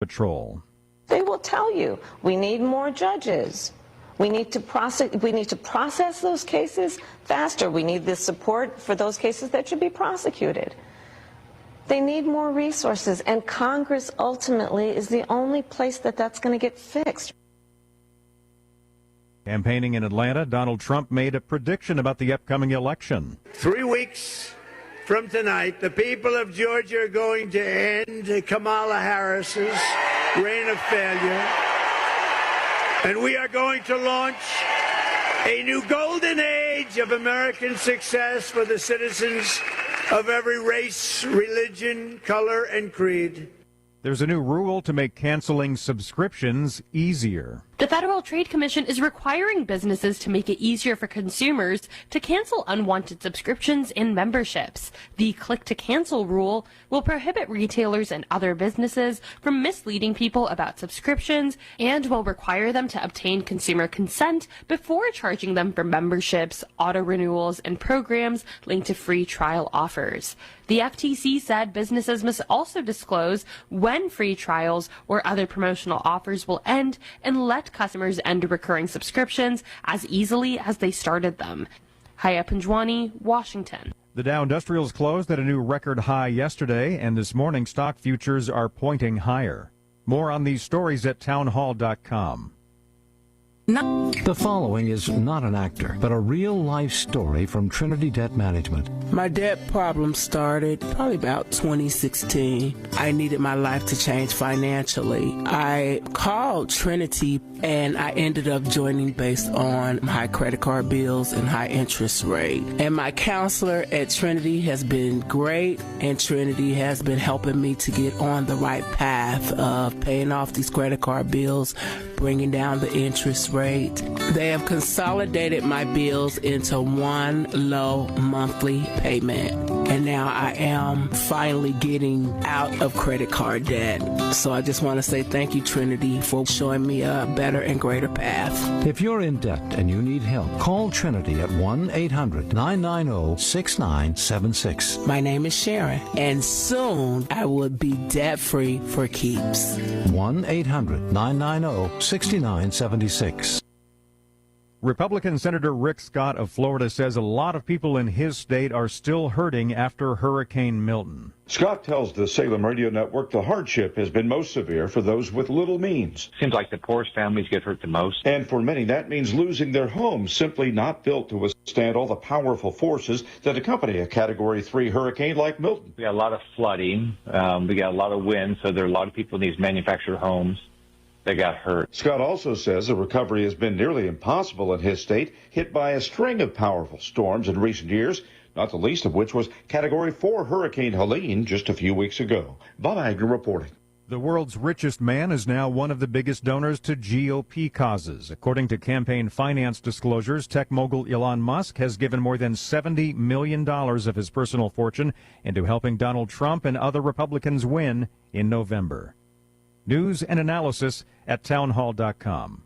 Patrol. They will tell you, we need more judges. We need to process those cases faster. We need the support for those cases that should be prosecuted. They need more resources, and Congress ultimately is the only place that's going to get fixed. Campaigning in Atlanta, Donald Trump made a prediction about the upcoming election. 3 weeks from tonight, the people of Georgia are going to end Kamala Harris's reign of failure, and we are going to launch a new golden age of American success for the citizens of every race, religion, color, and creed. There's a new rule to make canceling subscriptions easier. The Federal Trade Commission is requiring businesses to make it easier for consumers to cancel unwanted subscriptions and memberships. The click-to-cancel rule will prohibit retailers and other businesses from misleading people about subscriptions and will require them to obtain consumer consent before charging them for memberships, auto renewals, and programs linked to free trial offers. The FTC said businesses must also disclose when free trials or other promotional offers will end and let customers end recurring subscriptions as easily as they started them. Haya Panjwani, Washington. The Dow Industrials closed at a new record high yesterday, and this morning stock futures are pointing higher. More on these stories at townhall.com. The following is not an actor, but a real-life story from Trinity Debt Management. My debt problem started probably about 2016. I needed my life to change financially. I called Trinity, and I ended up joining based on high credit card bills and high interest rate. And my counselor at Trinity has been great, and Trinity has been helping me to get on the right path of paying off these credit card bills, bringing down the interest rate. They have consolidated my bills into one low monthly payment. And now I am finally getting out of credit card debt. So I just want to say thank you, Trinity, for showing me a better and greater path. If you're in debt and you need help, call Trinity at 1-800-990-6976. My name is Sharon, and soon I will be debt-free for keeps. 1-800-990-6976. Republican Senator Rick Scott of Florida says a lot of people in his state are still hurting after Hurricane Milton. Scott tells the Salem Radio Network the hardship has been most severe for those with little means. Seems like the poorest families get hurt the most. And for many, that means losing their homes, simply not built to withstand all the powerful forces that accompany a Category 3 hurricane like Milton. We got a lot of flooding. We got a lot of wind, so there are a lot of people in these manufactured homes that got hurt. Scott also says the recovery has been nearly impossible in his state, hit by a string of powerful storms in recent years, not the least of which was Category 4 Hurricane Helene just a few weeks ago. Bob Agnew reporting. The world's richest man is now one of the biggest donors to GOP causes. According to campaign finance disclosures, tech mogul Elon Musk has given more than $70 million of his personal fortune into helping Donald Trump and other Republicans win in November. News and analysis at townhall.com.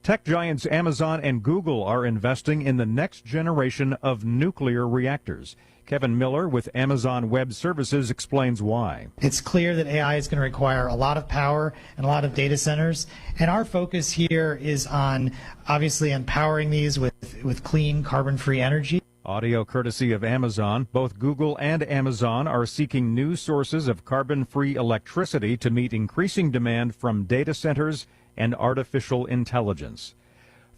Tech giants Amazon and Google are investing in the next generation of nuclear reactors. Kevin Miller with Amazon Web Services explains why. It's clear that AI is going to require a lot of power and a lot of data centers, and our focus here is on obviously empowering these with clean, carbon-free energy. Audio courtesy of Amazon. Both Google and Amazon are seeking new sources of carbon-free electricity to meet increasing demand from data centers and artificial intelligence.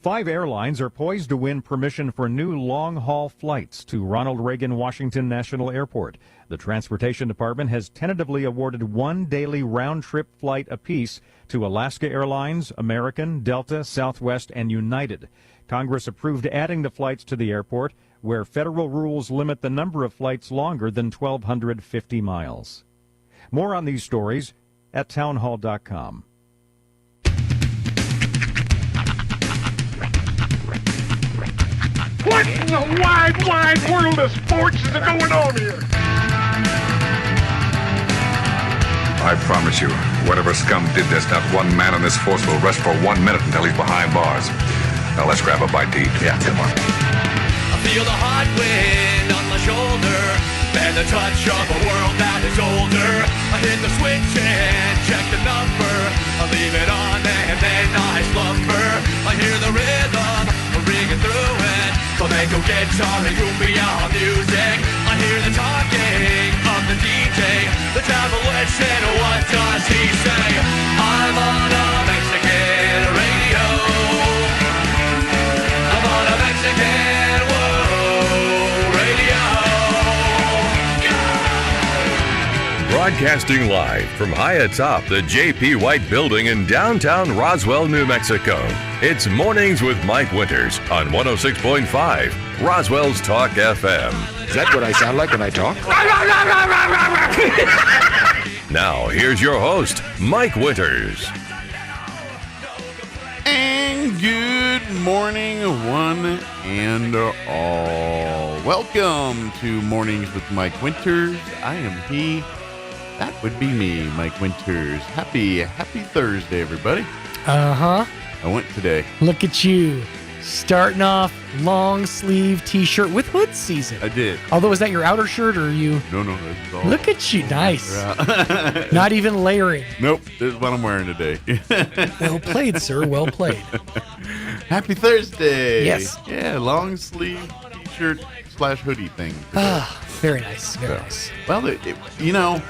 5 airlines are poised to win permission for new long-haul flights to Ronald Reagan Washington National Airport. The Transportation Department has tentatively awarded 1 daily round-trip flight apiece to Alaska Airlines, American, Delta, Southwest, and United. Congress approved adding the flights to the airport, where federal rules limit the number of flights longer than 1,250 miles. More on these stories at townhall.com. What in the wide, wide world of sports is going on here? I promise you, whatever scum did this, not one man on this force will rest for 1 minute until he's behind bars. Now let's grab a bite to eat. Yeah, come on. I feel the hot wind on my shoulder. and the touch of a world that is older. I hit the switch and check the number. I leave it on and then I slumber. I hear the rhythm ringing through it. Flamenco guitar and cumbia music. I hear the talking of the DJ. The demolition, what does he say? I'm on a Mexican radio. I'm on a Mexican radio. Broadcasting live from high atop the J.P. White Building in downtown Roswell, New Mexico. It's Mornings with Mike Winters on 106.5 Roswell's Talk FM. Is that what I sound like when I talk? Now, here's your host, Mike Winters. And good morning, one and all. Welcome to Mornings with Mike Winters. I am he. That would be me, Mike Winters. Happy Thursday, everybody. Uh-huh. I went today. Look at you. Starting off long sleeve t-shirt with hood season. I did. Although, is that your outer shirt or are you? No, this is all. Look at you. Nice. Not even layering. Nope. This is what I'm wearing today. Well played, sir. Well played. Happy Thursday. Yes. Yeah, long sleeve t-shirt / hoodie thing. Ah, very nice. Very nice. Well,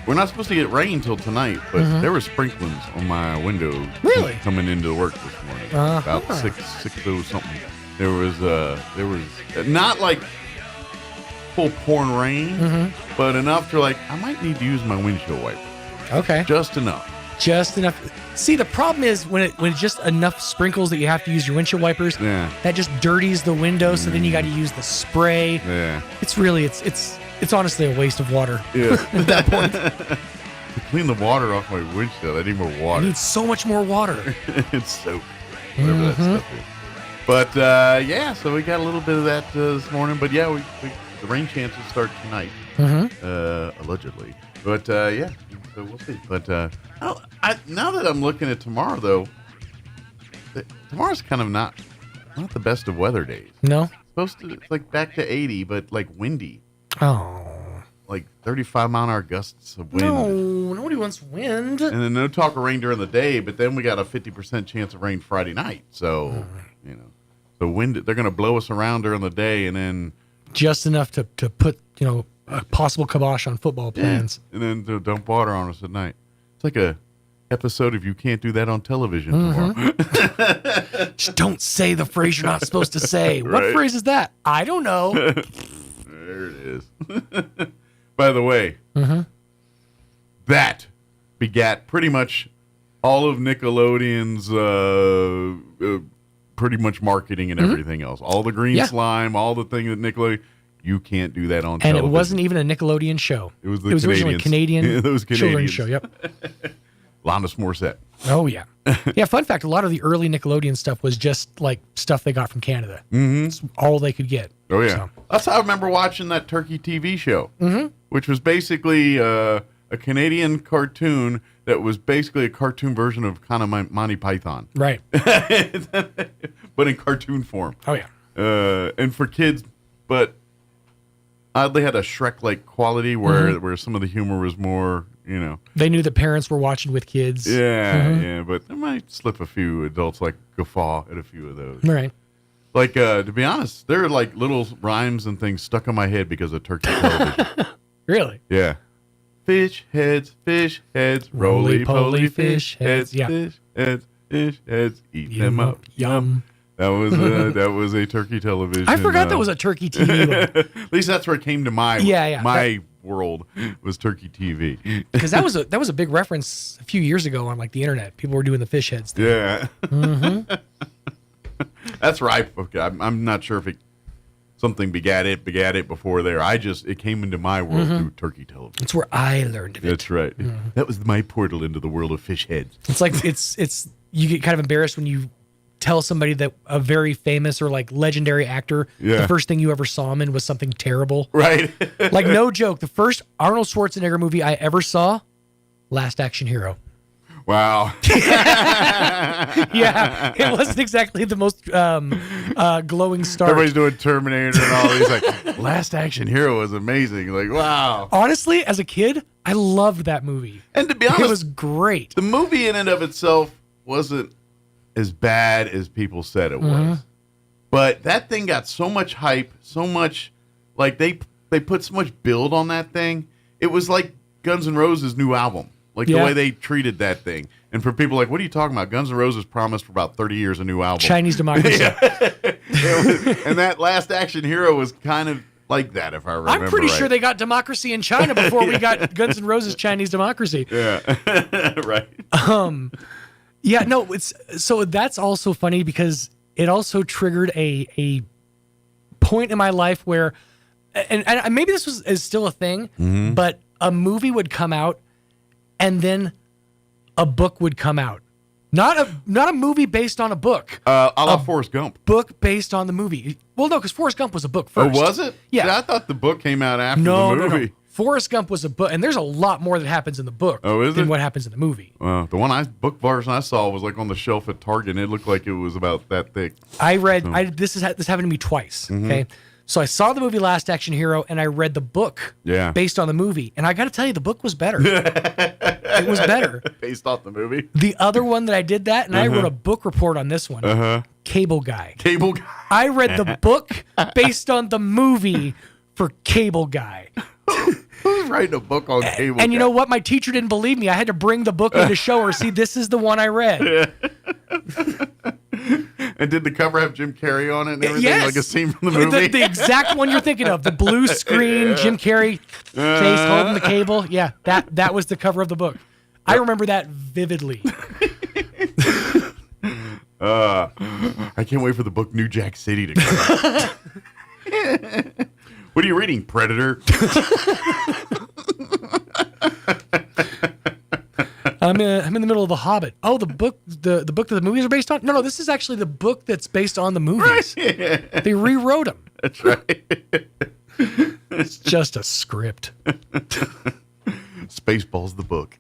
we're not supposed to get rain till tonight, but there were sprinklings on my window. Really? Coming into work this morning. About 6:00 something. There was not like full pouring rain, but enough to I might need to use my windshield wiper. Okay. Just enough. See, the problem is when it's just enough sprinkles that you have to use your windshield wipers. Yeah. That just dirties the window, so then you got to use the spray. Yeah. It's really it's honestly a waste of water. Yeah. At that point. To clean the water off my windshield, I need more water. I need so much more water. It's soap. Whatever that stuff is. But so we got a little bit of that this morning. But yeah, the rain chances start tonight, allegedly. But so we'll see. But now that I'm looking at tomorrow, though, tomorrow's kind of not the best of weather days. No, it's like back to 80, but like windy. Oh. Like 35-mile-an-hour gusts of wind. No, nobody wants wind. And then no talk of rain during the day, but then we got a 50% chance of rain Friday night. So, the wind, they're going to blow us around during the day and then... Just enough to put, a possible kibosh on football plans. And then to dump water on us at night. It's like a episode of You Can't Do That on Television tomorrow. Just don't say the phrase you're not supposed to say. Right? What phrase is that? I don't know. There it is. By the way, that begat pretty much all of Nickelodeon's pretty much marketing and everything else. All the green slime, all the thing that Nickelodeon, you can't do that on television. And it wasn't even a Nickelodeon show. It was originally a Canadian children's show. Yep. Alanis Morissette. Oh, yeah. Yeah, fun fact, a lot of the early Nickelodeon stuff was just like stuff they got from Canada. It's all they could get. Oh, yeah. So. That's how I remember watching that Turkey TV show, which was basically a Canadian cartoon that was basically a cartoon version of kind of Monty Python. Right. But in cartoon form. Oh, yeah. And for kids, but oddly had a Shrek-like quality where some of the humor was more, They knew the parents were watching with kids. Yeah, but they might slip a few adults like guffaw at a few of those. Right. Like, to be honest, there are like little rhymes and things stuck in my head because of Turkey television. Really? Yeah. Fish heads, roly-poly fish heads, fish heads, eat them up, yum. That was a Turkey television. I forgot that was a Turkey TV one. At least that's where it came to my world was Turkey TV. Because that was a big reference a few years ago on like the internet. People were doing the fish heads thing. Yeah. That's right. I'm not sure if something begat it before there. It came into my world through Turkey television. It's where I learned of it. That's right. That was my portal into the world of fish heads. It's like it's you get kind of embarrassed when you tell somebody that a very famous or like legendary actor, the first thing you ever saw him in was something terrible. Right. Like, no joke. The first Arnold Schwarzenegger movie I ever saw, Last Action Hero. Wow. Yeah, it wasn't exactly the most glowing start. Everybody's doing Terminator and all these. Like, Last Action Hero was amazing. Like, wow. Honestly, as a kid, I loved that movie. And to be honest, it was great. The movie in and of itself wasn't as bad as people said it was. But that thing got so much hype, so much, like they put so much build on that thing. It was like Guns N' Roses' new album. Like the way they treated that thing. And for people like, what are you talking about? Guns N' Roses promised for about 30 years a new album. Chinese democracy. And that Last Action Hero was kind of like that, if I remember I'm pretty right. sure they got democracy in China before we got Guns N' Roses' Chinese democracy. Yeah. Right. Yeah, no, so that's also funny because it also triggered a point in my life where, and maybe this is still a thing, but a movie would come out and then a book would come out. Not a movie based on a book. A la Forrest Gump. Book based on the movie. Well, no, because Forrest Gump was a book first. Oh, was it? Yeah. I thought the book came out after the movie. No. Forrest Gump was a book, and there's a lot more that happens in the book than what happens in the movie. The book version I saw was like on the shelf at Target, and it looked like it was about that thick. I read, this happened to me twice, okay? So I saw the movie Last Action Hero, and I read the book based on the movie. And I got to tell you, the book was better. It was better. Based off the movie? The other one that I did that, and I wrote a book report on this one. Cable Guy. Cable Guy. I read the book based on the movie for Cable Guy. Who's writing a book on Cable Guy? And you know what? My teacher didn't believe me. I had to bring the book in to show her. See, this is the one I read. And did the cover have Jim Carrey on it and everything? Yes. Like a scene from the movie? The exact one you're thinking of. The blue screen, Jim Carrey face holding the cable. Yeah, that was the cover of the book. I remember that vividly. I can't wait for the book New Jack City to come out. What are you reading, Predator? I'm in the middle of The Hobbit. Oh, the book that the movies are based on? No, this is actually the book that's based on the movies. Right. They rewrote them. That's right. It's just a script. Spaceballs the book.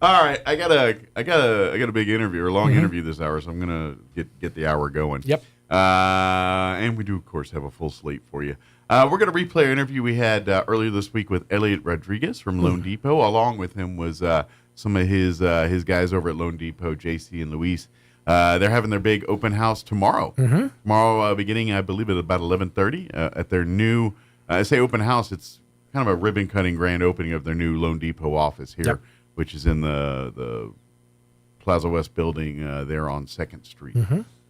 All right, I got a big interview, or a long interview this hour, so I'm gonna get the hour going. Yep. And we do, of course, have a full slate for you. We're going to replay an interview we had earlier this week with Elliot Rodriguez from Lone Depot. Along with him was some of his guys over at Lone Depot, JC and Luis. They're having their big open house tomorrow. Tomorrow, beginning, I believe, at about 11:30 at their new. I say open house. It's kind of a ribbon cutting grand opening of their new Lone Depot office here, which is in the Plaza West building there on 2nd Street.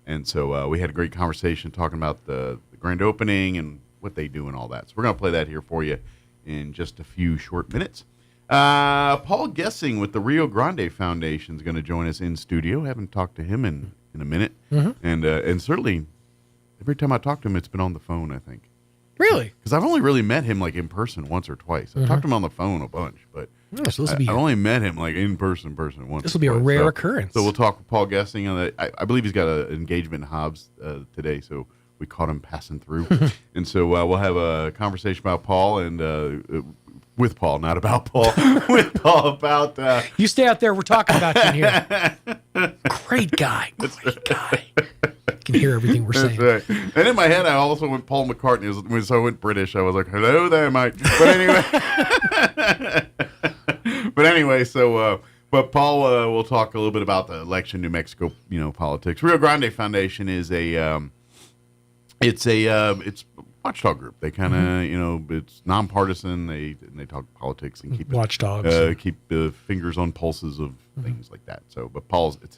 And so we had a great conversation talking about the grand opening and what they do and all that. So we're going to play that here for you in just a few short minutes. Paul Gessing with the Rio Grande Foundation is going to join us in studio. Haven't talked to him in a minute. And certainly every time I talk to him, it's been on the phone, I think. Really? Because I've only really met him like in person once or twice. I've talked to him on the phone a bunch, but I've only met him like in person once. This will be a rare occurrence. So we'll talk with Paul Gessing on that. I believe he's got an engagement in Hobbs today, so we caught him passing through. And so we'll have a conversation about Paul and with Paul, not about Paul. With Paul about... you stay out there. We're talking about you in here. Great guy. Great guy. You can hear everything we're saying. Right. And in my head, I also went Paul McCartney. So I went British. I was like, hello there, Mike. But anyway, but Paul will talk a little bit about the election, New Mexico, politics. Rio Grande Foundation is it's a watchdog group. They kind of, it's nonpartisan. They talk politics and keep watchdogs, keep fingers on pulses of things like that. So, but it's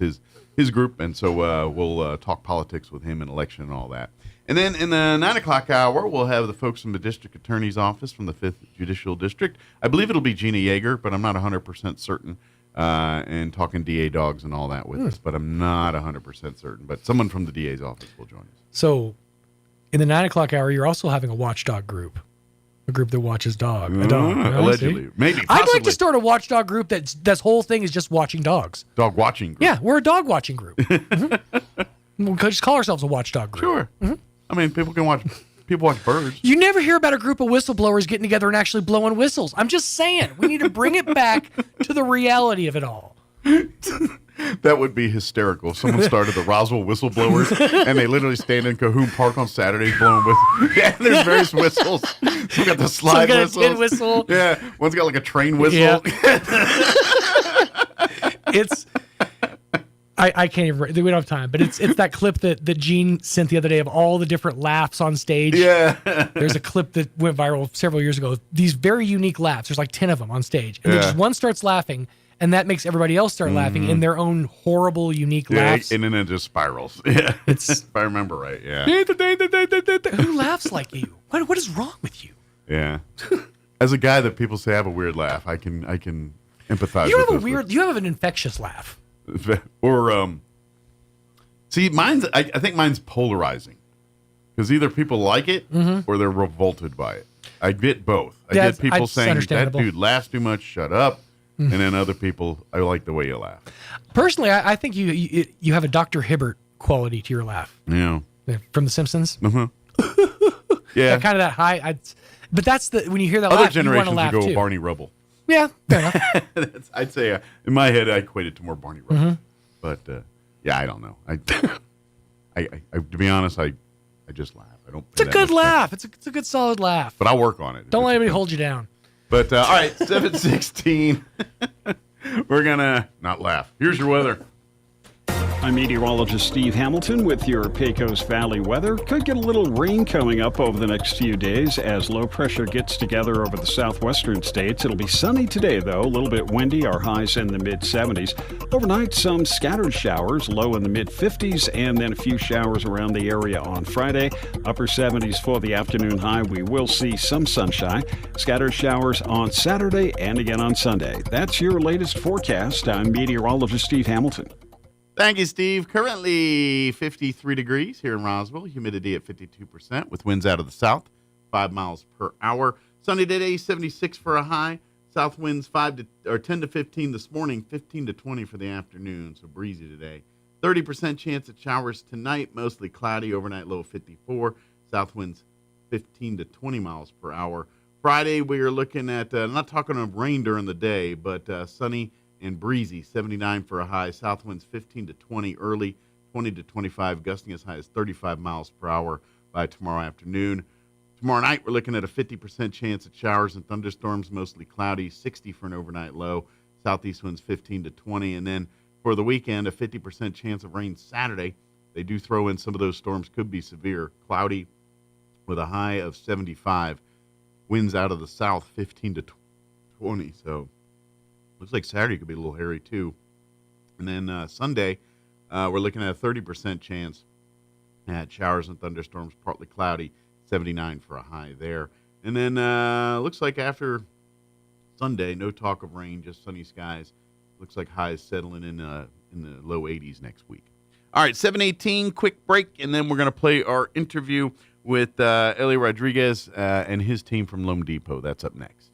his group, and so we'll talk politics with him and election and all that. And then in the 9 o'clock hour, we'll have the folks from the district attorney's office from the 5th Judicial District. I believe it'll be Gina Yeager, but I'm not 100% certain. And talking DA dogs and all that with us, but I'm not 100% certain. But someone from the DA's office will join us. So, in the 9 o'clock hour, you're also having a watchdog group, a group that watches a dog. Allegedly, maybe. Possibly. I'd like to start a watchdog group that's whole thing is just watching dogs. Dog watching group. Yeah, we're a dog watching group. We'll just call ourselves a watchdog group. Sure. I mean, people can watch People watch birds. You never hear about a group of whistleblowers getting together and actually blowing whistles. I'm just saying, we need to bring it back to the reality of it all. That would be hysterical. If someone started the Roswell Whistleblowers, and they literally stand in Cahoon Park on Saturdays blowing whistles. Yeah, there's various whistles. Some got the slide whistle. whistles. Whistle. Yeah, one's got like a train whistle. Yeah. It's... I can't even... We don't have time, but it's that clip that Gene sent the other day of all the different laughs on stage. Yeah. There's a clip that went viral several years ago. These very unique laughs. There's like 10 of them on stage. And then just one starts laughing, and that makes everybody else start laughing in their own horrible, unique laughs. And then it just spirals. Yeah. If I remember right, yeah. Who laughs like you? What is wrong with you? Yeah. As a guy that people say I have a weird laugh, I can empathize You with have a those weird... You have an infectious laugh. Or, see, I think mine's polarizing. Because either people like it or they're revolted by it. I get both. I get people saying, that dude laughs too much, shut up. And then other people, I like the way you laugh. Personally, I think you have a Dr. Hibbert quality to your laugh. Yeah. From The Simpsons. Yeah. Kind of that high. But that's when you hear that other laugh, you want to laugh go too. Barney Rubble. Yeah, fair enough. I'd say in my head, I equate it to more Barney Rubble. But yeah, I don't know. I to be honest, I just laugh. I don't. It's a good laugh. It's a good solid laugh. But I'll work on it. Don't let anybody hold you down. But all right, 7:16. We're gonna not laugh. Here's your weather. I'm meteorologist Steve Hamilton with your Pecos Valley weather. Could get a little rain coming up over the next few days as low pressure gets together over the southwestern states. It'll be sunny today, though, a little bit windy. Our highs in the mid-70s. Overnight, some scattered showers, low in the mid-50s, and then a few showers around the area on Friday. Upper 70s for the afternoon high. We will see some sunshine. Scattered showers on Saturday and again on Sunday. That's your latest forecast. I'm meteorologist Steve Hamilton. Thank you, Steve. Currently 53 degrees here in Roswell. Humidity at 52% with winds out of the south, 5 miles per hour. Sunny today, 76 for a high. South winds 10 to 15 this morning, 15 to 20 for the afternoon, so breezy today. 30% chance of showers tonight, mostly cloudy. Overnight low 54. South winds 15 to 20 miles per hour. Friday, we are looking at, not talking of rain during the day, but sunny and breezy, 79 for a high. South winds 15 to 20 early, 20 to 25, gusting as high as 35 miles per hour by tomorrow afternoon. Tomorrow night, we're looking at a 50% chance of showers and thunderstorms, mostly cloudy, 60 for an overnight low. Southeast winds 15 to 20. And then for the weekend, a 50% chance of rain Saturday. They do throw in some of those storms, could be severe, cloudy with a high of 75. Winds out of the south 15 to 20. So looks like Saturday could be a little hairy, too. And then Sunday, we're looking at a 30% chance at showers and thunderstorms, partly cloudy, 79 for a high there. And then looks like after Sunday, no talk of rain, just sunny skies. Looks like highs settling in the low 80s next week. All right, 7:18, quick break, and then we're going to play our interview with Eli Rodriguez and his team from Loam Depot. That's up next.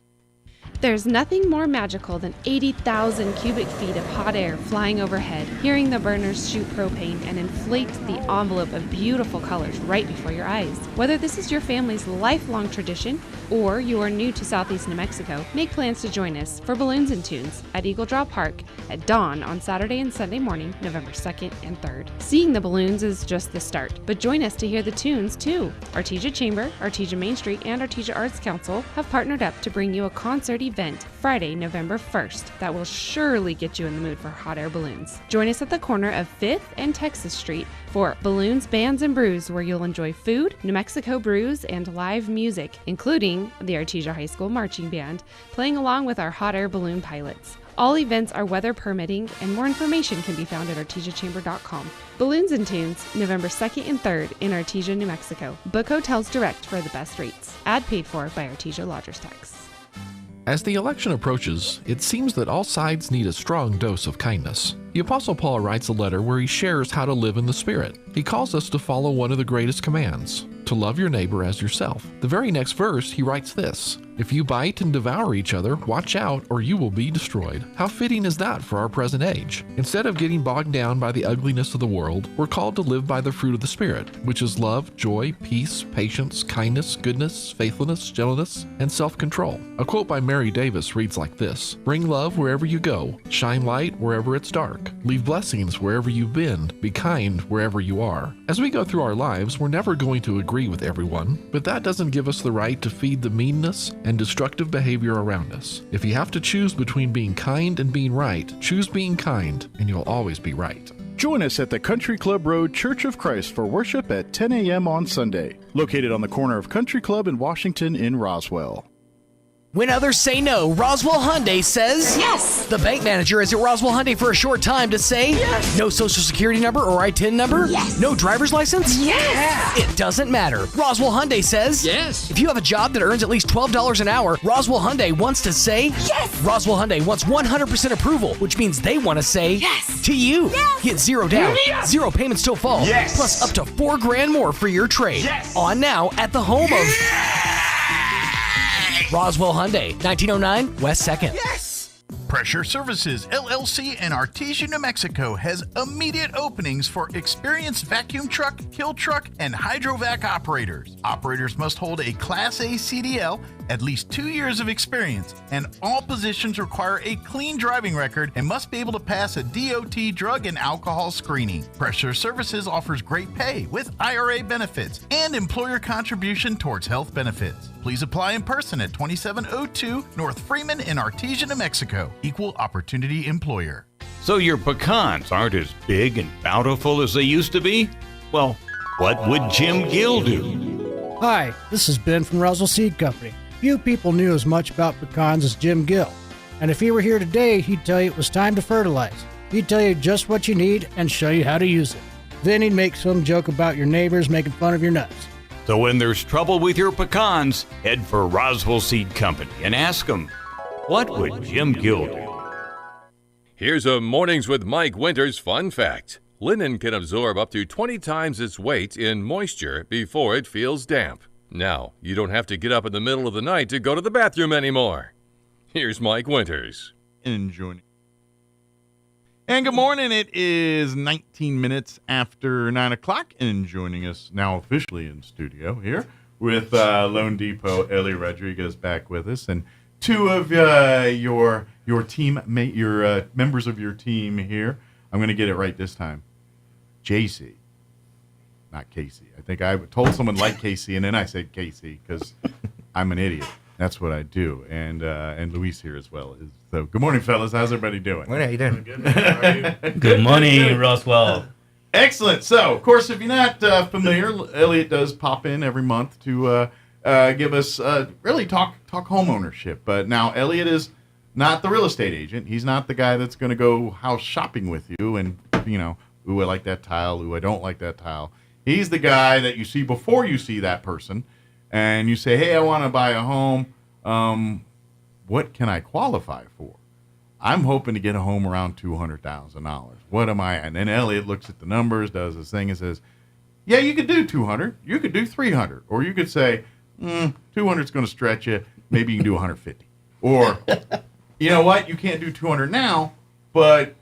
There's nothing more magical than 80,000 cubic feet of hot air flying overhead, hearing the burners shoot propane and inflate the envelope of beautiful colors right before your eyes. Whether this is your family's lifelong tradition or you are new to Southeast New Mexico, make plans to join us for Balloons and Tunes at Eagle Draw Park at dawn on Saturday and Sunday morning, November 2nd and 3rd. Seeing the balloons is just the start, but join us to hear the tunes too. Artesia Chamber, Artesia Main Street, and Artesia Arts Council have partnered up to bring you a concert event Friday, November 1st that will surely get you in the mood for hot air balloons. Join us at the corner of 5th and Texas Street for Balloons, Bands, and Brews, where you'll enjoy food, New Mexico brews, and live music, including the Artesia High School Marching Band, playing along with our hot air balloon pilots. All events are weather permitting, and more information can be found at artesiachamber.com. Balloons and Tunes, November 2nd and 3rd in Artesia, New Mexico. Book hotels direct for the best rates. Ad paid for by Artesia Lodgers Tax. As the election approaches, it seems that all sides need a strong dose of kindness. The Apostle Paul writes a letter where he shares how to live in the Spirit. He calls us to follow one of the greatest commands, to love your neighbor as yourself. The very next verse, he writes this: If you bite and devour each other, watch out or you will be destroyed. How fitting is that for our present age? Instead of getting bogged down by the ugliness of the world, we're called to live by the fruit of the Spirit, which is love, joy, peace, patience, kindness, goodness, faithfulness, gentleness, and self-control. A quote by Mary Davis reads like this: "Bring love wherever you go, shine light wherever it's dark, leave blessings wherever you've been, be kind wherever you are." As we go through our lives, we're never going to agree with everyone, but that doesn't give us the right to feed the meanness and destructive behavior around us. If you have to choose between being kind and being right, choose being kind, and you'll always be right. Join us at the Country Club Road Church of Christ for worship at 10 a.m. on Sunday, located on the corner of Country Club and Washington in Roswell. When others say no, Roswell Hyundai says yes. The bank manager is at Roswell Hyundai for a short time to say yes. No social security number or ITIN number? Yes. No driver's license? Yes. It doesn't matter. Roswell Hyundai says yes. If you have a job that earns at least $12 an hour, Roswell Hyundai wants to say yes. Roswell Hyundai wants 100% approval, which means they want to say yes to you. Yes. Get zero down, yes. zero payments till fall, yes. plus up to $4,000 more for your trade. Yes. On now at the home of Roswell Hyundai, 1909 West 2nd. Yes! Pressure Services, LLC in Artesia, New Mexico has immediate openings for experienced vacuum truck, kill truck, and hydrovac operators. Operators must hold a Class A CDL, at least 2 years of experience, and all positions require a clean driving record and must be able to pass a DOT drug and alcohol screening. Pressure Services offers great pay with IRA benefits and employer contribution towards health benefits. Please apply in person at 2702 North Freeman in Artesia, New Mexico. Equal Opportunity Employer. So your pecans aren't as big and bountiful as they used to be? Well, what would Jim Gill do? Hi, this is Ben from Roswell Seed Company. Few people knew as much about pecans as Jim Gill. And if he were here today, he'd tell you it was time to fertilize. He'd tell you just what you need and show you how to use it. Then he'd make some joke about your neighbors making fun of your nuts. So when there's trouble with your pecans, head for Roswell Seed Company and ask them, what would Jim Gill do? Here's a Mornings with Mike Winters fun fact. Linen can absorb up to 20 times its weight in moisture before it feels damp. Now, you don't have to get up in the middle of the night to go to the bathroom anymore. Here's Mike Winters. Enjoying. And good morning. It is 19 minutes after 9 o'clock, and joining us now officially in studio here with Lone Depot, Ellie Rodriguez back with us, and two of your members of your team here. I'm going to get it right this time. JC, not Casey. I think I told someone like Casey, and then I said Casey because I'm an idiot. That's what I do. And Luis here as well. So good morning, fellas. How's everybody doing? Morning. How you doing? Good. How are you? Good morning, Roswell. Excellent. So, of course, if you're not familiar, Elliot does pop in every month to give us really talk home ownership. But now Elliot is not the real estate agent. He's not the guy that's going to go house shopping with you and, ooh, I like that tile. Ooh, I don't like that tile. He's the guy that you see before you see that person. And you say, hey, I want to buy a home. What can I qualify for? I'm hoping to get a home around $200,000. What am I? And then Elliot looks at the numbers, does his thing, and says, yeah, you could do 200. You could do 300. Or you could say, 200 is going to stretch you. Maybe you can do 150. Or, you know what? You can't do 200 now, but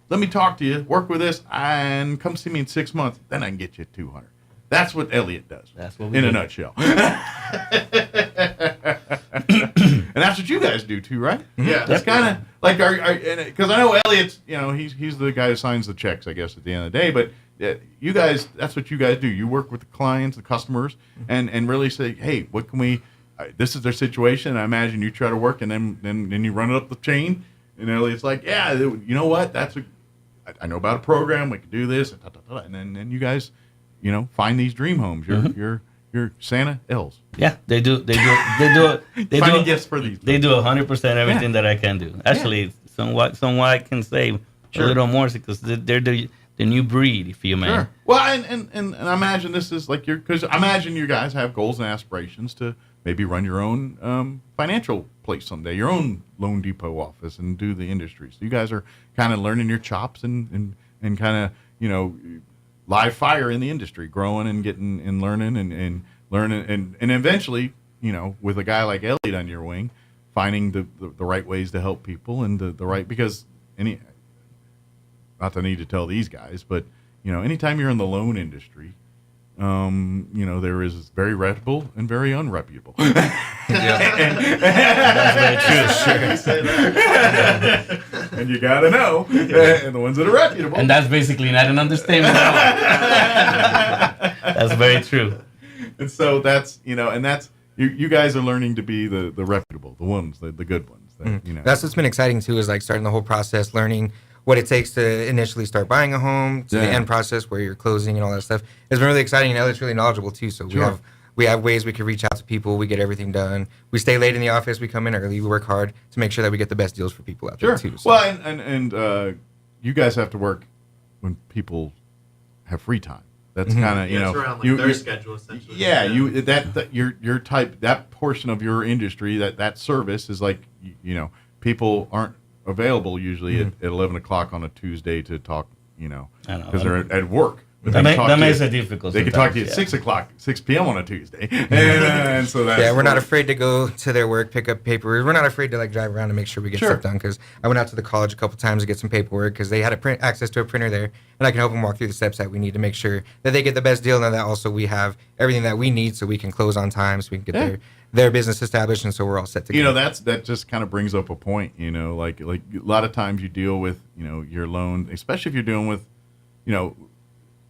let me talk to you, work with this, and come see me in 6 months. Then I can get you 200. That's what Elliot does. That's what we do. In a nutshell. And that's what you guys do too, right? Yeah. That's kind of like because I know Elliot's, he's the guy who signs the checks, I guess, at the end of the day. But you guys, that's what you guys do. You work with the clients, the customers, and really say, hey, what can we? This is their situation. I imagine you try to work, and then you run it up the chain. And Elliot's like, yeah, you know what? I know about a program. We can do this, and then you guys. Find these dream homes. Your Santa L's. Yeah, they do. They Finding gifts for these. They do 100% everything that I can do. Actually, somewhat I can save a little more because they're the new breed, if you may. Sure. Well, and I imagine this is like because I imagine you guys have goals and aspirations to maybe run your own financial place someday, your own Lone Depot office, and do the industry. So you guys are kind of learning your chops and kind of live fire in the industry, growing and getting and learning and learning and eventually with a guy like Elliot on your wing, finding the right ways to help people and the right, because not to need to tell these guys, but anytime you're in the loan industry, there is very reputable and very unreputable. That's very true. And you got to know, and the ones that are reputable. And that's basically not an understatement. That's very true. And so that's, you guys are learning to be the reputable, the ones, the good ones. That, That's what's been exciting too, is like starting the whole process, learning what it takes to initially start buying a home, to the end process where you're closing and all that stuff. It's been really exciting, and Elliot's really knowledgeable too. So we have ways we can reach out to people. We get everything done. We stay late in the office. We come in early. We work hard to make sure that we get the best deals for people out there too. So. Well, and you guys have to work when people have free time. That's kind of it's around like their schedule essentially. Yeah, your type, that portion of your industry, that service is like people aren't available usually at 11 o'clock on a Tuesday to talk, because they're at work. But that makes it difficult. They can talk to you at 6 o'clock, 6 p.m. on a Tuesday. and so that's we're not afraid to go to their work, pick up paperwork. We're not afraid to like drive around and make sure we get stuff done. Because I went out to the college a couple times to get some paperwork because they had access to a printer there, and I can help them walk through the steps that we need to make sure that they get the best deal, and that also we have everything that we need so we can close on time, so we can get their business established, and so we're all set to go. That just kind of brings up a point. Like a lot of times you deal with your loan, especially if you're dealing with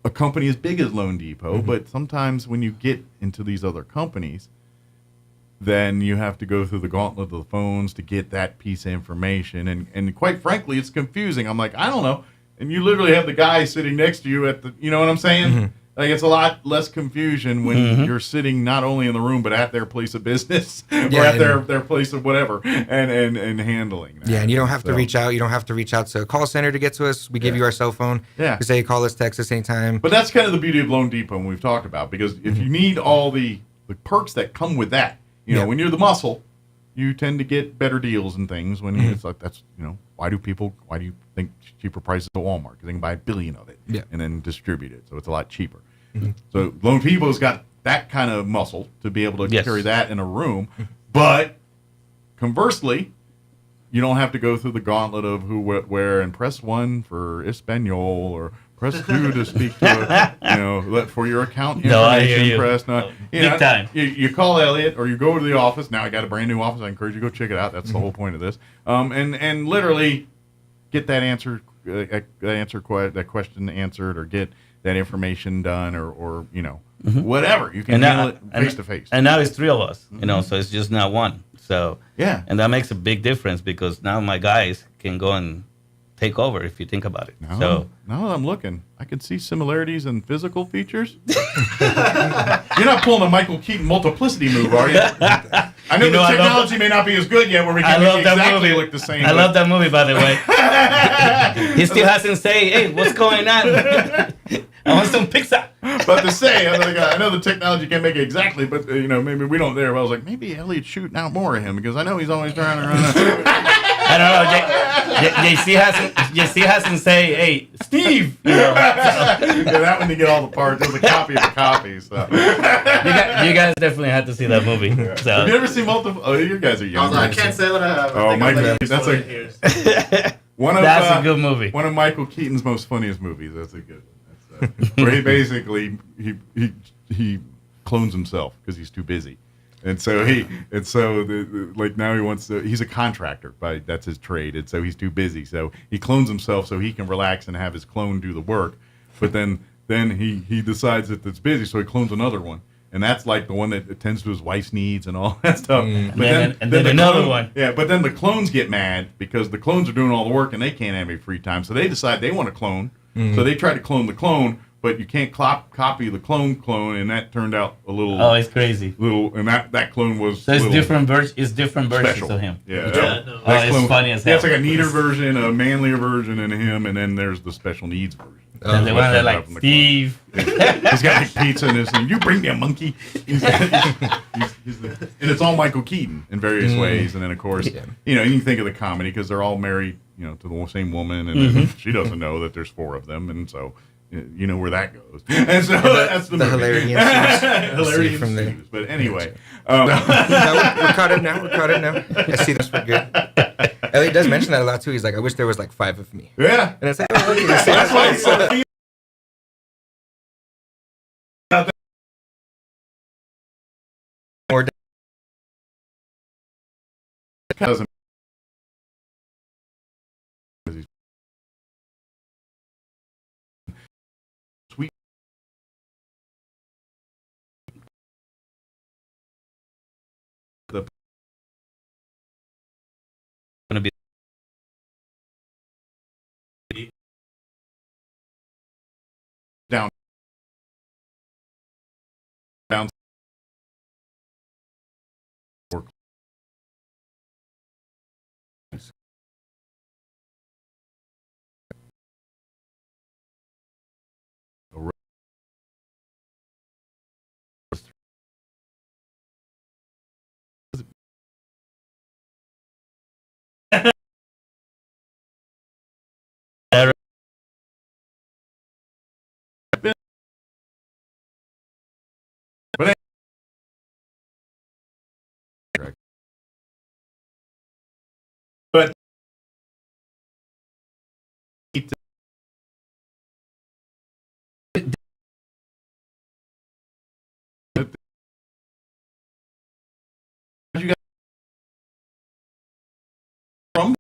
a company as big as Loan Depot, but sometimes when you get into these other companies, then you have to go through the gauntlet of the phones to get that piece of information. And quite frankly, it's confusing. I'm like, I don't know. And you literally have the guy sitting next to you at the, you know what I'm saying? Like, it's a lot less confusion when you're sitting not only in the room, but at their place of business or at their place of whatever and handling that. Yeah, and you don't have to reach out. You don't have to reach out to a call center to get to us. We give you our cell phone. Yeah. We say call us, text us anytime. But that's kind of the beauty of Loan Depot, and we've talked about, because if you need all the perks that come with that, when you're the muscle, you tend to get better deals and things. When it's like, that's, why do you think cheaper prices at Walmart? Because they can buy 1 billion of it and then distribute it. So it's a lot cheaper. So Loan Depot's got that kind of muscle to be able to carry that in a room. But conversely, you don't have to go through the gauntlet of who, what, where, and press 1 for Espanol or press 2 to speak to, for your account information. No, I hear you. Press big time. You call Elliot or you go to the office. Now I got a brand new office. I encourage you to go check it out. That's the whole point of this. And literally get that question answered, or get that information done, or whatever. You can handle it face to face. And now it's 3 of us, so it's just not one. So and that makes a big difference, because now my guys can go and take over, if you think about it. Now that I'm looking, I can see similarities in physical features. You're not pulling a Michael Keaton multiplicity move, are you? I know the technology may not be as good yet where we can make exactly look the same. I love that movie, by the way. He still hasn't said, hey, what's going on? I want some pizza. But to say, I know the technology can't make it exactly, but maybe we don't there. But I was like, maybe Elliot's shooting out more of him, because I know he's always trying to run. I don't know. JC hasn't say, hey, Steve. That one, to get all the parts. There's a copy of a copy. So you guys definitely had to see that movie. So. Have you ever seen multiple? Oh, you guys are young. I can't say that I have. Oh, Michael, that's a good movie. One of Michael Keaton's most funniest movies. That's a good one. Where he basically he clones himself because he's too busy. And so now he wants to. He's a contractor, that's his trade, and so he's too busy. So he clones himself so he can relax and have his clone do the work. But then he decides that it's busy, so he clones another one, and that's like the one that attends to his wife's needs and all that stuff. And then another one. Yeah, but then the clones get mad because the clones are doing all the work and they can't have any free time. So they decide they want to clone. So they try to clone the clone. But you can't copy the clone, and that turned out a little. Oh, it's crazy. And that clone was. So it's different versions of him. Yeah. It's funny as hell. Yeah, it's like a neater version, a manlier version in him, and then there's the special needs version. And the one that like Steve. He's got like pizza in his. You bring me a monkey. And it's all Michael Keaton in various ways, and then of course, you can think of the comedy because they're all married, to the same woman, and she doesn't know that there's 4 of them, and so. you know where that goes. And so that's the hilarity ensues. Hilarity from there. ensues. But anyway. No, we're caught up now. I see this. We're good. Elliot does mention that a lot too. He's like, I wish there was like 5 of me. Yeah. And it's like, oh, okay, that's why more doesn't sweet. The Gonna be down. But you got from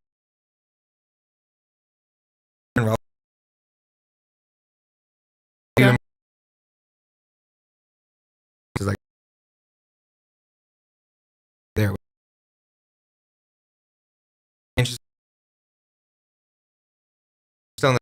is like there. Still in the,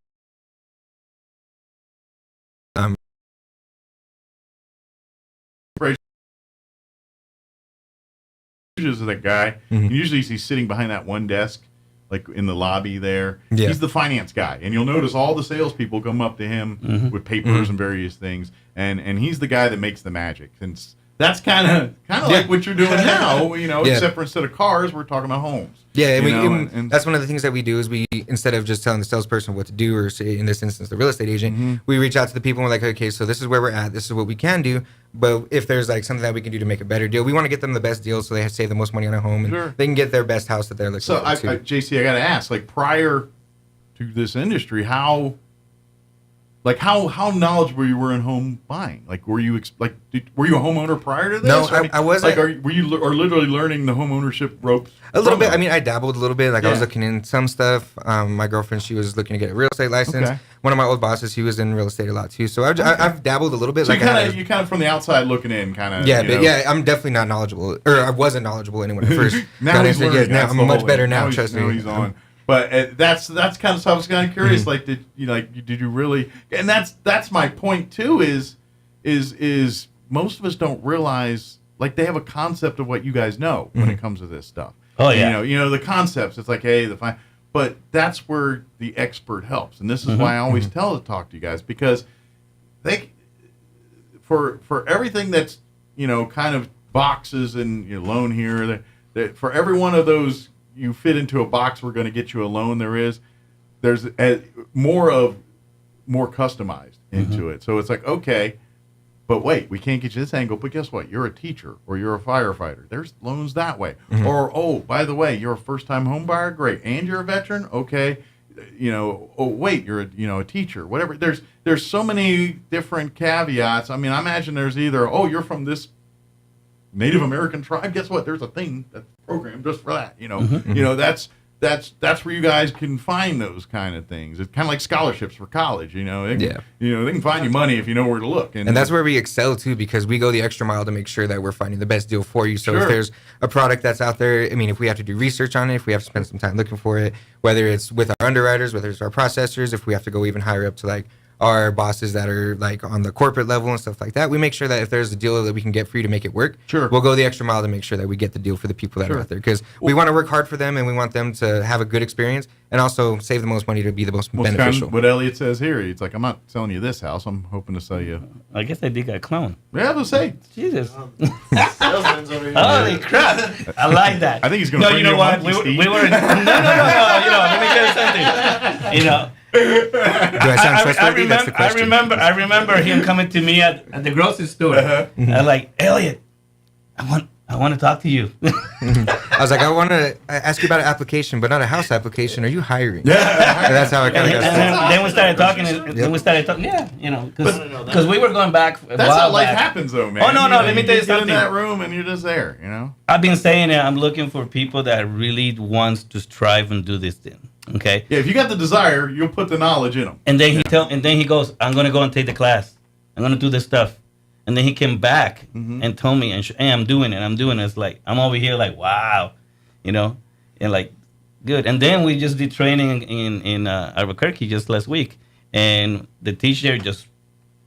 is that guy. Mhm. Usually he's sitting behind that one desk, like in the lobby there. Yeah. He's the finance guy, and you'll notice all the salespeople come up to him with papers and various things, and he's the guy that makes the magic. And that's kind of like what you're doing now, you know. Yeah. Except for instead of cars, we're talking about homes. Yeah, you know, and that's one of the things that we do is we, instead of just telling the salesperson what to do, or say in this instance the real estate agent, we reach out to the people and we're like, okay, so this is where we're at, this is what we can do, but if there's like something that we can do to make a better deal, we want to get them the best deal so they save the most money on a home and Sure. they can get their best house that they're looking So, for. too. JC, I got to ask, like prior to this industry, how knowledgeable you were in home buying? Like, were you were you a homeowner prior to this? No, Or, I wasn't. Like, were you literally learning the home ownership ropes? A little from bit. them? I mean, I dabbled a little bit. Like I was Yeah. looking in some stuff. My girlfriend, she was looking to get a real estate license. Okay. One of my old bosses, he was in real estate a lot too. So I've dabbled a little bit. So like you kind of from the outside looking in, kind of. Yeah, but yeah, I'm definitely not knowledgeable, or I wasn't knowledgeable when I first. Now got he's into it. learning. Yeah, That's I'm the much whole better thing. now. Now Trust now me. he's on. But that's kind of so I was kind of curious. Like, did you really? And that's my point too. Is most of us don't realize, like, they have a concept of what you guys know when it comes to this stuff. Oh, yeah. You know the concepts. It's like, hey, but that's where the expert helps, and this is why I always talk to you guys, because they for everything that's kind of boxes and your loan here, for every one of those you fit into a box, we're going to get you a loan. There's more customized into it. So it's like, okay, but wait, we can't get you this angle. But guess what? You're a teacher or you're a firefighter. There's loans that way. Or, oh, by the way, you're a first-time home buyer. Great. And you're a veteran. Okay. Oh, wait, you're a teacher, whatever. There's so many different caveats. I mean, I imagine there's either, oh, you're from this Native American tribe. Guess what? There's a thing that's programmed just for that. That's where you guys can find those kind of things. It's kind of like scholarships for college. They can find you money if you know where to look. And that's where we excel too, because we go the extra mile to make sure that we're finding the best deal for you. So Sure. if there's a product that's out there, I mean, if we have to do research on it, if we have to spend some time looking for it, whether it's with our underwriters, whether it's our processors, if we have to go even higher up to like our bosses that are like on the corporate level and stuff like that, we make sure that if there's a deal that we can get for you to make it work, sure, we'll go the extra mile to make sure that we get the deal for the people that are out there, because we want to work hard for them and we want them to have a good experience and also save the most money to be the most beneficial. Kind of what Elliot says here, he's like, I'm not selling you this house. I'm hoping to sell you. I guess I did get a clone. Yeah, I was say. Jesus. Salesman's over here. Holy crap! I like that. I think he's going to bring you know you what? a monkey, We were. No. Let me tell you something. Do I sound trustworthy? That's the question. I remember him coming to me at the grocery store. Mm-hmm. I'm like, Elliot, I want to talk to you. I was like, I want to ask you about an application, but not a house application. Are you hiring? Yeah. And that's how I kind of got started. Then we started talking. Then we started talking. Yeah, you know, because we were going back. That's how life happens, though, man. Oh no, let me tell you get something. in that room and you're just there, you know. I've been saying it. I'm looking for people that really wants to strive and do this thing. Okay. Yeah, if you got the desire, you'll put the knowledge in them. And then he goes, I'm gonna go and take the class. I'm gonna do this stuff. And then he came back and told me, hey, I'm doing it. It's like, I'm over here like, wow, you know, and like, good. And then we just did training in Albuquerque just last week. And the teacher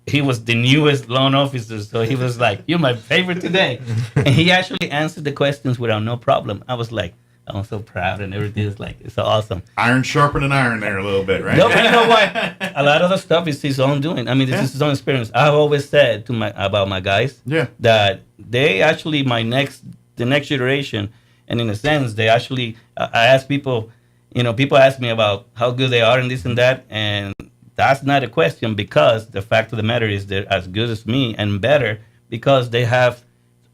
he was the newest loan officer. So he was like, you're my favorite today. And he actually answered the questions without no problem. I was like, I'm so proud and everything is like, it's so awesome. Iron sharpening iron there a little bit, right? No, but you know what? A lot of the stuff is his own doing. I mean, this is his own experience. I've always said about my guys that they actually the next generation, and in a sense, they actually, I ask people, you know, people ask me about how good they are and this and that, and that's not a question because the fact of the matter is they're as good as me and better because they have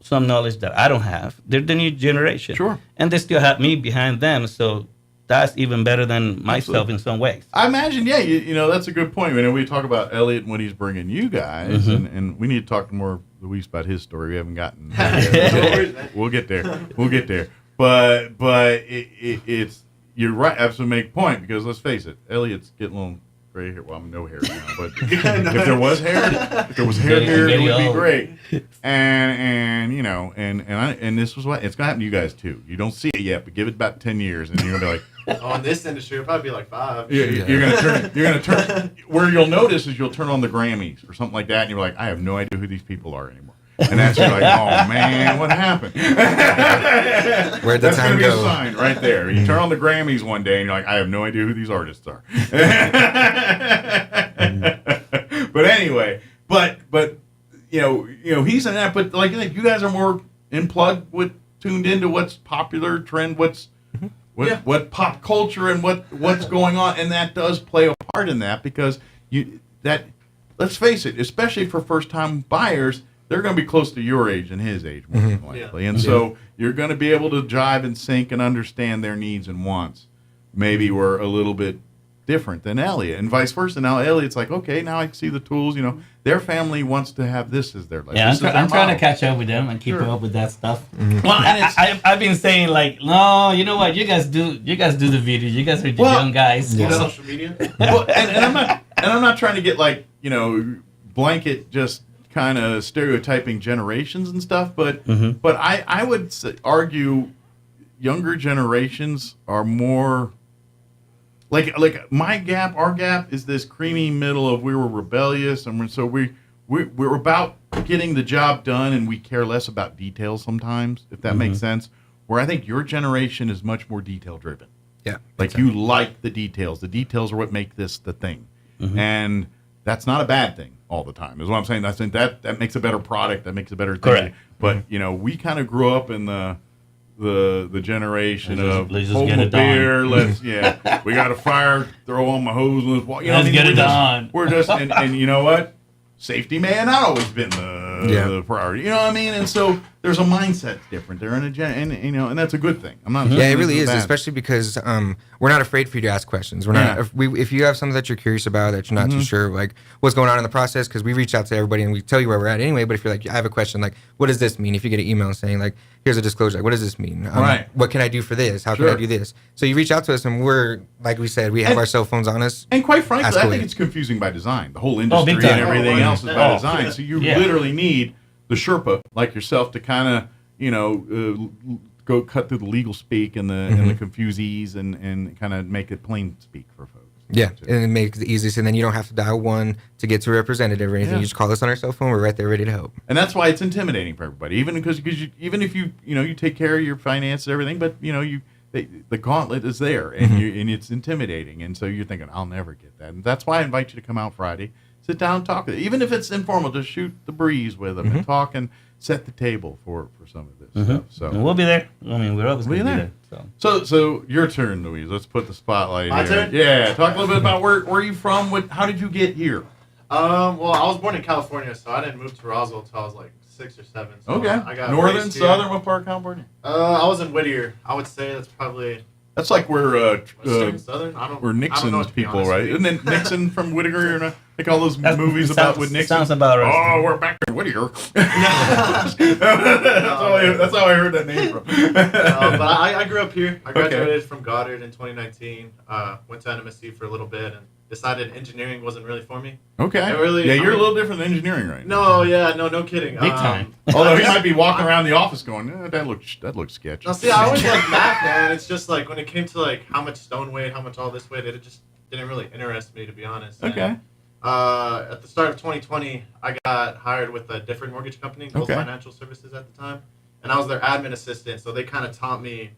some knowledge that I don't have. They're the new generation. Sure. And they still have me behind them, so that's even better than myself in some ways. I imagine, you know, that's a good point. I mean, we talk about Elliot and what he's bringing you guys, and we need to talk more, Luis, about his story. We haven't gotten there. We'll get there. But it's, you're right, absolutely make a point, because let's face it, Elliot's getting a little gray hair. Well, I'm no hair now, but if there was hair here, it would be great. And you know, and this was what it's gonna happen to you guys too. You don't see it yet, but give it about 10 years, and you're gonna be like, oh, in this industry, it'll probably be like 5. You're gonna turn. Where you'll notice is you'll turn on the Grammys or something like that, and you're like, I have no idea who these people are anymore. And that's you're like, oh man, what happened? Where'd the time go? That's gonna be a sign right there. You turn on the Grammys one day, and you're like, I have no idea who these artists are. But anyway, but you know he's in that. But like you guys are more tuned into what's popular trend, what pop culture and what's going on, and that does play a part in that because let's face it, especially for first time buyers. They're going to be close to your age and his age, more than likely. And so you're going to be able to jive and sync and understand their needs and wants. Maybe we're a little bit different than Elliot, and vice versa. Now Elliot's like, okay, now I see the tools. You know, their family wants to have this as their life. Yeah, I'm trying to catch up with them and keep up with that stuff. Well, I've been saying like, no, you know what? You guys do the video. You guys are the young guys. You know, social media. Well, and I'm not trying to get like blanket just kind of stereotyping generations and stuff, but I would argue younger generations are more like our gap is this creamy middle of we were rebellious and so we're about getting the job done and we care less about details sometimes, if that makes sense. Where I think your generation is much more detail driven. Yeah, like you like the details. The details are what make this the thing, and that's not a bad thing all the time, is what I'm saying. I think that makes a better product, that makes a better thing. Correct. But we kind of grew up in the generation of hold my beer, we got a fire, throw on my hose, let's get it done. We're just and you know what? Safety may not always been the priority. You know what I mean? And so there's a mindset different there, and that's a good thing. I'm not. Yeah, it really is, especially because we're not afraid for you to ask questions. We're not. If you have something that you're curious about, that you're not too sure, like what's going on in the process, because we reach out to everybody and we tell you where we're at anyway. But if you're like, I have a question, like, what does this mean? If you get an email saying like, here's a disclosure, like, what does this mean? Right. What can I do for this? How can I do this? So you reach out to us, and we're like we said, we have our cell phones on us. And quite frankly, I think it's confusing by design. The whole industry and everything else is by design. So you literally need the Sherpa like yourself to kind of go cut through the legal speak and the confusees and kind of make it plain speak for folks. Yeah, and it makes it easiest, and then you don't have to dial 1 to get to a representative or anything. You just call us on our cell phone. We're right there, ready to help. And that's why it's intimidating for everybody, even because even if you take care of your finances and everything, but the gauntlet is there, and it's intimidating, and so you're thinking, I'll never get that. And that's why I invite you to come out Friday, sit down, and talk. Even if it's informal, just shoot the breeze with them and talk and set the table for some of this Mm-hmm. stuff. So and we'll be there. I mean, we're always going to be there. So your turn, Louise. Let's put the spotlight My here. turn? Yeah, talk a little bit about where are you from? How did you get here? Well, I was born in California, so I didn't move to Roswell until I was like 6 or 7. So Okay. I got Northern, raised here. southern, what part of California? I was in Whittier. I would say that's probably. That's like where Western, southern? I don't. where I don't know, Nixon's to be people, honest right? with you. Isn't it Nixon from Whittier? You know, like all those movies sounds- about with Nixon. sounds about right. Oh, we're back in Whittier. that's how I heard that name from. But I grew up here. I Okay. graduated from Goddard in 2019. Went to NMSC for a little bit and decided engineering wasn't really for me. Okay. I really, yeah, you're I a mean- little different than engineering right now. No kidding. Big time. Although he might be walking around the office going, that looks sketchy. Now, see, I always like math, man. It's just like when it came to like how much stone weight, how much all this weight, it just didn't really interest me, to be honest. Okay. And, at the start of 2020, I got hired with a different mortgage company, Gold Okay. Financial Services at the time, and I was their admin assistant. So they kind of taught me,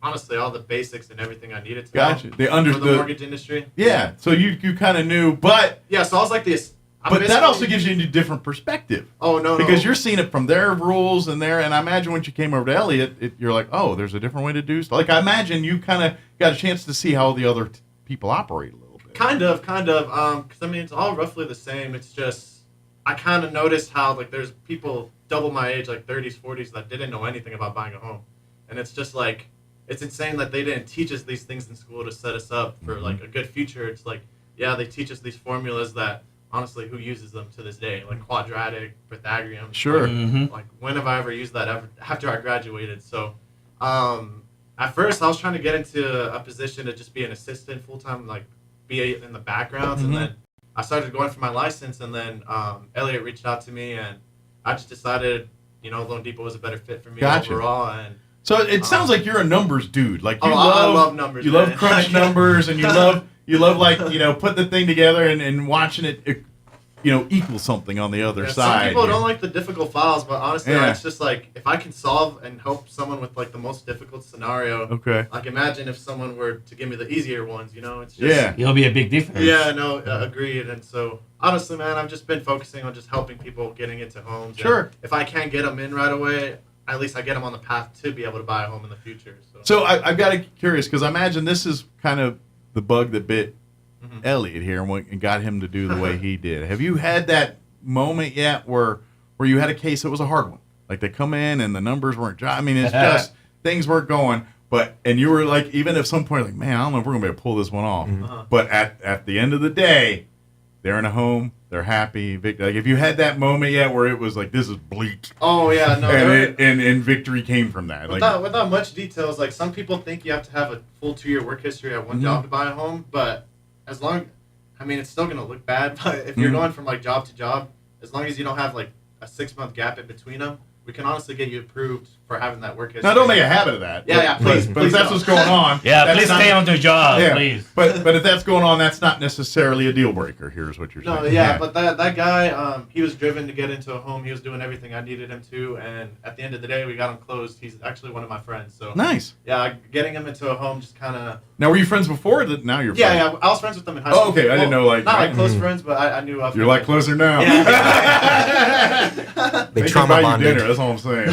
honestly, all the basics and everything I needed to Gotcha. know They for understood the mortgage industry. Yeah, so you kind of knew, but Yeah, so I was like this. but that also gives you a different perspective. Oh no, Because no. you're seeing it from their rules and I imagine once you came over to Elliott, you're like, oh, there's a different way to do stuff. Like I imagine you kind of got a chance to see how the other people operate a little bit. Kind of. Because I mean, it's all roughly the same. It's just I kind of noticed how like there's people double my age, like 30s, 40s, that didn't know anything about buying a home, and it's just like it's insane that they didn't teach us these things in school to set us up for like a good future. It's like they teach us these formulas that honestly, who uses them to this day, like quadratic, Pythagorean. Sure. Like when have I ever used that after I graduated? So. At first, I was trying to get into a position to just be an assistant full time, like be in the backgrounds, and then I started going for my license, and then Elliot reached out to me, and I just decided, Lone Depot was a better fit for me Gotcha. overall. And So it sounds like you're a numbers dude. Like you I love numbers. You man. love crunch numbers, and you love like putting the thing together and watching it equal something on the other side. Some people don't like the difficult files, but honestly, Yeah. it's just like if I can solve and help someone with like the most difficult scenario. Okay. Like imagine if someone were to give me the easier ones. It's just It'll be a big difference. Yeah, no, agreed. And so, honestly, man, I've just been focusing on just helping people getting into homes. Sure. And if I can't get them in right away, at least I get them on the path to be able to buy a home in the future. So I've got to curious because I imagine this is kind of the bug that bit Elliot here and got him to do the way he did. Have you had that moment yet where you had a case that was a hard one? Like they come in and the numbers weren't. I mean, it's just things weren't going. And you were like, even at some point, like, man, I don't know if we're gonna be able to pull this one off. But at the end of the day, they're in a home. They're happy. Like, if you had that moment yet where it was like, this is bleak. Oh yeah, no. And victory came from that. Without much details, like some people think you have to have a full 2-year work history at one job to buy a home, but it's still gonna look bad. But if you're going from like job to job, as long as you don't have like a 6-month gap in between them, we can honestly get you approved for having that work history. Now, don't make a habit of that. Yeah, please. But if that's what's going on, please stay on the job, please. But if that's going on, that's not necessarily a deal breaker. Here's what you're saying. No, yeah, but that guy, he was driven to get into a home. He was doing everything I needed him to, and at the end of the day, we got him closed. He's actually one of my friends. So nice. Yeah, getting him into a home just kind of. Now, were you friends before? Now you're friends? Yeah, I was friends with them in high school. Oh, okay. I didn't know not like close friends, but I knew of. You're like closer now. Yeah. They trauma bonded. Dinner, that's all I'm saying.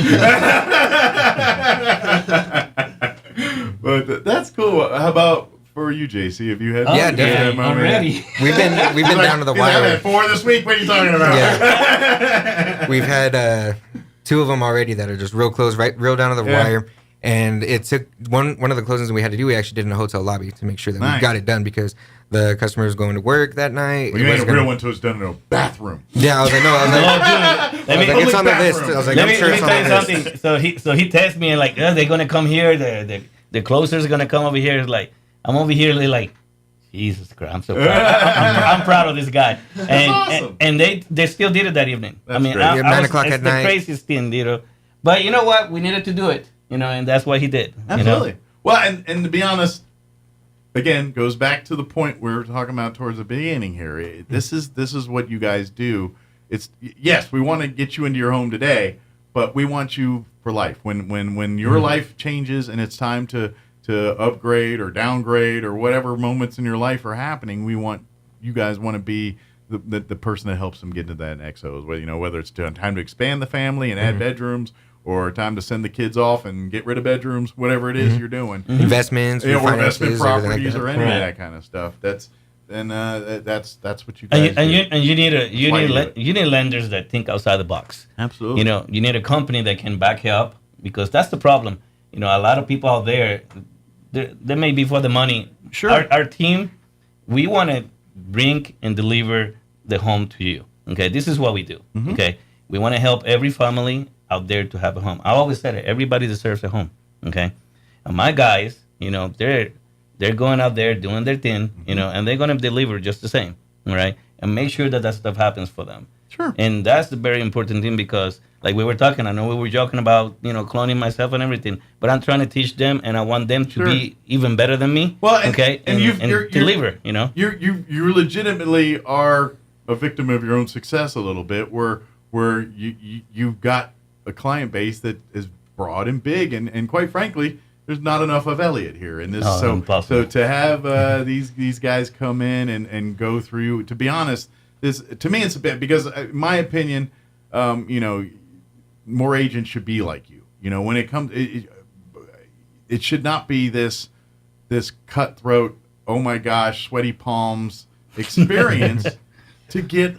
But that's cool. How about for you, JC? Have you had? Yeah, definitely. Already. We've been down to the I've wire. had 4 this week. What are you talking about? Yeah. We've had 2 of them already that are just real close, real down to the wire. And it took one of the closings we had to do. We actually did in a hotel lobby to make sure that we got it done because the customer was going to work that night. Well, you ain't a real one until it's done in a bathroom. Yeah, I was like, no, it's on the list. I was like, I'm sure it's on the list. So he texted me and like, they're gonna come here. The closers are gonna come over here. It's like I'm over here like, Jesus Christ, I'm so proud. I'm proud of this guy. And awesome. and they still did it that evening. That's I mean, great. 9 o'clock at night. It's the craziest thing, But you know what? We needed to do it, and that's what he did. Absolutely. Well, and to be honest, again, goes back to the point we were talking about towards the beginning here. This is what you guys do. It's yes, we want to get you into your home today, but we want you for life. When your life changes and it's time to upgrade or downgrade or whatever moments in your life are happening, you guys want to be the person that helps them get into that exos. Whether it's time to expand the family and add bedrooms, or time to send the kids off and get rid of bedrooms, whatever it is you're doing. Investments, or investment properties, like or any of that kind of stuff. That's what you guys do. And you need lenders that think outside the box. Absolutely. You need a company that can back you up, because that's the problem. A lot of people out there, they may be for the money. Sure. Our team, we want to bring and deliver the home to you. Okay, this is what we do. Okay, we want to help every family out there to have a home. I always said it. Everybody deserves a home. Okay, and my guys, they're going out there doing their thing, and they're going to deliver just the same. All right, and make sure that stuff happens for them. Sure. And that's the very important thing, because like we were talking, I know we were joking about, cloning myself and everything, but I'm trying to teach them, and I want them to be even better than me. Well, and deliver, You legitimately are a victim of your own success a little bit, where you've got a client base that is broad and big, and quite frankly, there's not enough of Elliot here. And this, so to have these guys come in and go through, to be honest, this, to me, it's a bit, because in my opinion, more agents should be like you. When it comes, it should not be this cutthroat, oh my gosh, sweaty palms experience to get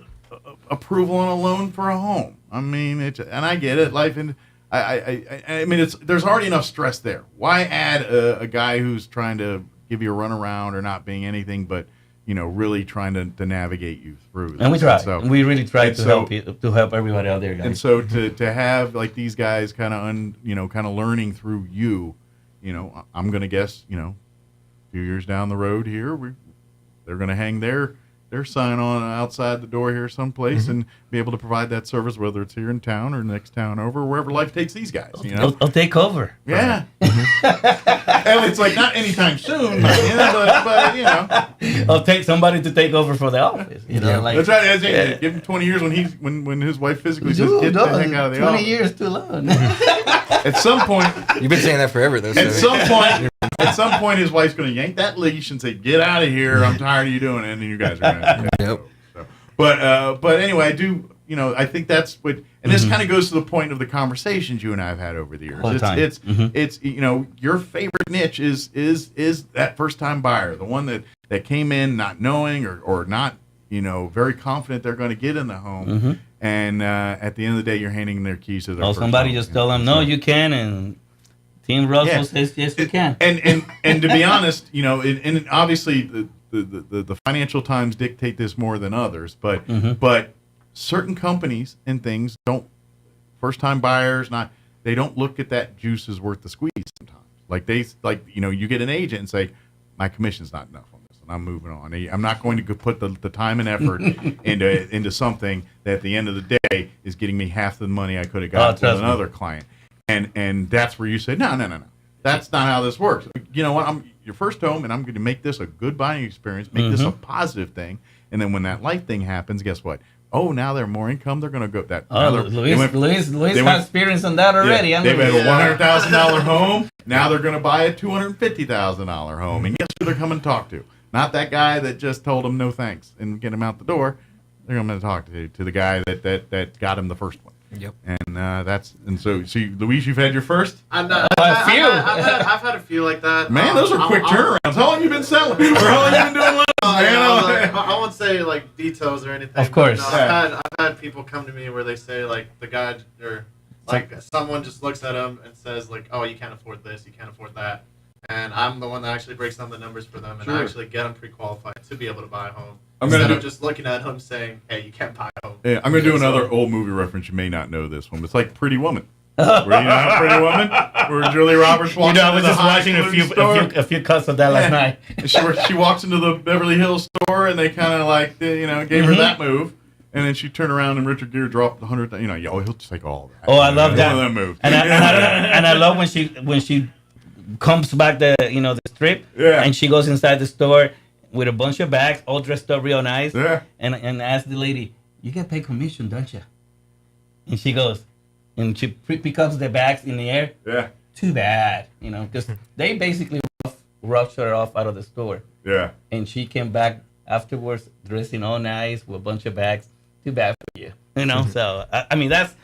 approval on a loan for a home. I mean, and I get it. Life, and I mean, there's already enough stress there. Why add a guy who's trying to give you a runaround, or not being anything but really trying to navigate you through this. And we try. So, we really try to help everybody out there, guys. And so to have like these guys kind of learning through you, I'm going to guess, a few years down the road here, they're going to hang their sign on outside the door here someplace, and be able to provide that service, whether it's here in town or next town over, or wherever life takes these guys. I'll take over. Yeah. And it's like not anytime soon, but I'll take somebody to take over for the office. That's right. Give him 20 years when his wife physically says, "Get the heck out of the 20 office." years too long. At some point, you've been saying that forever, though. At some point, his wife's going to yank that leash and say, "Get out of here! I'm tired of you doing it." And then you guys are going to. Yep. So, but anyway, I do. I think that's what, and this kind of goes to the point of the conversations you and I have had over the years. All the time. It's your favorite niche is that first time buyer, the one that came in not knowing or not very confident they're going to get in the home, and at the end of the day, you're handing them their keys to their. Oh, somebody just tell them, "No, you can," and Team Roswell says, "Yes, you can." And to be honest, and obviously the financial times dictate this more than others, but certain companies and things don't, first time buyers, they don't look at that juice is worth the squeeze sometimes. You get an agent and say, "My commission's not enough on this, and I'm moving on. I'm not going to put the time and effort into something that at the end of the day is getting me half the money I could have got with another client." And that's where you say, no, that's not how this works. You know what? I'm your first home, and I'm going to make this a good buying experience, make this a positive thing. And then when that life thing happens, guess what? Oh, now they're more income. They're going to go that. Luis has experience on that already. Yeah, they've had a $100,000 home. Now they're going to buy a $250,000 home. And guess who they're coming to talk to? Not that guy that just told them no thanks and get him out the door. They're going to talk to the guy that got him the first one. Yep. And so Luis, you've had your first? I've had a few like that. Man, those are quick turnarounds. How long have you been selling? Or how long have you been doing loans, man? I won't say like details or anything. Of course. No, I've had people come to me where they say like the guy or like someone just looks at them and says like, "Oh, you can't afford this, you can't afford that," and I'm the one that actually breaks down the numbers for them and I actually get them pre-qualified to be able to buy a home. Instead of just looking at him saying, "Hey, you can't buy a home." Yeah, I'm going to do another old movie reference. You may not know this one. It's like Pretty Woman. Where you know Pretty Woman? Where Julia Roberts walks into the a few cuts of that last night. She walks into the Beverly Hills store and they kind of like, gave her that move. And then she turned around and Richard Gere dropped $100,000. He'll just take all that. Oh, I love that. One of them moves. And I love when she comes back the strip and she goes inside the store with a bunch of bags, all dressed up real nice, and asks the lady, "You get paid commission, don't you?" And she goes, and she picks up the bags in the air. Yeah. Too bad, because they basically rushed her off out of the store. Yeah. And she came back afterwards dressing all nice with a bunch of bags. Too bad for you. You know, so I mean that's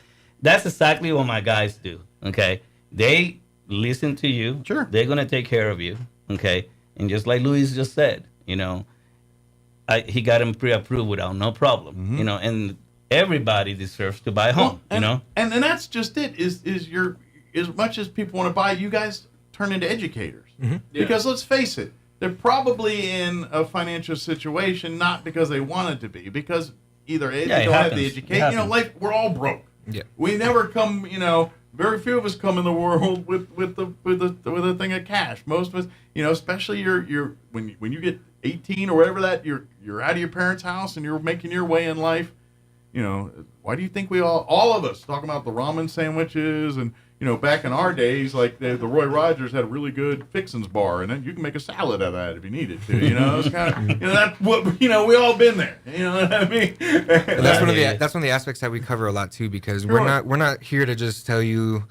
exactly what my guys do. Okay, they listen to you. Sure, they're gonna take care of you. Okay, and just like Luis just said, you know, he got him pre-approved without no problem. You know, and everybody deserves to buy a home. And, you know, and that's just it. Is your as much as people want to buy, you guys turn into educators. Because let's face it, they're probably in a financial situation not because they wanted to be, because either they don't have the education. You know, like we're all broke. Yeah, we never come. You know, very few of us come in the world with a thing of cash. Most of us, you know, especially when you get 18 or whatever that you're out of your parents' house and you're making your way in life. You know, why do you think we all of us talking about the ramen sandwiches and, you know, back in our days, like the Roy Rogers had a really good fixins bar, and then you can make a salad out of that if you needed to. You know, it's kind of, you know, that's what, you know, we all been there. You know what I mean? That's one of the aspects that we cover a lot too, because we're not here to just tell you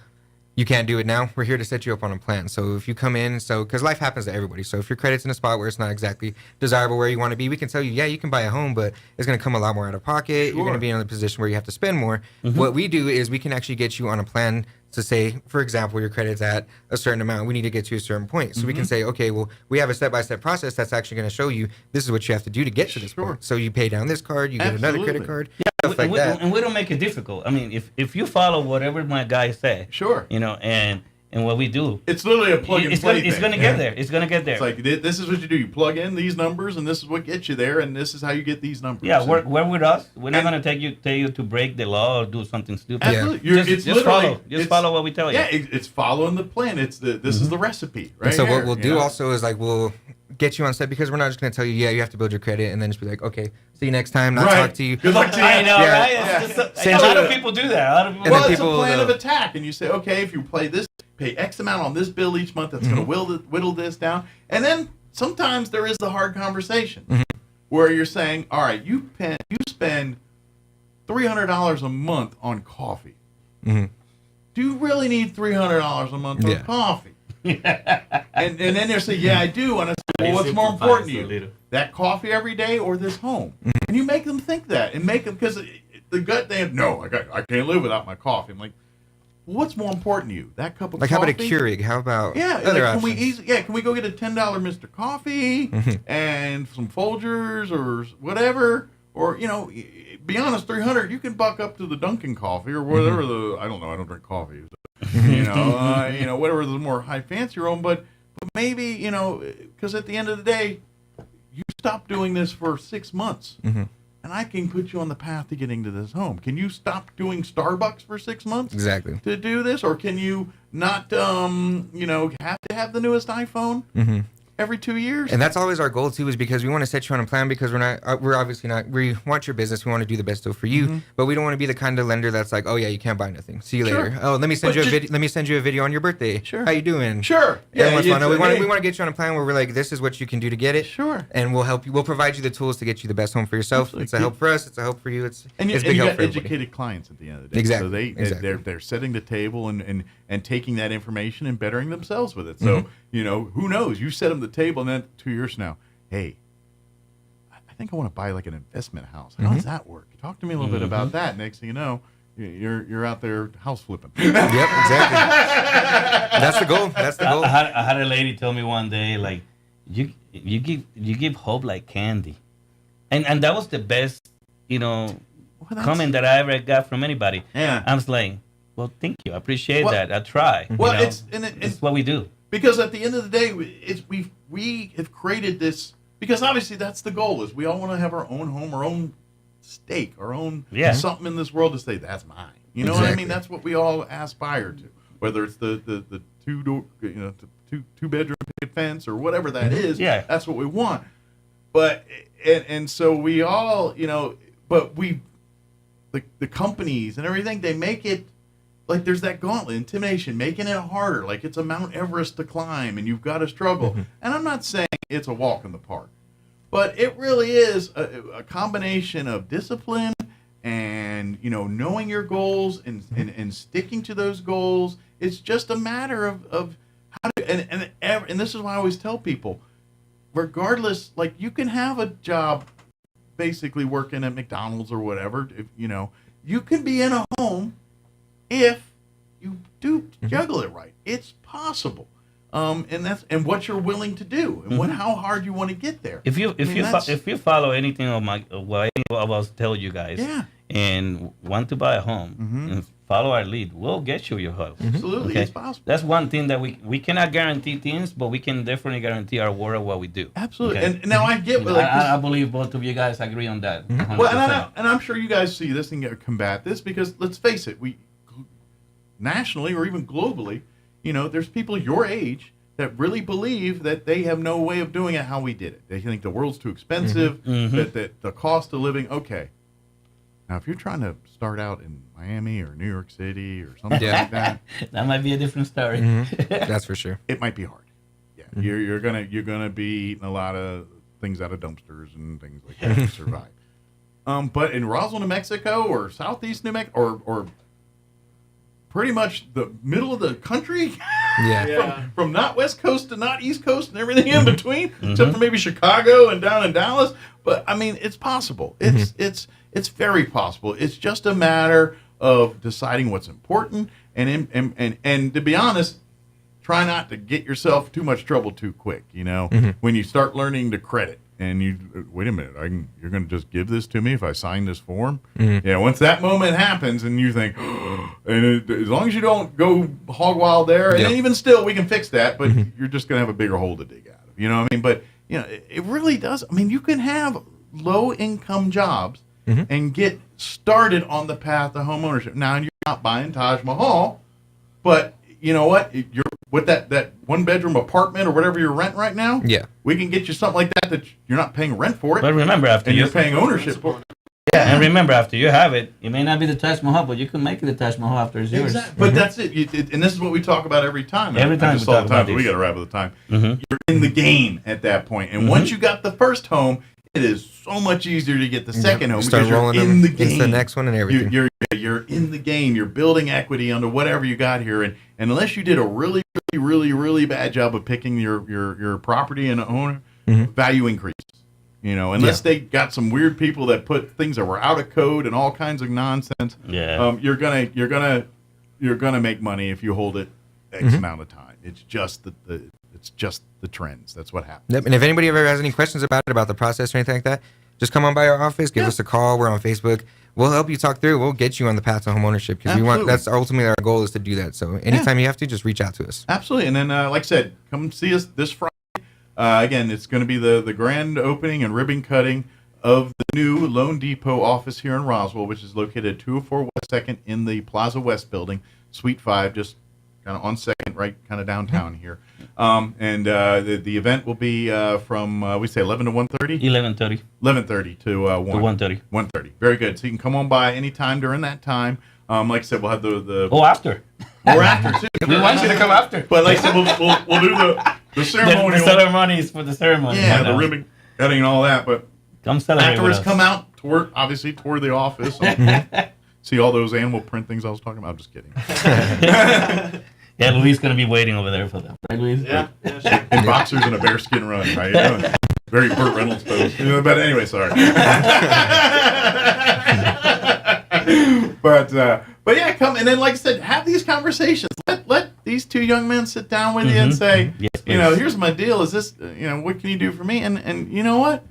you can't do it now. We're here to set you up on a plan. So if you come in, because life happens to everybody. So if your credit's in a spot where it's not exactly desirable where you want to be, we can tell you, yeah, you can buy a home, but it's going to come a lot more out of pocket. Sure. You're going to be in a position where you have to spend more. What we do is we can actually get you on a plan to say, for example, your credit's at a certain amount. We need to get to a certain point. So we can say, okay, well, we have a step-by-step process that's actually going to show you this is what you have to do to get to this point. So you pay down this card, you get another credit card. Stuff like that. And we don't make it difficult. I mean, if you follow whatever my guys say, you know, and what we do, it's literally a plug and play. It's going to get there. It's going to get there. It's like this is what you do. You plug in these numbers, and this is what gets you there, and this is how you get these numbers. Yeah, work with us. We're not going to tell you to break the law or do something stupid. Absolutely. Just follow what we tell you. Yeah, it's following the plan. This is the recipe, right? And so what we'll do also is like we'll get you on set, because we're not just going to tell you, yeah, you have to build your credit, and then just be like, okay, see you next time, not talk to you. Good luck to you. I know, right? A lot of people do that. A lot of people. Well, it's a plan of attack, and you say, okay, if you play this, pay X amount on this bill each month, that's going to whittle this down. And then sometimes there is the hard conversation where you're saying, all right, you spend $300 a month on coffee. Do you really need $300 a month on coffee? and then they'll say, yeah, I do. And I say, well, what's more important to you? That coffee every day or this home? And you make them think that, and make them, because the gut, they have, no, I can't live without my coffee. I'm like, well, what's more important to you? That cup of coffee? Like, how about a Keurig? How about other options? Can we go get a $10 Mr. Coffee and some Folgers or whatever? Or, you know, be honest, $300, you can buck up to the Dunkin' coffee or whatever I don't know, I don't drink coffee. So, you know, whatever the more high fancier own, but maybe, you know, because at the end of the day, you stop doing this for 6 months. And I can put you on the path to getting to this home. Can you stop doing Starbucks for 6 months? Exactly. To do this? Or can you not, you know, have to have the newest iPhone every 2 years? And that's always our goal, too, is because we want to set you on a plan, because we're obviously not, we want your business. We want to do the best deal for you, but we don't want to be the kind of lender that's like, oh, yeah, you can't buy nothing. See you later. Oh, let me send you a video on your birthday. How you doing? Yeah, we want to get you on a plan where we're like, this is what you can do to get it. And we'll help you. We'll provide you the tools to get you the best home for yourself. Absolutely. It's a help for us. It's a help for you. It's big help for everybody. And you got educated clients at the end of the day. Exactly. So they're setting the table and taking that information and bettering themselves with it. So, you know, who knows? You set them the table, and then 2 years from now, hey, I think I want to buy like an investment house. How does that work? Talk to me a little bit about that. Next thing you know, you're out there house flipping. Yep, exactly. That's the goal. That's the goal. I had a lady tell me one day, like, you give hope like candy, and that was the best, you know, comment that I ever got from anybody. Yeah, I was like, well, thank you, I appreciate that. I try. Well, you know? It's what we do. Because at the end of the day, we have created this, because obviously that's the goal, is we all want to have our own home, our own stake, our own something in this world to say, that's mine. You know what I mean? That's what we all aspire to. Whether it's the two bedroom picket fence or whatever that is, that's what we want. But and so we all, you know, but the companies and everything, they make it like there's that gauntlet, intimidation, making it harder, like it's a Mount Everest to climb and you've got to struggle. And I'm not saying it's a walk in the park, but it really is a combination of discipline and, you know, knowing your goals and sticking to those goals. It's just a matter of how to, and this is why I always tell people, regardless, like you can have a job basically working at McDonald's or whatever, if, you can be in a home if you do juggle it right. It's possible. And what you're willing to do and how hard you want to get there. If you follow anything of what I was tell you guys, and want to buy a home and follow our lead, we'll get you your house. Absolutely, it's possible. That's one thing that we cannot guarantee things, but we can definitely guarantee our word of what we do. Absolutely, Okay? and now I get. I believe both of you guys agree on that. Well, and I'm sure you guys see this and combat this because let's face it, we nationally or even globally, there's people your age that really believe that they have no way of doing it how we did it. They think the world's too expensive, that the cost of living. Okay, now if you're trying to start out in Miami or New York City or something like that, that might be a different story. That's for sure. It might be hard. Yeah, you're gonna be eating a lot of things out of dumpsters and things like that to survive. But in Roswell, New Mexico, or southeast New Mexico, or pretty much the middle of the country, from not West Coast to not East Coast and everything in between, except for maybe Chicago and down in Dallas. But I mean, it's possible. It's very possible. It's just a matter of deciding what's important and to be honest, try not to get yourself too much trouble too quick. When you start learning to credit. And you wait a minute. You're going to just give this to me if I sign this form? Yeah. Once that moment happens, and you think, as long as you don't go hog wild there, and even still, we can fix that. But you're just going to have a bigger hole to dig out of. You know what I mean? But it really does. I mean, you can have low income jobs and get started on the path to home ownership. Now you're not buying Taj Mahal, but you know what? You're with that one bedroom apartment or whatever you're renting right now. Yeah, we can get you something like that you're not paying rent for it. But remember, after you're paying ownership for it. Yeah, and remember, after you have it, it may not be the Taj Mahal, but you can make it the Taj Mahal after it's yours. Exactly. But that's it. And this is what we talk about every time. Every time we talk about this. We got to wrap up the time. You're in the game at that point, and once you got the first home, it is so much easier to get the second home because you're in the game. It's the next one and everything. You're in the game. You're building equity under whatever you got here, and unless you did a really, really, really bad job of picking your property and owner, value increases. Unless they got some weird people that put things that were out of code and all kinds of nonsense. Yeah. You're gonna make money if you hold it X amount of time. It's just the trends. That's what happens. Yep. And if anybody ever has any questions about the process or anything like that, just come on by our office, give us a call. We're on Facebook. We'll help you talk through. We'll get you on the path to home ownership because that's ultimately our goal is to do that. So anytime you have to, just reach out to us. Absolutely. And then, like I said, come see us this Friday. Again, it's going to be the grand opening and ribbon cutting of the new Loan Depot office here in Roswell, which is located at 204 West 2nd in the Plaza West building, Suite 5, just kind of on 2nd, right kind of downtown here. And the event will be from, we say 11 to 1:30? 11:30. 11:30 to 1. To 1:30. 1:30. Very good. So you can come on by anytime during that time. Like I said, we'll have the after. Or after, too. We want you to come after. But like I said, we'll do the ceremony. The ceremony is for the ceremony. Yeah, the ribbon cutting and all that. But come celebrate afterwards, with us. come out, tour the office. See all those animal print things I was talking about. I'm just kidding. Yeah, Louise going to be waiting over there for them. Right, Louise? Yeah. In boxers and a bearskin run, right? Very Burt Reynolds pose. But anyway, sorry. But yeah, come and then, like I said, have these conversations. Let these two young men sit down with you and say, here's my deal. Is this, what can you do for me? And you know what?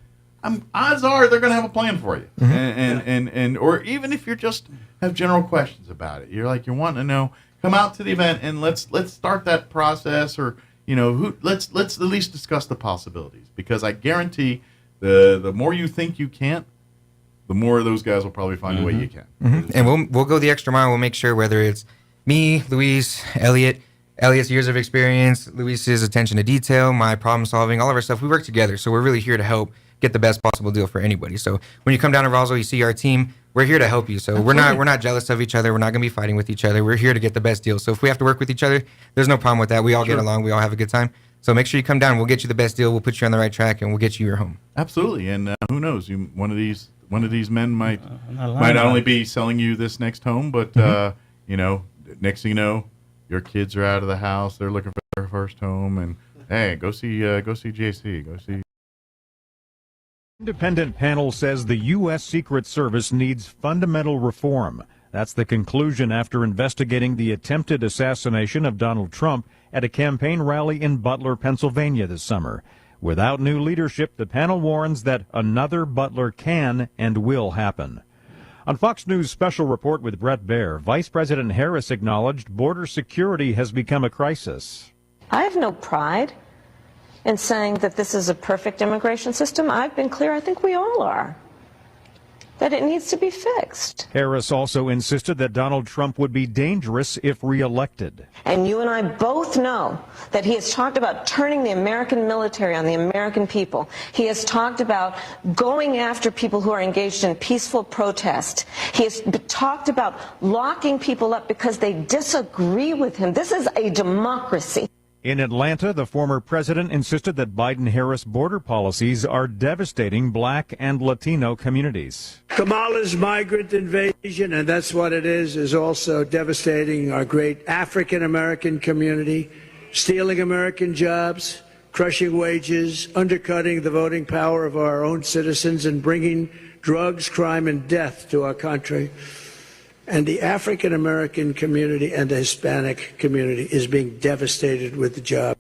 Odds are they're going to have a plan for you. And or even if you just have general questions about it, you're wanting to know. Come out to the event and let's start that process, or let's at least discuss the possibilities, because I guarantee the more you think you can't, the more of those guys will probably find a way you can. And we'll go the extra mile. We'll make sure, whether it's me, Luis, Elliot's years of experience, Luis's attention to detail, my problem solving, all of our stuff, we work together. So we're really here to help get the best possible deal for anybody. So when you come down to Roswell, you see our team, we're here to help you. So we're not jealous of each other. We're not going to be fighting with each other. We're here to get the best deal. So if we have to work with each other, there's no problem with that. We all get along. We all have a good time. So make sure you come down. We'll get you the best deal. We'll put you on the right track, and we'll get you your home. Absolutely. And who knows? One of these men might not only be selling you this next home, but next thing you know, your kids are out of the house. They're looking for their first home, and hey, go see JC. Go see Independent panel says the U.S. Secret Service needs fundamental reform. That's the conclusion after investigating the attempted assassination of Donald Trump at a campaign rally in Butler, Pennsylvania this summer. Without new leadership, the panel warns that another Butler can and will happen. On Fox News' special report with Brett Baer, Vice President Harris acknowledged border security has become a crisis. I have no pride in saying that this is a perfect immigration system. I've been clear, I think we all are, that it needs to be fixed. Harris also insisted that Donald Trump would be dangerous if reelected. And you and I both know that he has talked about turning the American military on the American people. He has talked about going after people who are engaged in peaceful protest. He has talked about locking people up because they disagree with him. This is a democracy. In Atlanta, the former president insisted that Biden-Harris border policies are devastating black and Latino communities. Kamala's migrant invasion, and that's what it is also devastating our great African-American community, stealing American jobs, crushing wages, undercutting the voting power of our own citizens, and bringing drugs, crime, and death to our country. And the African-American community and the Hispanic community is being devastated with the job.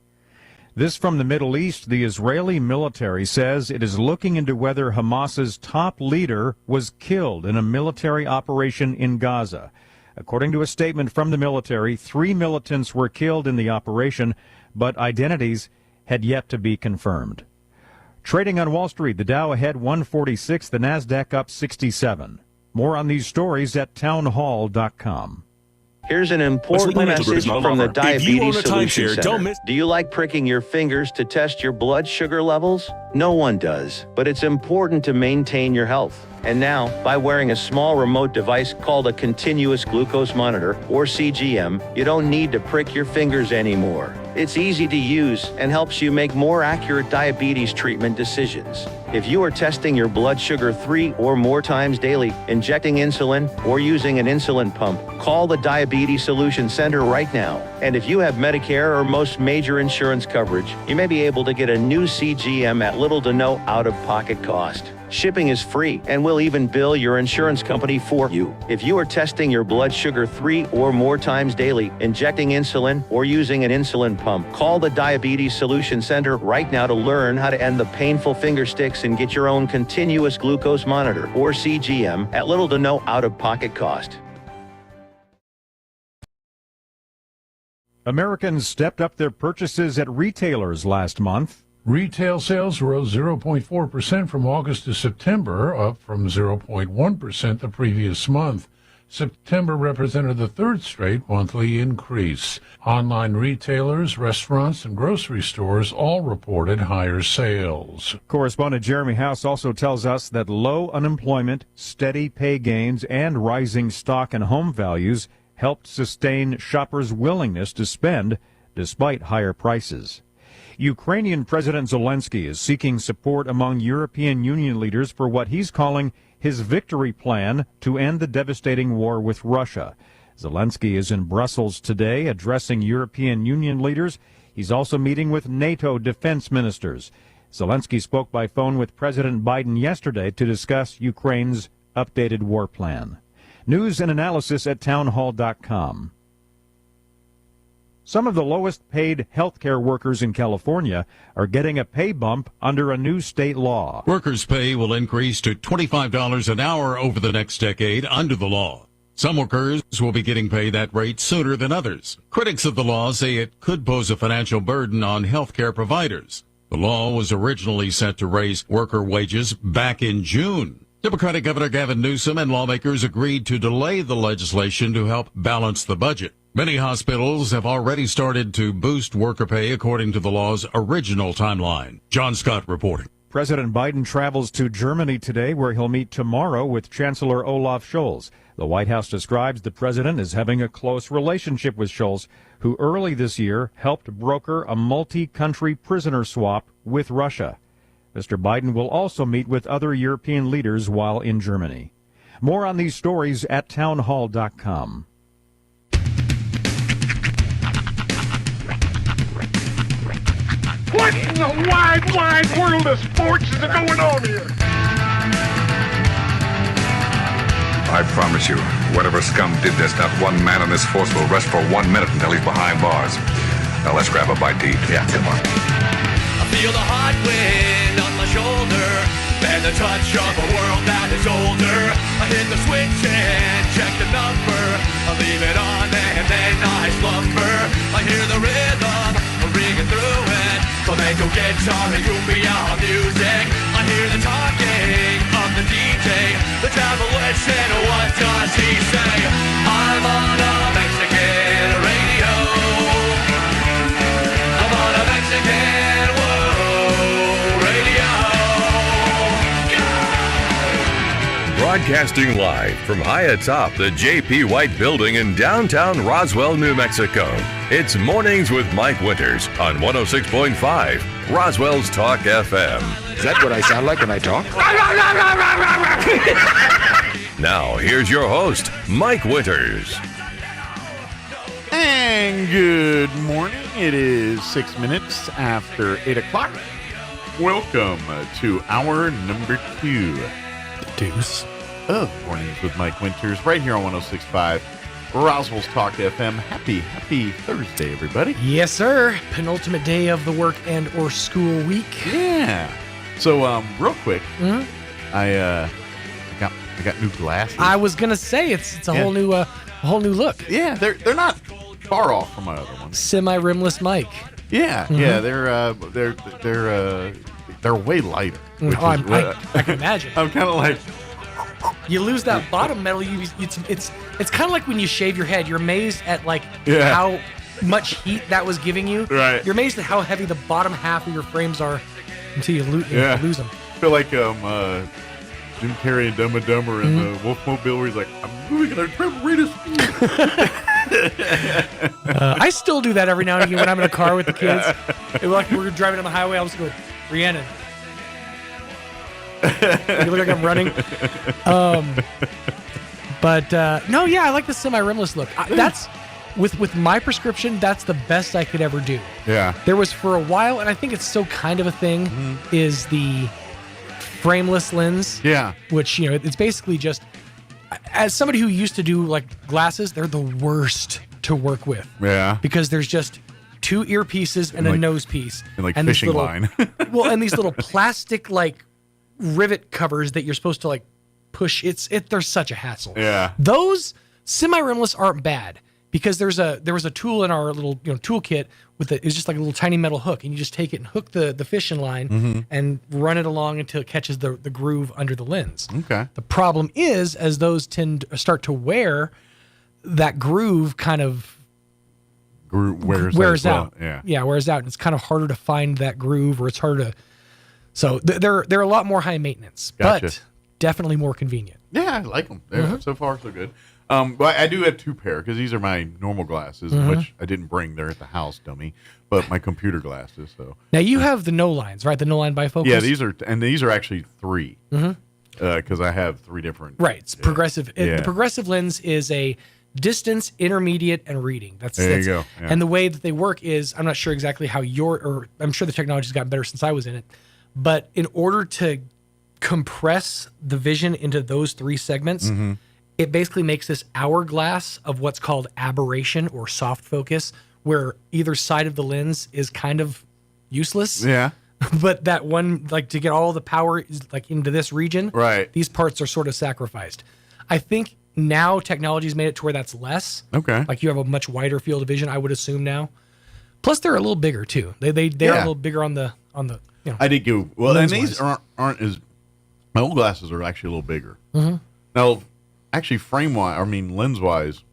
This from the Middle East. The Israeli military says it is looking into whether Hamas's top leader was killed in a military operation in Gaza. According to a statement from the military, 3 militants were killed in the operation, but identities had yet to be confirmed. Trading on Wall Street, the Dow ahead 146, the Nasdaq up 67. More on these stories at townhall.com. Here's an important message from the Diabetes Solution Center. Do you like pricking your fingers to test your blood sugar levels? No one does, but it's important to maintain your health. And now, by wearing a small remote device called a continuous glucose monitor, or CGM, you don't need to prick your fingers anymore. It's easy to use and helps you make more accurate diabetes treatment decisions. If you are testing your blood sugar 3 or more times daily, injecting insulin, or using an insulin pump, call the Diabetes Solution Center right now. And if you have Medicare or most major insurance coverage, you may be able to get a new CGM at little to no out-of-pocket cost. Shipping is free, and we'll even bill your insurance company for you. If you are testing your blood sugar 3 or more times daily, injecting insulin, or using an insulin pump, call the Diabetes Solution Center right now to learn how to end the painful finger sticks and get your own continuous glucose monitor, or CGM, at little to no out-of-pocket cost. Americans stepped up their purchases at retailers last month. Retail sales rose 0.4% from August to September, up from 0.1% the previous month. September represented the third straight monthly increase. Online retailers, restaurants, and grocery stores all reported higher sales. Correspondent Jeremy House also tells us that low unemployment, steady pay gains, and rising stock and home values helped sustain shoppers' willingness to spend despite higher prices. Ukrainian President Zelensky is seeking support among European Union leaders for what he's calling his victory plan to end the devastating war with Russia. Zelensky is in Brussels today addressing European Union leaders. He's also meeting with NATO defense ministers. Zelensky spoke by phone with President Biden yesterday to discuss Ukraine's updated war plan. News and analysis at townhall.com. Some of the lowest paid healthcare workers in California are getting a pay bump under a new state law. Workers' pay will increase to $25 an hour over the next decade under the law. Some workers will be getting paid that rate sooner than others. Critics of the law say it could pose a financial burden on healthcare providers. The law was originally set to raise worker wages back in June. Democratic Governor Gavin Newsom and lawmakers agreed to delay the legislation to help balance the budget. Many hospitals have already started to boost worker pay according to the law's original timeline. John Scott reporting. President Biden travels to Germany today, where he'll meet tomorrow with Chancellor Olaf Scholz. The White House describes the president as having a close relationship with Scholz, who early this year helped broker a multi-country prisoner swap with Russia. Mr. Biden will also meet with other European leaders while in Germany. More on these stories at townhall.com. What in the wide, wide world of sports is going on here? I promise you, whatever scum did this, not one man on this force will rest for 1 minute until he's behind bars. Now let's grab a bite to eat. Yeah, come on. I feel the hot wind on my shoulder and the touch of a world that is older. I hit the switch and check the number. I leave it on and then I slumber. I hear the rhythm ringing through it. Flamenco guitar and cumbia music. I hear the talking of the DJ. The travel listen, what does he say? I'm on a Mexican radio. I'm on a Mexican radio. Broadcasting live from high atop the J.P. White Building in downtown Roswell, New Mexico. It's Mornings with Mike Winters on 106.5 Roswell's Talk FM. Is that what I sound like when I talk? Now, here's your host, Mike Winters. And good morning. It is 6 minutes after 8 o'clock. Welcome to hour number 2. The deuce of Mornings with Mike Winters, right here on 106.5 Roswell's Talk FM. Happy Thursday, everybody. Yes, sir. Penultimate day of the work and or school week. Yeah. So, real quick, I got new glasses. I was gonna say it's a whole new look. Yeah, they're not far off from my other ones. Semi-rimless mic. Yeah, yeah, they're way lighter. I can imagine. I'm kind of like, you lose that bottom metal. It's kind of like when you shave your head. You're amazed at how much heat that was giving you. Right. You're amazed at how heavy the bottom half of your frames are until you lose them. I feel like Jim Carrey and Dumb and Dumber in the Wolfmobile, where he's like, I'm moving at a triple rate of speed. I still do that every now and again when I'm in a car with the kids. Like we're driving on the highway, I'll just go, Rhiannon. You look like I'm running. No, yeah, I like the semi-rimless look. That's with my prescription. That's the best I could ever do. Yeah. There was for a while, and I think it's still kind of a thing, is the frameless lens. Yeah. Which, it's basically just, as somebody who used to do like glasses, they're the worst to work with. Yeah. Because there's just 2 earpieces and a nose piece. And fishing line. Well, and these little plastic rivet covers that you're supposed to push. They're such a hassle. Yeah. Those semi-rimless aren't bad because there was a tool in our little toolkit it's just like a little tiny metal hook, and you just take it and hook the fishing line and run it along until it catches the groove under the lens. Okay. The problem is, as those start to wear, that groove kind of wears out. Yeah, wears out, and it's kind of harder to find that groove, or it's harder to. So they're a lot more high maintenance, but definitely more convenient. Yeah, I like them. So far, so good. But I do have 2 pair because these are my normal glasses, which I didn't bring. They're at the house, dummy. But my computer glasses. So now you have the no lines, right? The no line bifocals. Yeah, these are actually 3. Because I have 3 different. Right, it's progressive. The progressive lens is a distance, intermediate, and reading. There you go. Yeah. And the way that they work is, I'm not sure exactly how I'm sure the technology's gotten better since I was in it. But in order to compress the vision into those 3 segments, it basically makes this hourglass of what's called aberration or soft focus, where either side of the lens is kind of useless. Yeah. But that one, to get all the power into this region, right? These parts are sort of sacrificed. I think now technology's made it to where that's less. Okay. You have a much wider field of vision, I would assume now. Plus, they're a little bigger too. They're a little bigger on the. I did go well, and these aren't as. My old glasses are actually a little bigger. Now, actually, lens wise,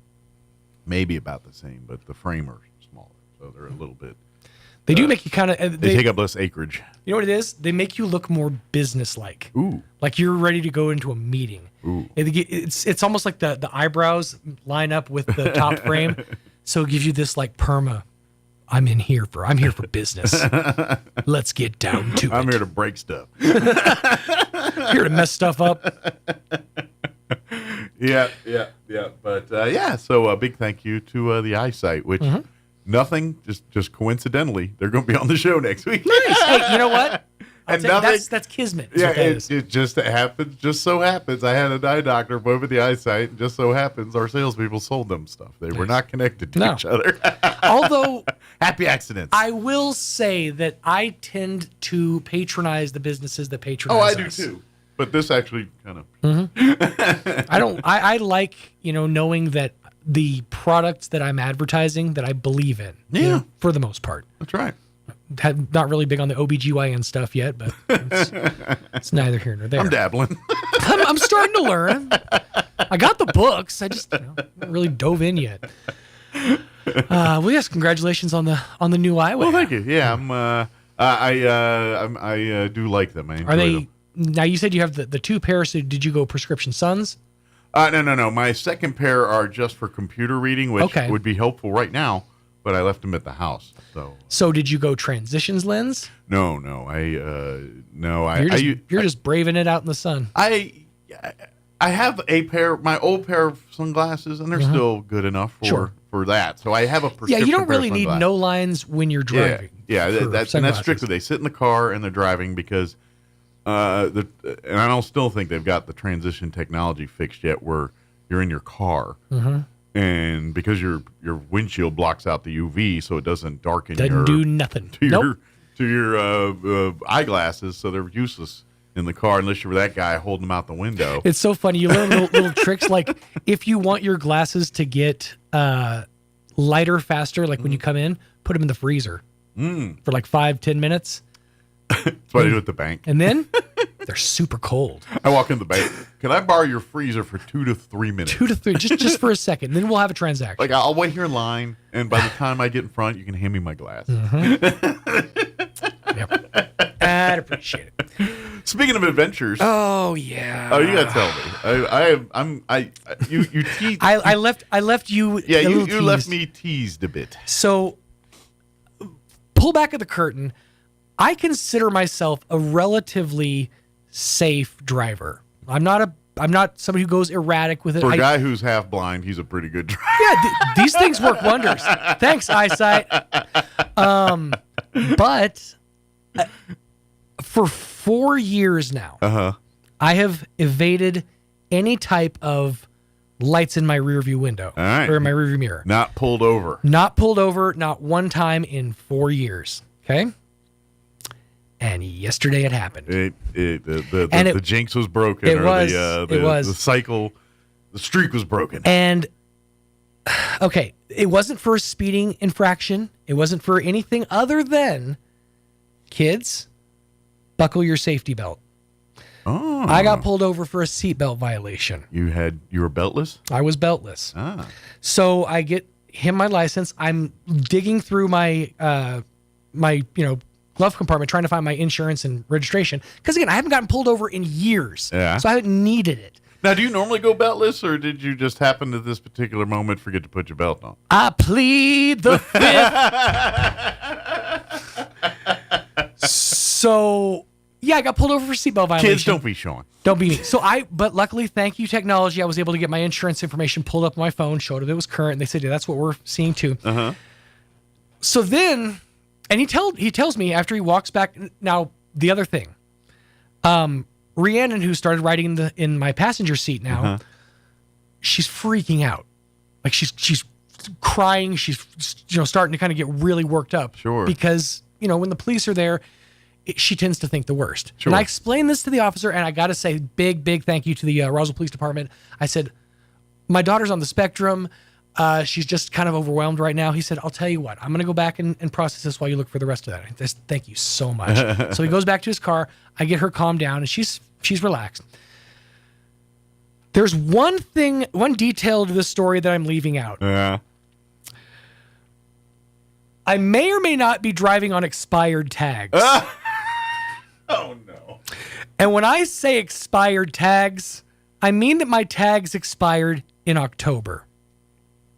maybe about the same, but the frame are smaller, so they're a little bit. They do make you kind of. They take up less acreage. You know what it is? They make you look more businesslike. Ooh. Like you're ready to go into a meeting. Ooh. It's almost like the eyebrows line up with the top frame, so it gives you this perma. I'm here for business. Let's get down to it. I'm here to break stuff. Here to mess stuff up. Yeah. But so a big thank you to the Eyesight, which nothing, just coincidentally, they're going to be on the show next week. Nice. Hey, you know what? That's kismet. Yeah, it just happens. Just so happens. I had an eye doctor above the eyesight, and just so happens our salespeople sold them stuff. They were not connected to each other. Although happy accidents. I will say that I tend to patronize the businesses that patronize Oh, I us. do too. But this actually kind of. I like knowing that the products that I'm advertising that I believe in. Yeah. For the most part. That's right. Not really big on the OBGYN stuff yet, but it's neither here nor there. I'm dabbling. I'm starting to learn. I got the books. I just haven't really dove in yet. Well, yes, congratulations on the new eyewear. Well, thank you. Yeah, I do like them. I enjoy them. Now you said you have the two pairs. So did you go prescription suns? No. My second pair are just for computer reading, which would be helpful right now. But I left them at the house. So did you go transitions lens? No. You're just braving it out in the sun. I have a pair, my old pair of sunglasses, and they're still good enough for that. So I have a prescription. Yeah, you don't pair of really need sunglasses. no lines when you're driving. Yeah, that's strictly they sit in the car and they're driving because, and I don't still think they've got the transition technology fixed yet, where you're in your car. Mm-hmm. And because your windshield blocks out the UV, so it doesn't darken Doesn't do nothing. to your eyeglasses, so they're useless in the car unless you're that guy holding them out the window. It's so funny. You learn little tricks like if you want your glasses to get lighter faster, like when you come in, put them in the freezer for like 5-10 minutes. That's what I do at the bank. And then they're super cold. I walk in the bank. Can I borrow your freezer for 2 to 3 minutes? 2 to 3, just for a second. Then we'll have a transaction. Like I'll wait here in line, and by the time I get in front, you can hand me my glasses. Yep. I'd appreciate it. Speaking of adventures. Oh yeah. Oh, you gotta tell me. You teased. I left you. Yeah, you left me teased a bit. So pull back of the curtain. I consider myself a relatively safe driver. I'm not somebody who goes erratic with it. For a guy who's half blind, he's a pretty good driver. Yeah, these things work wonders. Thanks, eyesight. But for 4 years now, I have evaded any type of lights in my rearview window or in my rearview mirror. Not pulled over. Not pulled over. Not one time in 4 years. Okay. And yesterday it happened. The jinx was broken. The cycle, the streak was broken. And, okay, it wasn't for a speeding infraction. It wasn't for anything other than, kids, buckle your safety belt. Oh. I got pulled over for a seatbelt violation. You were beltless? I was beltless. So I get him my license. I'm digging through my glove compartment trying to find my insurance and registration. Because again, I haven't gotten pulled over in years. Yeah. So I haven't needed it. Now, do you normally go beltless, or did you just happen to this particular moment forget to put your belt on? I plead the fifth. So, yeah, I got pulled over for seatbelt violation. Kids, don't be Sean. Don't be me. But luckily, thank you, technology, I was able to get my insurance information pulled up on my phone, showed it was current, and they said, yeah, that's what we're seeing too. So then, and he tells me after he walks back, now, the other thing, Rhiannon, who started riding in my passenger seat now, she's freaking out. Like she's crying. She's starting to kind of get really worked up. Sure. Because, when the police are there, she tends to think the worst. Sure. And I explained this to the officer, and I got to say big thank you to the Roswell Police Department. I said, my daughter's on the spectrum. She's just kind of overwhelmed right now. He said, I'll tell you what, I'm going to go back and process this while you look for the rest of that. I just, thank you so much. So he goes back to his car. I get her calmed down, and she's relaxed. There's one detail to this story that I'm leaving out. Yeah. I may or may not be driving on expired tags. Oh, no. And when I say expired tags, I mean that my tags expired in October.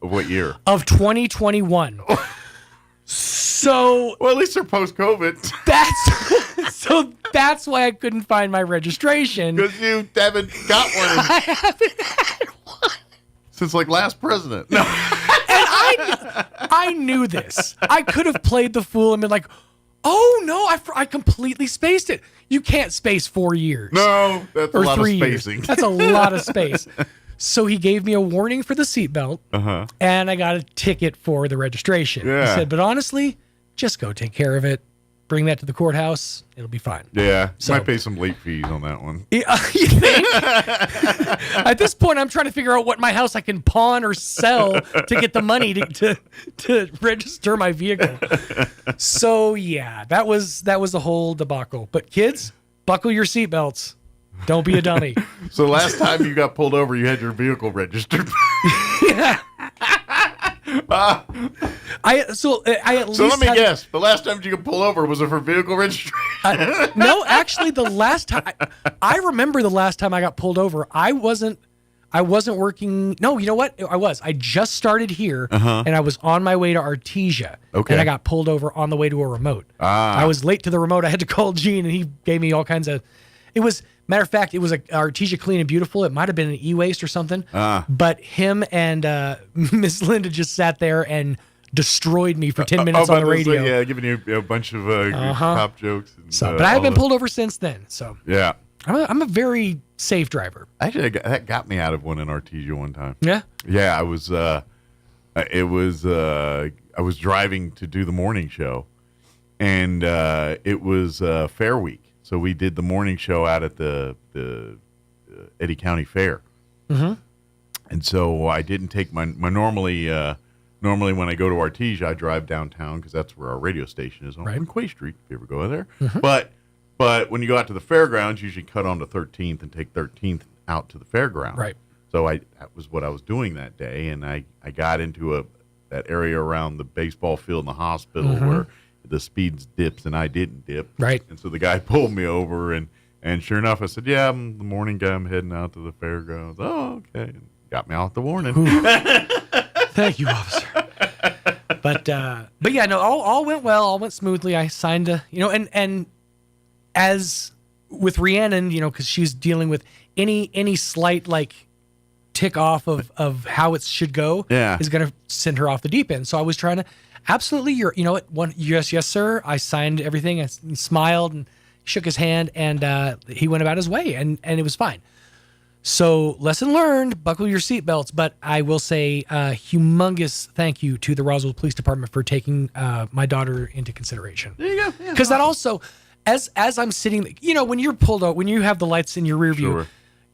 Of what year? Of 2021. So... Well, at least they're post-COVID. That's why I couldn't find my registration. Because you haven't got one. I haven't had one. Since, last president. No. And I knew this. I could have played the fool and been like, Oh, no, I completely spaced it. You can't space 4 years. No, that's a lot of spacing. Years. That's a lot of space. So he gave me a warning for the seatbelt, and I got a ticket for the registration. Yeah. He said, but honestly, just go take care of it. Bring that to the courthouse. It'll be fine. Yeah. So, might pay some late fees on that one. You think? At this point, I'm trying to figure out what my house I can pawn or sell to get the money to register my vehicle. So, yeah, that was the whole debacle. But kids, buckle your seatbelts. Don't be a dummy. So last time you got pulled over, you had your vehicle registered. Yeah. So let me guess. The last time you got pulled over, was it for vehicle registration? No, actually, the last time I remember the last time I got pulled over, I wasn't working. No, you know what? I was. I just started here, and I was on my way to Artesia, Okay. and I got pulled over on the way to a remote. I was late to the remote. I had to call Gene, and he gave me all kinds of. It was. Matter of fact, it was a Artesia Clean and Beautiful. It might have been an e-waste or something. But him and Miss Linda just sat there and destroyed me for 10 minutes on the radio. Yeah, giving you a bunch of cop jokes. And, but I have been pulled over since then. So yeah, I'm a very safe driver. Actually, that got me out of one in Artesia one time. Yeah. Yeah, I was. I was driving to do the morning show, and it was Fair Week. So we did the morning show out at the Eddy County Fair. Mm-hmm. And so I didn't take my normally when I go to Artesia, I drive downtown because that's where our radio station is on Quay Street, if you ever go there. Mm-hmm. But when you go out to the fairgrounds, you usually cut onto 13th and take 13th out to the fairgrounds. Right. So that was what I was doing that day, and I got into that area around the baseball field and the hospital where the speed dips and I didn't dip. Right. And so the guy pulled me over, and sure enough, I said, yeah, I'm the morning guy. I'm heading out to the fairgrounds. Oh, okay. And got me out the warning. Thank you, officer. But yeah, no, all went well. All went smoothly. I signed and as with Rhiannon, because she's dealing with any slight tick off of how it should go is going to send her off the deep end. So I was trying to absolutely, yes, sir. I signed everything. I smiled and shook his hand, and he went about his way, and it was fine. So lesson learned, buckle your seatbelts. But I will say humongous thank you to the Roswell Police Department for taking my daughter into consideration. There you go. Because that also, as I'm sitting, when you're pulled out, when you have the lights in your rear view,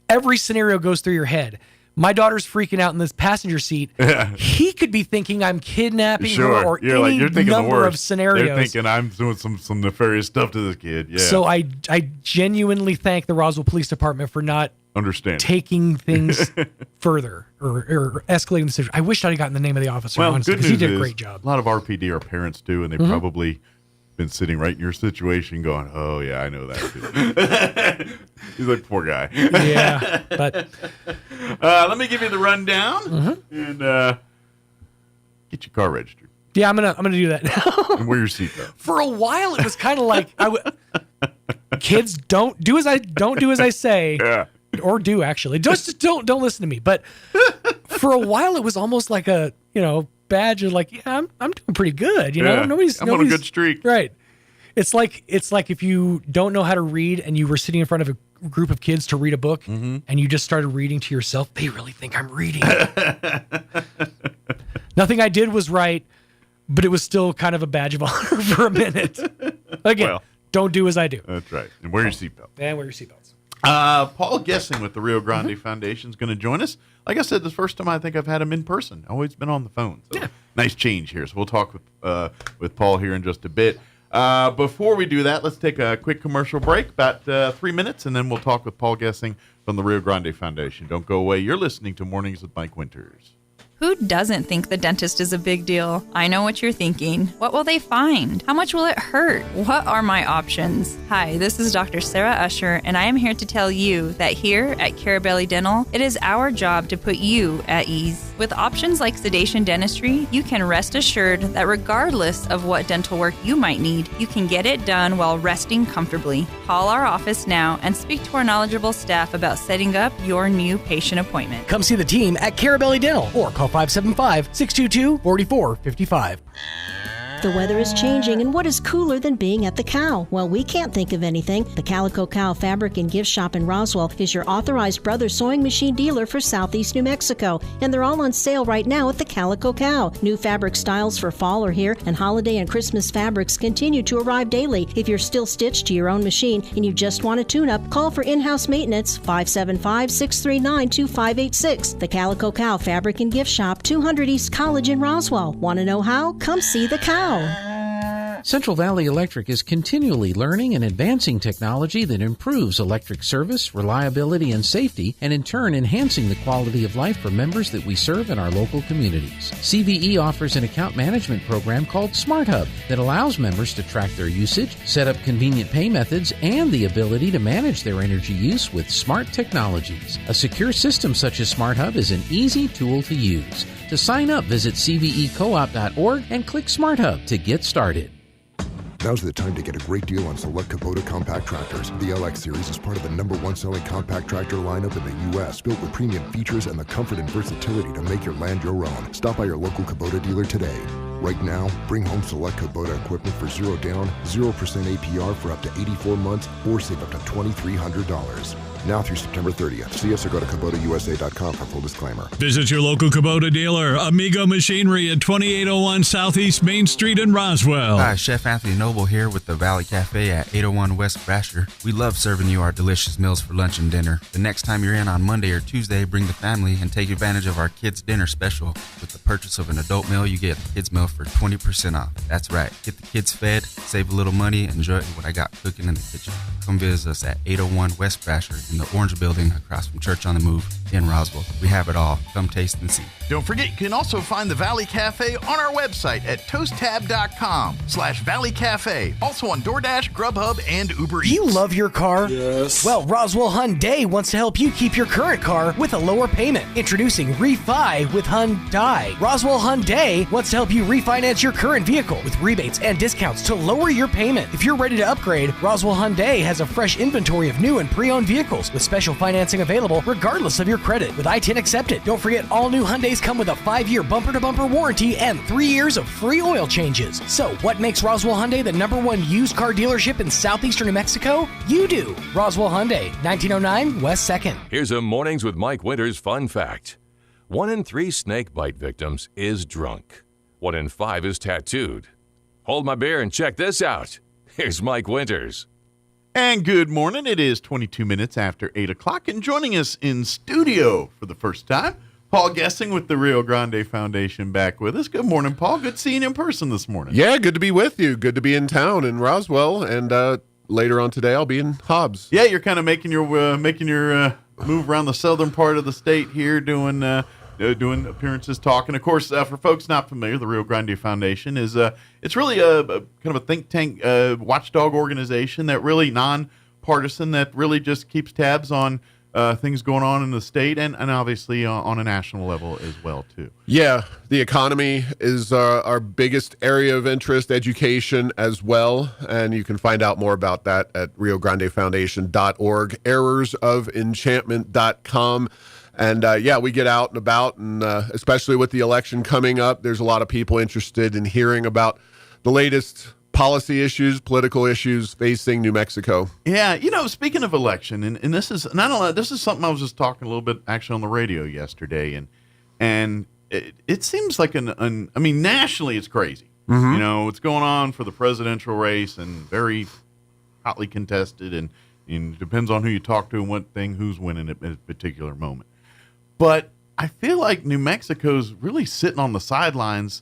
every scenario goes through your head. My daughter's freaking out in this passenger seat. He could be thinking I'm kidnapping her or you're thinking number of scenarios. They're thinking I'm doing some nefarious stuff to this kid. Yeah. So I genuinely thank the Roswell Police Department for not taking things further or escalating the situation. I wish I'd gotten the name of the officer, honestly, because he did a great job. A lot of RPD are parents too, and they probably been sitting right in your situation going, oh, yeah, I know that too. He's like, poor guy. Yeah, but... let me give you the rundown and get your car registered. Yeah, I'm gonna do that now. And wear your seatbelt. For a while, it was kind of like kids don't do as I say, or do actually. Just don't listen to me. But for a while, it was almost like a badge of I'm doing pretty good. Nobody's on a good streak. Right. It's like if you don't know how to read and you were sitting in front of a group of kids to read a book and you just started reading to yourself. They really think I'm reading. Nothing I did was right, but it was still kind of a badge of honor for a minute. Again, don't do as I do. That's right. And wear your seatbelt. And wear your seatbelts. Paul Gessing with the Rio Grande Foundation is going to join us. Like I said, this first time I think I've had him in person. Always been on the phone. So nice change here. So we'll talk with Paul here in just a bit. Before we do that, let's take a quick commercial break, about 3 minutes, and then we'll talk with Paul Gessing from the Rio Grande Foundation. Don't go away. You're listening to Mornings with Mike Winters. Who doesn't think the dentist is a big deal? I know what you're thinking. What will they find? How much will it hurt? What are my options? Hi, this is Dr. Sarah Usher, and I am here to tell you that here at Carabelli Dental, it is our job to put you at ease. With options like sedation dentistry, you can rest assured that regardless of what dental work you might need, you can get it done while resting comfortably. Call our office now and speak to our knowledgeable staff about setting up your new patient appointment. Come see the team at Carabelli Dental or call 575-622-4455. The weather is changing, and what is cooler than being at the Cow? Well, we can't think of anything. The Calico Cow Fabric and Gift Shop in Roswell is your authorized Brothers sewing machine dealer for Southeast New Mexico, and they're all on sale right now at the Calico Cow. New fabric styles for fall are here, and holiday and Christmas fabrics continue to arrive daily. If you're still stitched to your own machine and you just want a tune-up, call for in-house maintenance 575-639-2586. The Calico Cow Fabric and Gift Shop, 200 East College in Roswell. Want to know how? Come see the Cow. Central Valley Electric is continually learning and advancing technology that improves electric service, reliability, and safety, and in turn enhancing the quality of life for members that we serve in our local communities. CVE offers an account management program called Smart Hub that allows members to track their usage, set up convenient pay methods, and the ability to manage their energy use with smart technologies. A secure system such as Smart Hub is an easy tool to use. To sign up, visit cvecoop.org and click Smart Hub to get started. Now's the time to get a great deal on select Kubota compact tractors. The LX Series is part of the #1 selling compact tractor lineup in the U.S., built with premium features and the comfort and versatility to make your land your own. Stop by your local Kubota dealer today. Right now, bring home select Kubota equipment for 0 down, 0% APR for up to 84 months, or save up to $2,300. Now through September 30th. See us or go to KubotaUSA.com for full disclaimer. Visit your local Kubota dealer, Amigo Machinery at 2801 Southeast Main Street in Roswell. Hi, Chef Anthony Noble here with the Valley Cafe at 801 West Brasher. We love serving you our delicious meals for lunch and dinner. The next time you're in on Monday or Tuesday, bring the family and take advantage of our kids' dinner special. With the purchase of an adult meal, you get a kids' meal for 20% off. That's right. Get the kids fed, save a little money, and enjoy what I got cooking in the kitchen. Come visit us at 801 West Brasher in the Orange Building across from Church on the Move in Roswell. We have it all. Come taste and see. Don't forget, you can also find the Valley Cafe on our website at toasttab.com/Valley Cafe. Also on DoorDash, Grubhub, and Uber Eats. You love your car? Yes. Well, Roswell Hyundai wants to help you keep your current car with a lower payment. Introducing Refi with Hyundai. Roswell Hyundai wants to help you refinance your current vehicle with rebates and discounts to lower your payment. If you're ready to upgrade, Roswell Hyundai has a fresh inventory of new and pre-owned vehicles with special financing available regardless of your credit with I-10 accepted. Don't forget, all new Hyundais come with a 5-year bumper-to-bumper warranty and 3 years of free oil changes. So, what makes Roswell Hyundai the #1 used car dealership in southeastern New Mexico? You do. Roswell Hyundai, 1909 West 2nd. Here's a Mornings with Mike Winters fun fact. 1 in 3 snake bite victims is drunk. 1 in 5 is tattooed. Hold my beer and check this out. Here's Mike Winters. And good morning. It is 22 minutes after 8 o'clock, and joining us in studio for the first time, Paul Gessing with the Rio Grande Foundation back with us. Good morning, Paul. Good seeing you in person this morning. Yeah, good to be with you. Good to be in town in Roswell, and later on today I'll be in Hobbs. Yeah, you're kind of making your move around the southern part of the state here, doing appearances, talking. Of course, for folks not familiar, the Rio Grande Foundation is it's really a kind of a think tank, watchdog organization that really nonpartisan, that really just keeps tabs on things going on in the state and obviously on a national level as well too. Yeah, the economy is our biggest area of interest, education as well, and you can find out more about that at riograndefoundation.org, errorsoфenchantment.com. And we get out and about, and especially with the election coming up, there's a lot of people interested in hearing about the latest policy issues, political issues facing New Mexico. Yeah, speaking of election, and this is something I was just talking a little bit actually on the radio yesterday, and it seems like nationally it's crazy. Mm-hmm. What's going on for the presidential race, and very hotly contested, and it depends on who you talk to and who's winning at a particular moment. But I feel like New Mexico's really sitting on the sidelines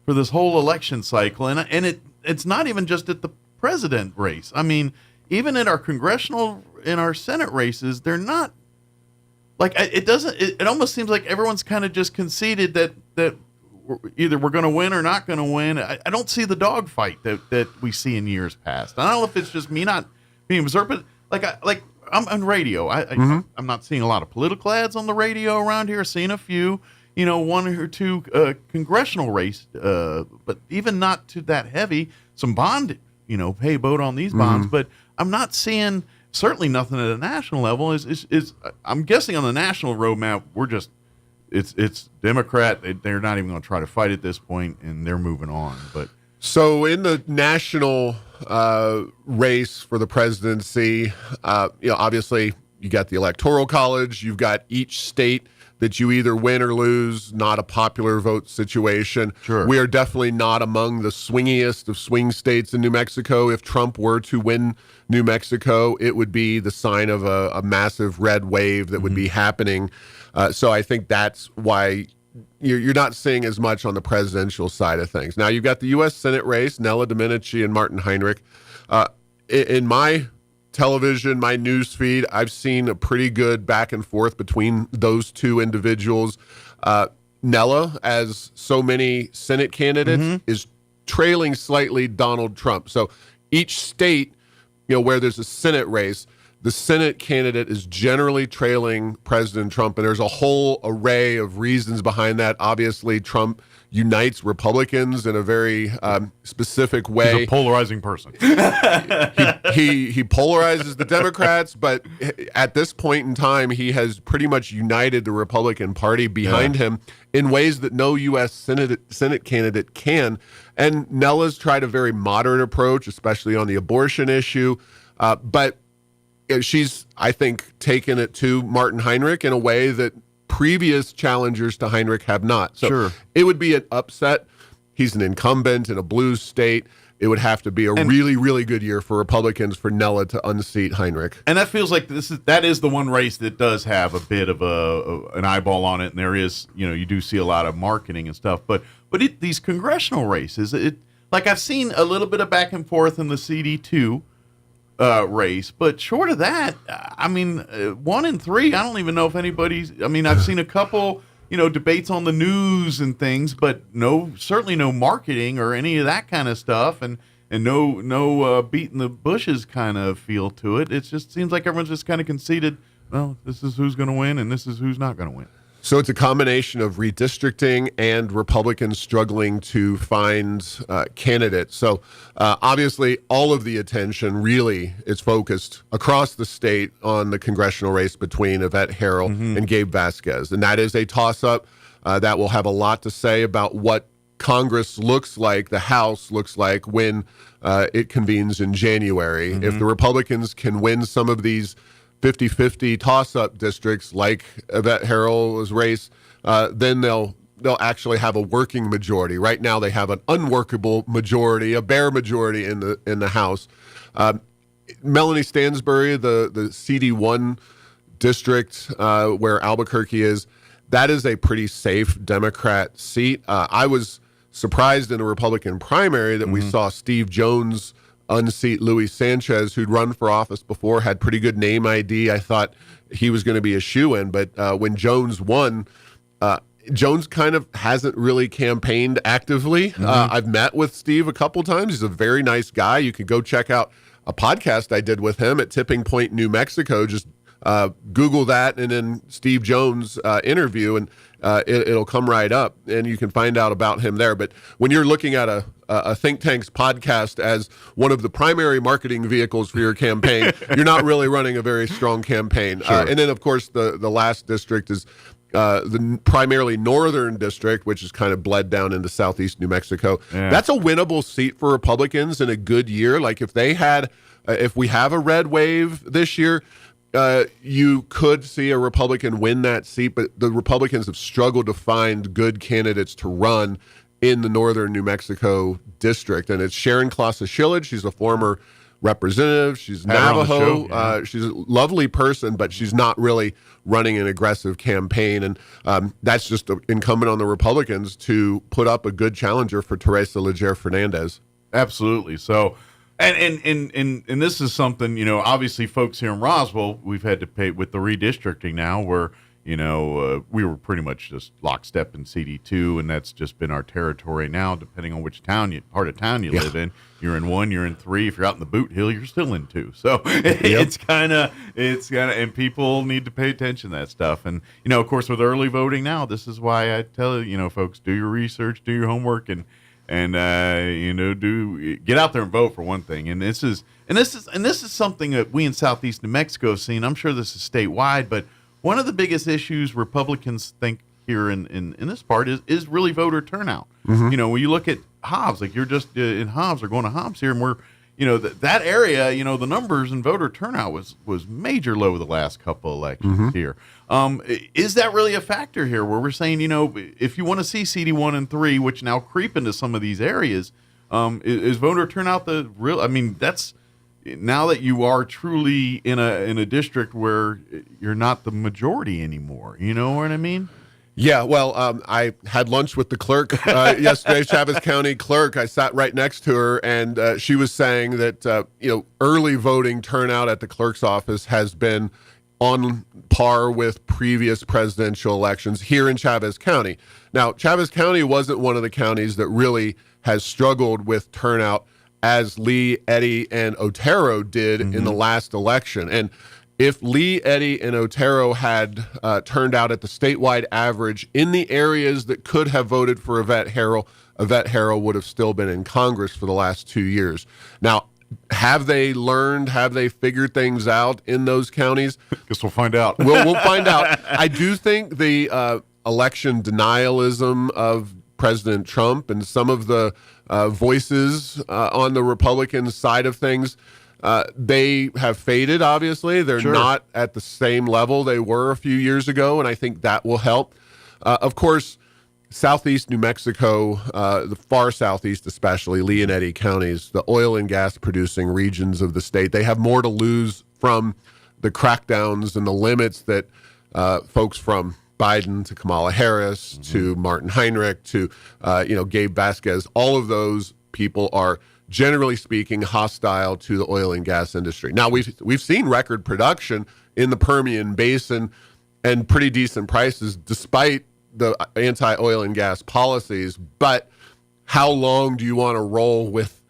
for this whole election cycle, and it's not even just at the president race. I mean, even in our congressional and our Senate races, they're not like it almost seems like everyone's kind of just conceded that either we're going to win or not going to win. I don't see the dogfight that we see in years past. I don't know if it's just me not being observed, but I'm on radio. I'm not seeing a lot of political ads on the radio around here. Seeing a few, 1 or 2 congressional race, but even not to that heavy. Some bond, hey, vote on these bonds. But I'm not seeing certainly nothing at a national level. Is I'm guessing on the national roadmap, it's Democrat. They're not even going to try to fight at this point, and they're moving on. But So in the national race for the presidency, obviously you got the Electoral College, you've got each state that you either win or lose, not a popular vote situation. Sure. We are definitely not among the swingiest of swing states in New Mexico. If Trump were to win New Mexico, it would be the sign of a massive red wave that would be happening. So I think that's why you're not seeing as much on the presidential side of things. Now, you've got the U.S. Senate race, Nella Domenici and Martin Heinrich. In my television, my news feed, I've seen a pretty good back and forth between those two individuals. Nella, as so many Senate candidates, is trailing slightly Donald Trump. So each state, where there's a Senate race, the Senate candidate is generally trailing President Trump, and there's a whole array of reasons behind that. Obviously, Trump unites Republicans in a very specific way. He's a polarizing person. He polarizes the Democrats, but at this point in time, he has pretty much united the Republican Party behind him in ways that no U.S. Senate candidate can. And Nella's tried a very moderate approach, especially on the abortion issue, but she's, I think, taken it to Martin Heinrich in a way that previous challengers to Heinrich have not. So it would be an upset. He's an incumbent in a blue state. It would have to be a really, really good year for Republicans for Nella to unseat Heinrich. And that feels like that is the one race that does have a bit of an eyeball on it, and there is, you do see a lot of marketing and stuff. But these congressional races, like I've seen a little bit of back and forth in the CD2 race, but short of that, 1 and 3, I don't even know if anybody's. I've seen a couple, debates on the news and things, but certainly no marketing or any of that kind of stuff, and no beating the bushes kind of feel to it. It just seems like everyone's just kind of conceded. Well, this is who's going to win, and this is who's not going to win. So it's a combination of redistricting and Republicans struggling to find candidates. So obviously all of the attention really is focused across the state on the congressional race between Yvette Harrell and Gabe Vasquez. And that is a toss-up that will have a lot to say about what Congress looks like, the House looks like when it convenes in January. If the Republicans can win some of these 50-50 toss-up districts like Yvette Harrell's race, then they'll actually have a working majority. Right now they have an unworkable majority, a bare majority in the House. Melanie Stansbury, the CD1 district where Albuquerque is, that is a pretty safe Democrat seat. I was surprised in a Republican primary that we saw Steve Jones unseat Luis Sanchez, who'd run for office before, had pretty good name ID. I thought he was going to be a shoo-in, but when Jones won, Jones kind of hasn't really campaigned actively. I've met with Steve a couple times. He's a very nice guy. You can go check out a podcast I did with him at Tipping Point, New Mexico. Just Google that and then Steve Jones interview, and it'll come right up, and you can find out about him there. But when you're looking at a think tank's podcast as one of the primary marketing vehicles for your campaign, you're not really running a very strong campaign. And then, of course, the last district is the primarily northern district, which is kind of bled down into southeast New Mexico. That's a winnable seat for Republicans in a good year. Like if they had, if we have a red wave this year, you could see a Republican win that seat, but the Republicans have struggled to find good candidates to run in the northern New Mexico district. And it's Sharon Klasa-Shillage. She's a former representative. She's Navajo. She's a lovely person, but she's not really running an aggressive campaign. And that's just incumbent on the Republicans to put up a good challenger for Teresa Leger Fernandez. Absolutely. So, and this is something, obviously folks here in Roswell, we've had to pay with the redistricting now where, we were pretty much just lockstep in CD2, and that's just been our territory now, depending on which part of town you live in. You're in 1, you're in 3. If you're out in the Boot Hill, you're still in 2. So it's kind of, and people need to pay attention to that stuff. And, of course, with early voting now, this is why I tell folks, do your research, do your homework, and do get out there and vote for one thing. And this is something that we in Southeast New Mexico have seen. I'm sure this is statewide, but one of the biggest issues Republicans think here in this part is really voter turnout. When you look at Hobbs, like you're just in Hobbs or going to Hobbs here, and we're, that area, the numbers and voter turnout was major low the last couple elections here. Is that really a factor here where we're saying, if you want to see CD1 and 3, which now creep into some of these areas, is voter turnout the real? I mean, that's now that you are truly in a district where you're not the majority anymore. You know what I mean? Yeah, well, I had lunch with the clerk yesterday, Chavez County clerk. I sat right next to her, and she was saying that early voting turnout at the clerk's office has been on par with previous presidential elections here in Chavez County. Now, Chavez County wasn't one of the counties that really has struggled with turnout as Lee, Eddy, and Otero did in the last election. And if Lee, Eddy, and Otero had turned out at the statewide average in the areas that could have voted for Yvette Harrell would have still been in Congress for the last 2 years. Now, have they learned? Have they figured things out in those counties? Guess we'll find out. We'll find out. I do think the election denialism of President Trump and some of the voices on the Republican side of things, they have faded, obviously. They're not at the same level they were a few years ago, and I think that will help. Of course, southeast New Mexico, the far southeast especially, Lee and Eddy counties, the oil and gas producing regions of the state, they have more to lose from the crackdowns and the limits that folks from Biden to Kamala Harris to Martin Heinrich to Gabe Vasquez, all of those people are generally speaking hostile to the oil and gas industry. Now we've seen record production in the Permian Basin and pretty decent prices despite the anti-oil and gas policies, but how long do you want to roll with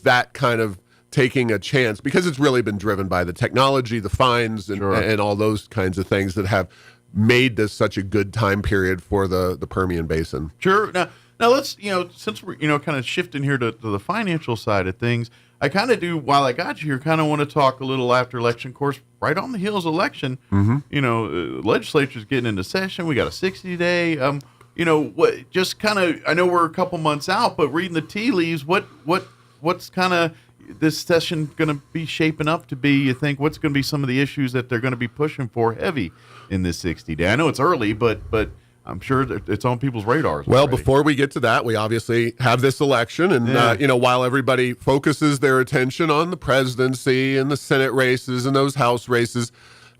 that kind of taking a chance? Because it's really been driven by the technology, the fines, and all those kinds of things that have made this such a good time period for the Permian Basin. Sure. Now let's, since we're, kind of shifting here to the financial side of things, I kind of do, while I got you here, kind of want to talk a little after election. Of course, right on the heels of election, legislature's getting into session. We got a 60-day, what just kind of, I know we're a couple months out, but reading the tea leaves, what's kind of this session going to be shaping up to be, you think? What's going to be some of the issues that they're going to be pushing for heavy in this 60-day? I know it's early, but I'm sure that it's on people's radars. Well, before we get to that, we obviously have this election. And, while everybody focuses their attention on the presidency and the Senate races and those House races,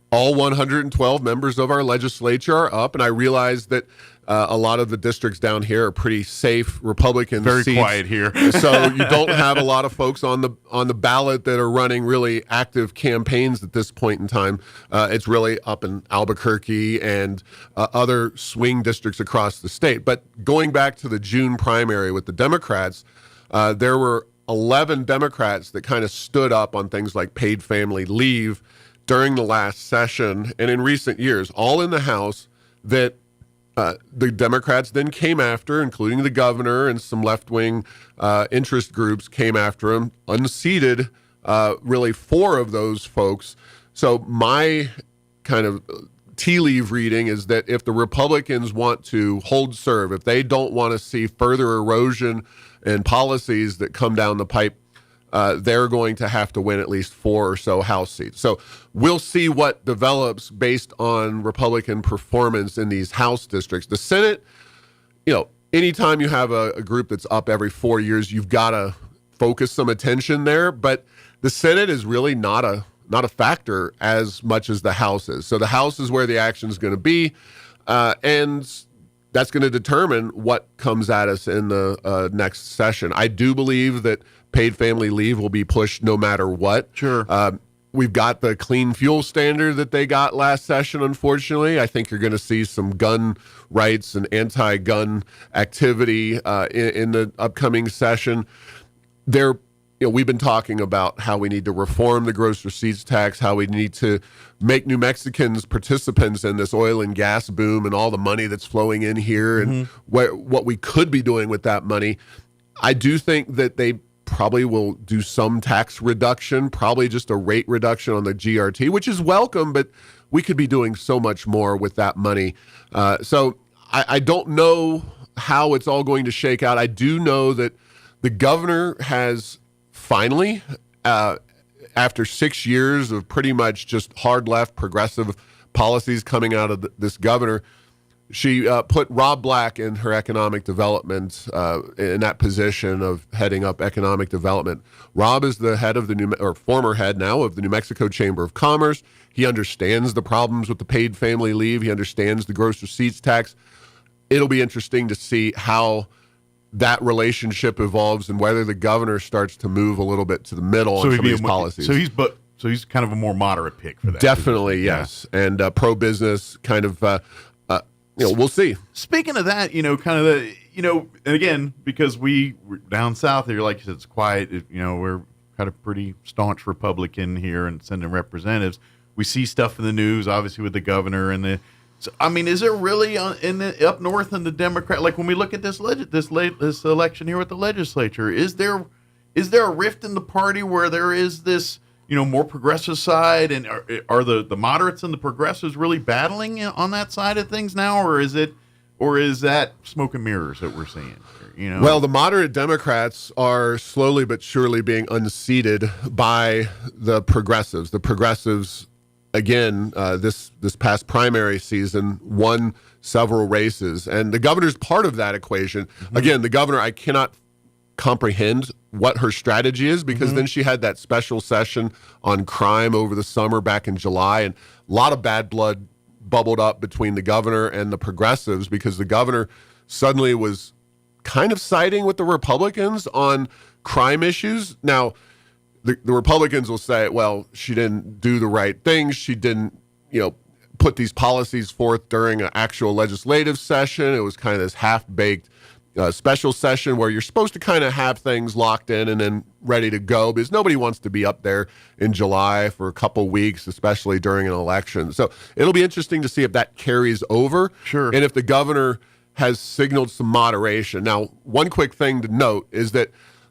all 112 members of our legislature are up. And I realize that a lot of the districts down here are pretty safe Republican Very seats. quiet here. So you don't have a lot of folks on the ballot that are running really active campaigns at this point in time. It's really up in Albuquerque and other swing districts across the state. But going back to the June primary with the Democrats, there were 11 Democrats that kind of stood up on things like paid family leave during the last session and in recent years, all in the House, that the Democrats then came after, including the governor and some left-wing interest groups came after him, unseated really 4 of those folks. So my kind of tea leave reading is that if the Republicans want to hold serve, if they don't want to see further erosion and policies that come down the pipe, they're going to have to win at least 4 or so House seats. So we'll see what develops based on Republican performance in these House districts. The Senate, anytime you have a group that's up every 4 years, you've got to focus some attention there. But the Senate is really not a factor as much as the House is. So the House is where the action is going to be, and that's going to determine what comes at us in the next session. I do believe that paid family leave will be pushed no matter what. Sure. We've got the clean fuel standard that they got last session, unfortunately. I think you're going to see some gun rights and anti-gun activity in the upcoming session. We've been talking about how we need to reform the gross receipts tax, how we need to make New Mexicans participants in this oil and gas boom and all the money that's flowing in here and what we could be doing with that money. I do think that they probably will do some tax reduction, probably just a rate reduction on the GRT, which is welcome, but we could be doing so much more with that money. So I don't know how it's all going to shake out. I do know that the governor has finally, after 6 years of pretty much just hard left progressive policies coming out of this governor, she put Rob Black in her economic development, in that position of heading up economic development. Rob is the head of former head now of the New Mexico Chamber of Commerce. He understands the problems with the paid family leave. He understands the gross receipts tax. It'll be interesting to see how that relationship evolves and whether the governor starts to move a little bit to the middle on some of these policies. So he's kind of a more moderate pick for that. Definitely, yes. Yeah. And pro-business kind of, we'll see. Speaking of that, and again, because we're down south here, like you said, it's quiet. We're kind of pretty staunch Republican here and sending representatives. We see stuff in the news, obviously, with the governor and So, is there really up north in the Democrat, like when we look at this election here with the legislature, is there a rift in the party where there is this, more progressive side, and are the moderates and the progressives really battling on that side of things now, or is that smoke and mirrors that we're seeing? Well, the moderate Democrats are slowly but surely being unseated by the progressives. The progressives, again, this past primary season, won several races. And the governor's part of that equation. Mm-hmm. Again, the governor, I cannot comprehend what her strategy is, because then she had that special session on crime over the summer back in July, and a lot of bad blood bubbled up between the governor and the progressives, because the governor suddenly was kind of siding with the Republicans on crime issues. Now, the Republicans will say, well, she didn't do the right things. She didn't, put these policies forth during an actual legislative session. It was kind of this half-baked special session where you're supposed to kind of have things locked in and then ready to go, because nobody wants to be up there in July for a couple weeks, especially during an election. So it'll be interesting to see if that carries over. Sure. And if the governor has signaled some moderation. Now, one quick thing to note is that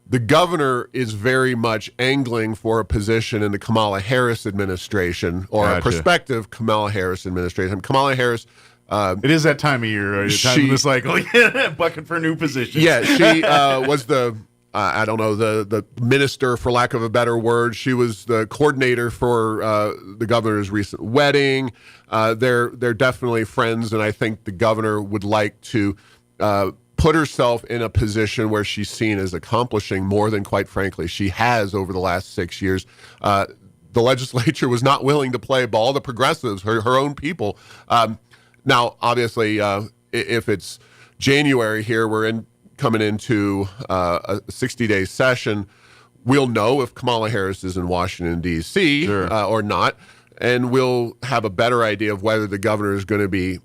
the governor is very much angling for a position in the Kamala Harris administration, or a prospective Kamala Harris administration. Kamala Harris, it is that time of year, time of the cycle, bucking for a new position. Yeah, she was the minister, for lack of a better word. She was the coordinator for the governor's recent wedding. They're definitely friends, and I think the governor would like to put herself in a position where she's seen as accomplishing more than, quite frankly, she has over the last 6 years. The legislature was not willing to play ball. The progressives, her own people. Now, obviously, if it's January here, we're coming into a 60-day session. We'll know if Kamala Harris is in Washington, D.C. Or not, and we'll have a better idea of whether the governor is going to be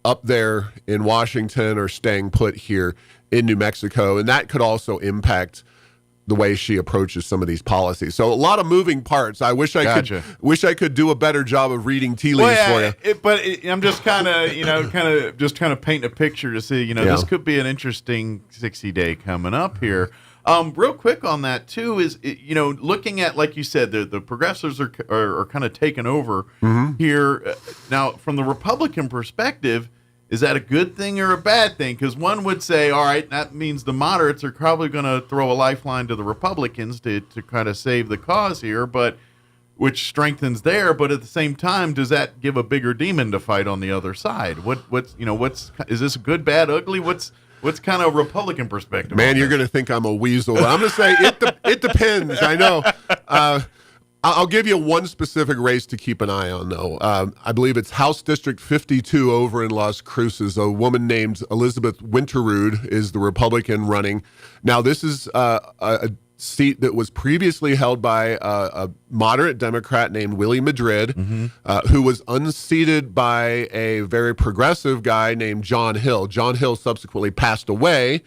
up there in Washington or staying put here in New Mexico, and that could also impact the way she approaches some of these policies. So a lot of moving parts. I wish I could do a better job of reading tea leaves for you. I'm just kind of painting a picture to see, this could be an interesting 60-day coming up here. Real quick on that too is, looking at, like you said, the progressives are kind of taking over here. Now, from the Republican perspective, is that a good thing or a bad thing? Because one would say, all right, that means the moderates are probably going to throw a lifeline to the Republicans to kind of save the cause here, which strengthens there. But at the same time, does that give a bigger demon to fight on the other side? Is this good, bad, ugly? What's kind of Republican perspective? Man, you're going to think I'm a weasel. But I'm going to say it depends. I know. I'll give you one specific race to keep an eye on, though. I believe it's House District 52 over in Las Cruces. A woman named Elizabeth Winterud is the Republican running. Now, this is a seat that was previously held by a moderate Democrat named Willie Madrid, who was unseated by a very progressive guy named John Hill. John Hill subsequently passed away,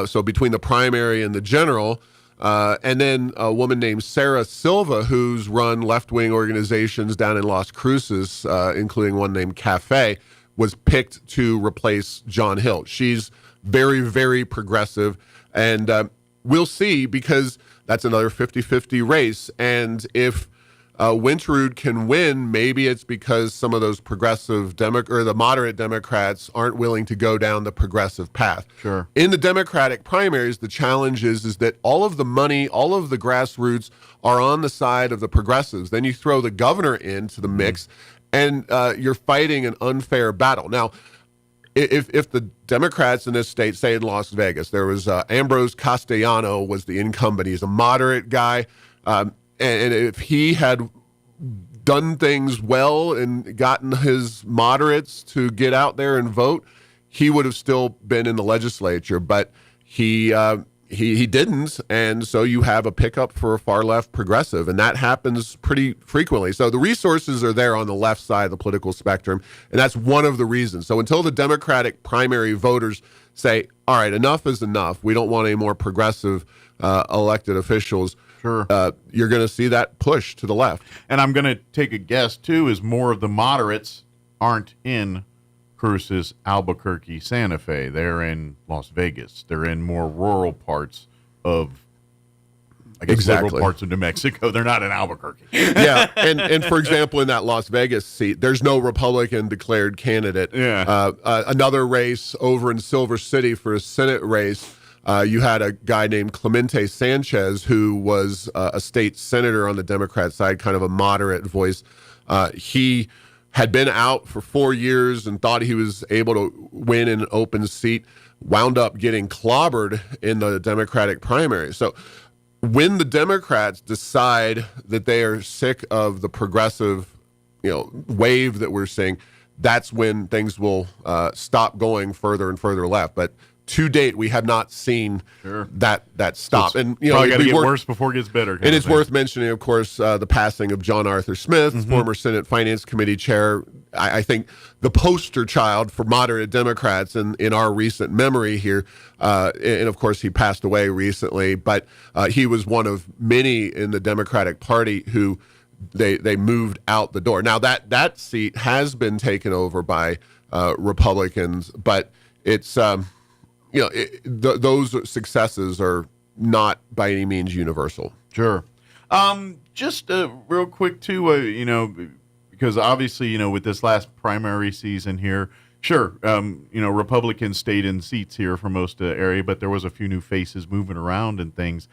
so between the primary and the general. And then a woman named Sarah Silva, who's run left-wing organizations down in Las Cruces, including one named Cafe, was picked to replace John Hill. She's very, very progressive, and we'll see, because that's another 50-50 race. And if Winterud can win, maybe it's because some of those progressive or the moderate Democrats aren't willing to go down the progressive path. Sure. In the Democratic primaries, the challenge is that all of the money, all of the grassroots are on the side of the progressives. Then you throw the governor into the mix, and you're fighting an unfair battle. Now, if the Democrats in this state, say in Las Vegas, there was Ambrose Castellano was the incumbent. He's a moderate guy. And if he had done things well and gotten his moderates to get out there and vote, he would have still been in the legislature. But he didn't, and so you have a pickup for a far left progressive, and that happens pretty frequently. So the resources are there on the left side of the political spectrum, and that's one of the reasons. So until the Democratic primary voters say, all right, enough is enough, we don't want any more progressive elected officials, sure, you're going to see that push to the left. And I'm going to take a guess, too, is more of the moderates aren't in Cruces, Albuquerque, Santa Fe. They're in Las Vegas. They're in more rural parts of, I guess, liberal parts of New Mexico. They're not in Albuquerque. Yeah, and for example, in that Las Vegas seat, there's no Republican declared candidate. Yeah. Another race over in Silver City for a Senate race, you had a guy named Clemente Sanchez who was a state senator on the Democrat side, kind of a moderate voice. He had been out for 4 years and thought he was able to win an open seat, wound up getting clobbered in the Democratic primary. So when the Democrats decide that they are sick of the progressive, wave that we're seeing, that's when things will stop going further and further left. But to date, we have not seen that stop. So and probably got to get worse before it gets better. And it's worth mentioning, of course, the passing of John Arthur Smith, former Senate Finance Committee chair. I think the poster child for moderate Democrats in our recent memory here. And of course, he passed away recently, but he was one of many in the Democratic Party who they moved out the door. Now that seat has been taken over by Republicans, but it's those successes are not by any means universal. Sure. Just real quick too, because obviously, with this last primary season here, sure, Republicans stayed in seats here for most of the area, but there was a few new faces moving around and things.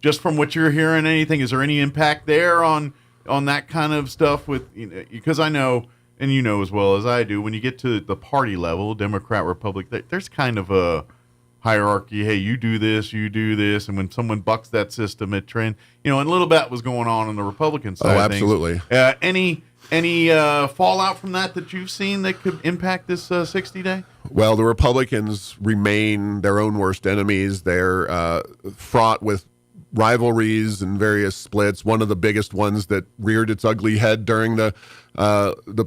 Just from what you're hearing, anything, is there any impact there on that kind of stuff with, because I know, and as well as I do, when you get to the party level, Democrat, Republican, there's kind of a hierarchy. Hey, you do this, and when someone bucks that system, it trend. And a little bit was going on the Republican side. Oh, absolutely. Any fallout from that you've seen that could impact this 60-day? Well, the Republicans remain their own worst enemies. They're fraught with rivalries and various splits. One of the biggest ones that reared its ugly head during the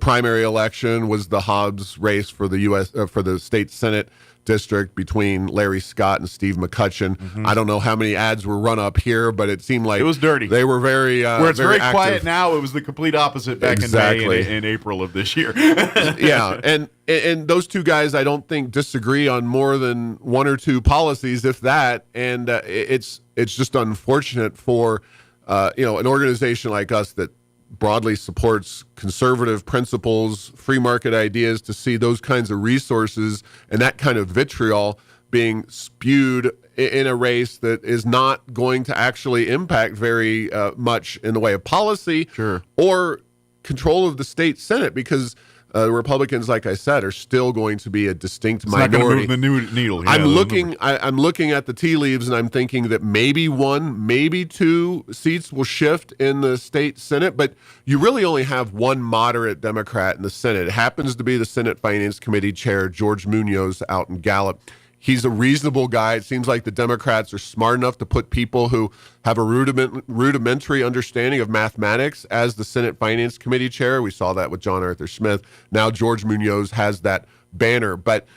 primary election was the Hobbs race for the for the state Senate district between Larry Scott and Steve McCutcheon. I don't know how many ads were run up here, but it seemed like it was dirty. They were very where it's very active. Quiet now. It was the complete opposite back in May and April of this year. Yeah, and those two guys, I don't think, disagree on more than one or two policies, if that. And it's just unfortunate for an organization like us that broadly supports conservative principles, free market ideas, to see those kinds of resources and that kind of vitriol being spewed in a race that is not going to actually impact very much in the way of policy or control of the state Senate, because the Republicans, like I said, are still going to be a distinct minority. Not going to move the needle. I'm looking at the tea leaves, and I'm thinking that maybe one, maybe two seats will shift in the state Senate, but you really only have one moderate Democrat in the Senate. It happens to be the Senate Finance Committee chair, George Munoz, out in Gallup. He's a reasonable guy. It seems like the Democrats are smart enough to put people who have a rudimentary understanding of mathematics as the Senate Finance Committee chair. We saw that with John Arthur Smith. Now George Munoz has that banner. But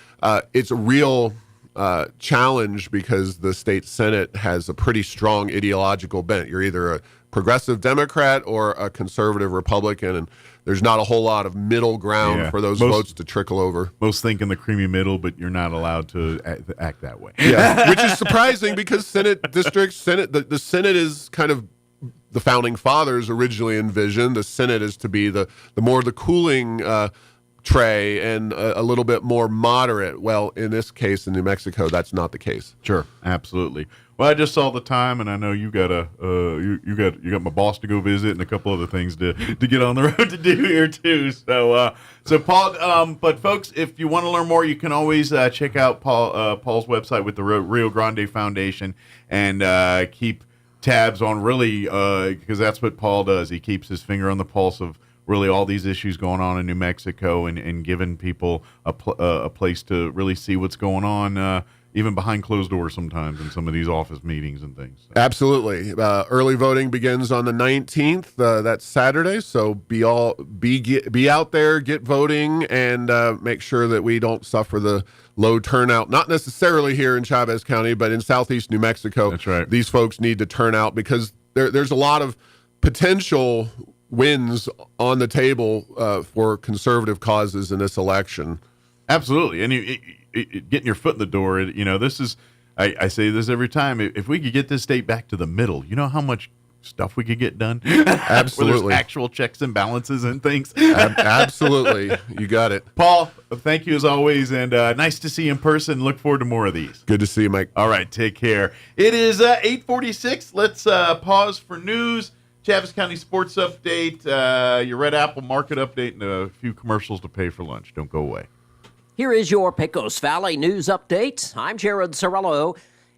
it's a real challenge because the state Senate has a pretty strong ideological bent. You're either a progressive Democrat or a conservative Republican, and there's not a whole lot of middle ground for those votes to trickle over. Most think in the creamy middle, but you're not allowed to act that way. Yeah, which is surprising because Senate districts, the Senate is kind of the founding fathers originally envisioned. The Senate is to be the cooling tray and a little bit more moderate. Well, in this case, in New Mexico, that's not the case. Sure, absolutely. Well, I just saw the time, and I know you got you got my boss to go visit and a couple other things to get on the road to do here too. So Paul, but folks, if you want to learn more, you can always check out Paul's website with the Rio Grande Foundation and keep tabs on really because that's what Paul does. He keeps his finger on the pulse of really all these issues going on in New Mexico and giving people a place to really see what's going on. Even behind closed doors sometimes in some of these office meetings and things. Absolutely. Early voting begins on the 19th. That's Saturday. So be out there, get voting, and make sure that we don't suffer the low turnout. Not necessarily here in Chavez County, but in southeast New Mexico. That's right. These folks need to turn out because there's a lot of potential wins on the table for conservative causes in this election. Absolutely. And getting your foot in the door, this is, I say this every time, if we could get this state back to the middle, you know how much stuff we could get done? Absolutely. Where there's actual checks and balances and things. Absolutely. You got it. Paul, thank you as always, and nice to see you in person. Look forward to more of these. Good to see you, Mike. All right, take care. It is 8:46. Let's pause for news. Chavez County sports update, your Red Apple market update, and a few commercials to pay for lunch. Don't go away. Here is your Pecos Valley News Update. I'm Jared Sorello.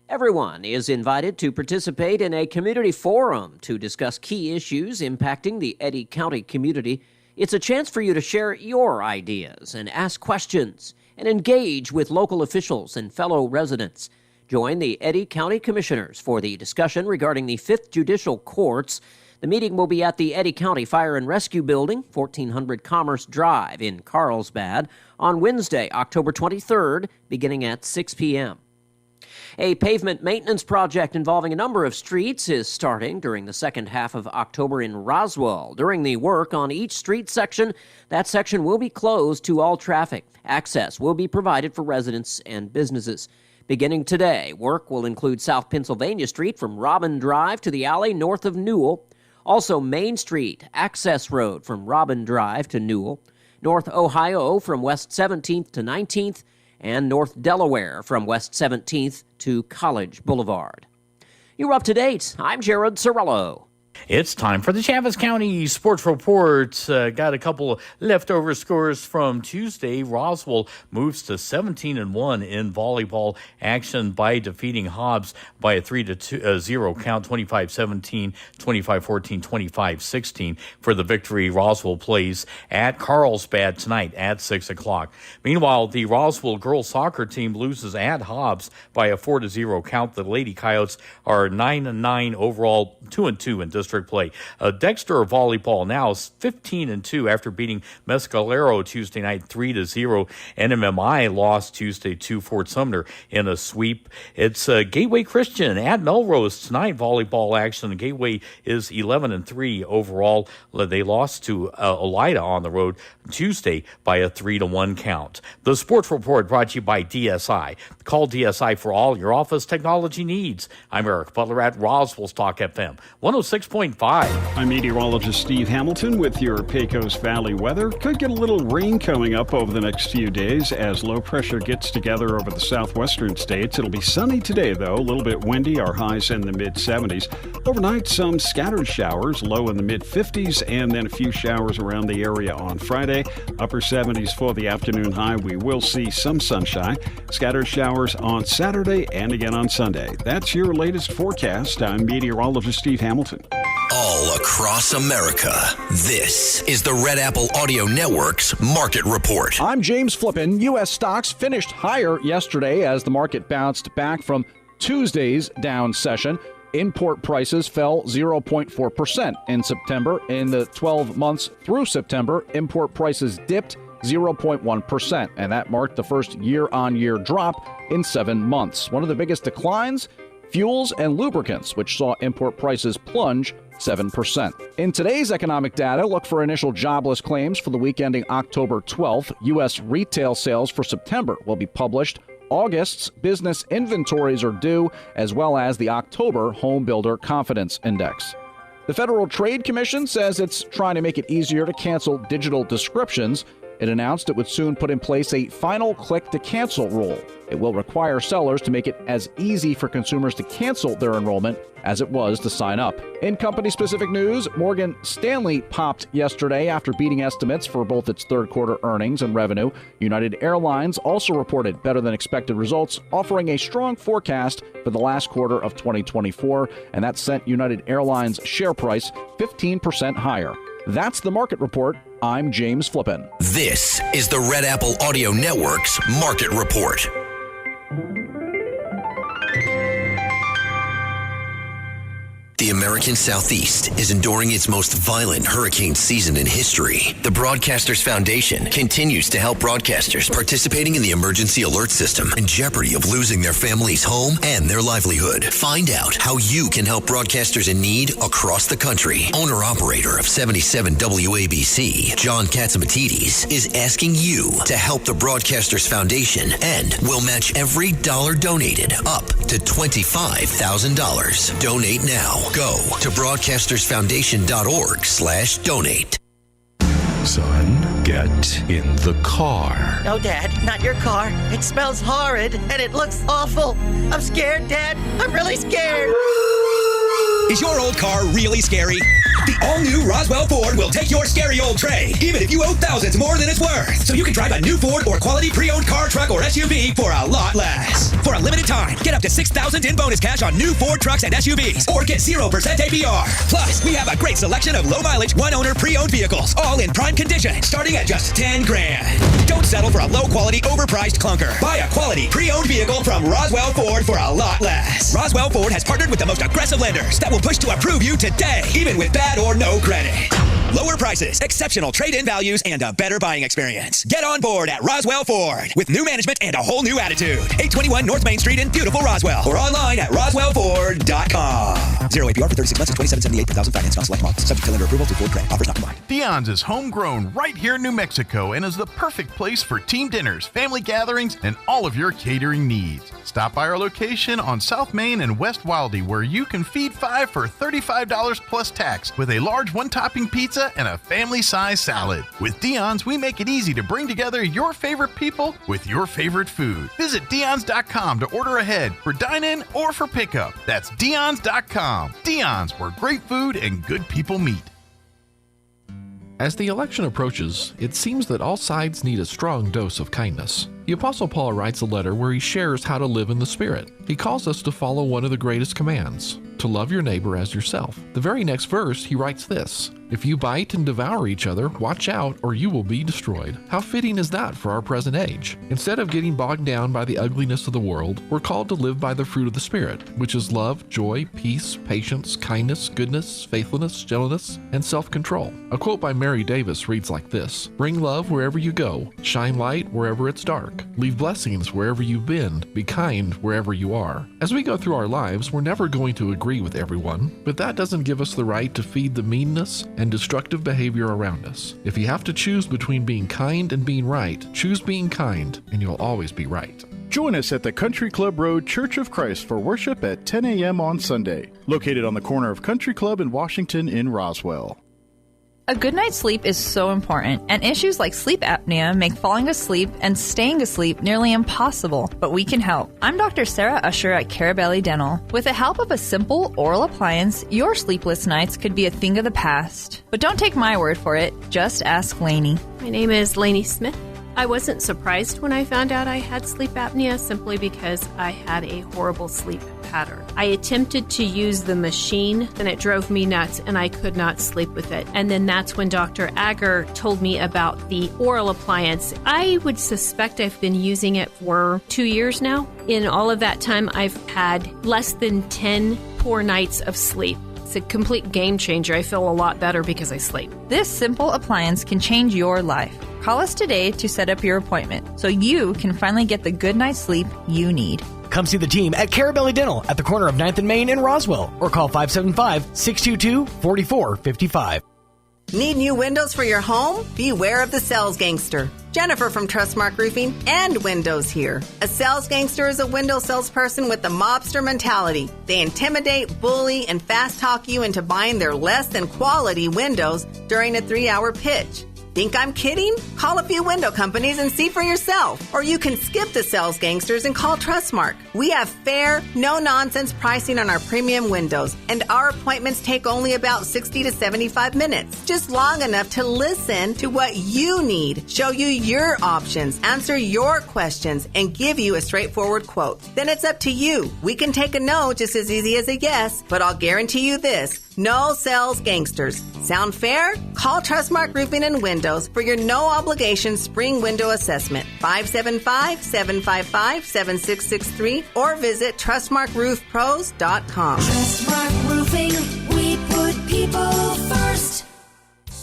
Everyone is invited to participate in a community forum to discuss key issues impacting the Eddy County community. It's a chance for you to share your ideas and ask questions and engage with local officials and fellow residents. Join the Eddy County Commissioners for the discussion regarding the 5th Judicial Courts. The meeting will be at the Eddy County Fire and Rescue Building, 1400 Commerce Drive in Carlsbad, on Wednesday, October 23rd, beginning at 6 p.m. A pavement maintenance project involving a number of streets is starting during the second half of October in Roswell. During the work on each street section, that section will be closed to all traffic. Access will be provided for residents and businesses. Beginning today, work will include South Pennsylvania Street from Robin Drive to the alley north of Newell. Also, Main Street, Access Road from Robin Drive to Newell, North Ohio from West 17th to 19th, and North Delaware from West 17th to College Boulevard. You're up to date. I'm Jared Sorello. It's time for the Chavez County Sports Report. Got a couple of leftover scores from Tuesday. Roswell moves to 17-1 in volleyball action by defeating Hobbs by a 3-0 count, 25-17, 25-14, 25-16 for the victory. Roswell plays at Carlsbad tonight at 6 o'clock. Meanwhile, the Roswell girls soccer team loses at Hobbs by a 4-0 count. The Lady Coyotes are 9-9 overall, 2-2 in district play. Dexter volleyball now is 15-2 after beating Mescalero Tuesday night 3-0. NMMI lost Tuesday to Fort Sumner in a sweep. It's Gateway Christian at Melrose tonight. Volleyball action. Gateway is 11-3 overall. They lost to Elida on the road Tuesday by a 3-1 count. The Sports Report brought to you by DSI. Call DSI for all your office technology needs. I'm Eric Butler at Roswell Talk FM 106.5. I'm meteorologist Steve Hamilton with your Pecos Valley weather. Could get a little rain coming up over the next few days as low pressure gets together over the southwestern states. It'll be sunny today, though, a little bit windy, our highs in the mid-70s. Overnight, some scattered showers, low in the mid-50s, and then a few showers around the area on Friday. Upper 70s for the afternoon high. We will see some sunshine. Scattered showers on Saturday and again on Sunday. That's your latest forecast. I'm meteorologist Steve Hamilton. All across America, this is the Red Apple Audio Network's Market Report. I'm James Flippin. U.S. stocks finished higher yesterday as the market bounced back from Tuesday's down session. Import prices fell 0.4% in September. In the 12 months through September, import prices dipped 0.1%, and that marked the first year-on-year drop in 7 months. One of the biggest declines, fuels and lubricants, which saw import prices plunge 7%. In today's economic data, look for initial jobless claims for the week ending October 12th. U.S. retail sales for September will be published. August's business inventories are due, as well as the October Home Builder Confidence Index. The Federal Trade Commission says it's trying to make it easier to cancel digital descriptions. It announced it would soon put in place a final click-to-cancel rule. It will require sellers to make it as easy for consumers to cancel their enrollment as it was to sign up. In company-specific news, Morgan Stanley popped yesterday after beating estimates for both its third quarter earnings and revenue. United Airlines also reported better-than-expected results, offering a strong forecast for the last quarter of 2024, and that sent United Airlines' share price 15% higher. That's the Market Report. I'm James Flippin. This is the Red Apple Audio Network's Market Report. The American Southeast is enduring its most violent hurricane season in history. The Broadcasters Foundation continues to help broadcasters participating in the emergency alert system in jeopardy of losing their family's home and their livelihood. Find out how you can help broadcasters in need across the country. Owner-operator of 77 WABC, John Katzimatidis, is asking you to help the Broadcasters Foundation and will match every dollar donated up to $25,000. Donate now. Go to broadcastersfoundation.org/donate. Son, get in the car. No, Dad, not your car. It smells horrid and it looks awful. I'm scared, Dad. I'm really scared. Is your old car really scary? The all-new Roswell Ford will take your scary old trade, even if you owe thousands more than it's worth. So you can drive a new Ford or quality pre-owned car, truck, or SUV for a lot less. For a limited time, get up to $6,000 in bonus cash on new Ford trucks and SUVs, or get 0% APR. Plus, we have a great selection of low-mileage, one-owner pre-owned vehicles, all in prime condition, starting at just $10,000. Don't settle for a low-quality, overpriced clunker. Buy a quality pre-owned vehicle from Roswell Ford for a lot less. Roswell Ford has partnered with the most aggressive lenders that will push to approve you today, even with bad or no credit. Lower prices, exceptional trade-in values, and a better buying experience. Get on board at Roswell Ford with new management and a whole new attitude. 821 North Main Street in beautiful Roswell, or online at roswellford.com. 0 APR for 36 months and $2,778 per thousand financed on select models. Subject to lender approval through Ford credit. Offers not combined. Dion's is homegrown right here in New Mexico and is the perfect place for team dinners, family gatherings, and all of your catering needs. Stop by our location on South Main and West Wildy, where you can feed 5 for $35 plus tax with a large one-topping pizza and a family-size salad. With Dion's, we make it easy to bring together your favorite people with your favorite food. Visit Dion's.com to order ahead for dine-in or for pickup. That's Dion's.com. Dion's, where great food and good people meet. As the election approaches, it seems that all sides need a strong dose of kindness. The Apostle Paul writes a letter where he shares how to live in the Spirit. He calls us to follow one of the greatest commands, to love your neighbor as yourself. The very next verse, he writes this: "If you bite and devour each other, watch out or you will be destroyed." How fitting is that for our present age? Instead of getting bogged down by the ugliness of the world, we're called to live by the fruit of the Spirit, which is love, joy, peace, patience, kindness, goodness, faithfulness, gentleness, and self-control. A quote by Mary Davis reads like this: "Bring love wherever you go, shine light wherever it's dark, leave blessings wherever you've been, be kind wherever you are." As we go through our lives, we're never going to agree with everyone, but that doesn't give us the right to feed the meanness and destructive behavior around us. If you have to choose between being kind and being right, choose being kind, and you'll always be right. Join us at the Country Club Road Church of Christ for worship at 10 a.m. on Sunday, located on the corner of Country Club and Washington in Roswell. A good night's sleep is so important, and issues like sleep apnea make falling asleep and staying asleep nearly impossible, but we can help. I'm Dr. Sarah Usher at Carabelli Dental. With the help of a simple oral appliance, your sleepless nights could be a thing of the past. But don't take my word for it, just ask Lainey. My name is Lainey Smith. I wasn't surprised when I found out I had sleep apnea simply because I had a horrible sleep pattern. I attempted to use the machine and it drove me nuts and I could not sleep with it. And then that's when Dr. Ager told me about the oral appliance. I would suspect I've been using it for 2 years now. In all of that time, I've had less than 10 poor nights of sleep. It's a complete game changer. I feel a lot better because I sleep. This simple appliance can change your life. Call us today to set up your appointment so you can finally get the good night's sleep you need. Come see the team at Carabelli Dental at the corner of 9th and Main in Roswell, or call 575-622-4455. Need new windows for your home? Beware of the sales gangster. Jennifer from Trustmark Roofing and Windows here. A sales gangster is a window salesperson with the mobster mentality. They intimidate, bully, and fast talk you into buying their less than quality windows during a 3-hour pitch. Think I'm kidding? Call a few window companies and see for yourself. Or you can skip the sales gangsters and call Trustmark. We have fair, no-nonsense pricing on our premium windows, and our appointments take only about 60 to 75 minutes. Just long enough to listen to what you need, show you your options, answer your questions, and give you a straightforward quote. Then it's up to you. We can take a no just as easy as a yes, but I'll guarantee you this. No sales gangsters. Sound fair? Call Trustmark Roofing and Windows for your no-obligation spring window assessment. 575-755-7663 or visit TrustmarkRoofPros.com. Trustmark Roofing, we put people first.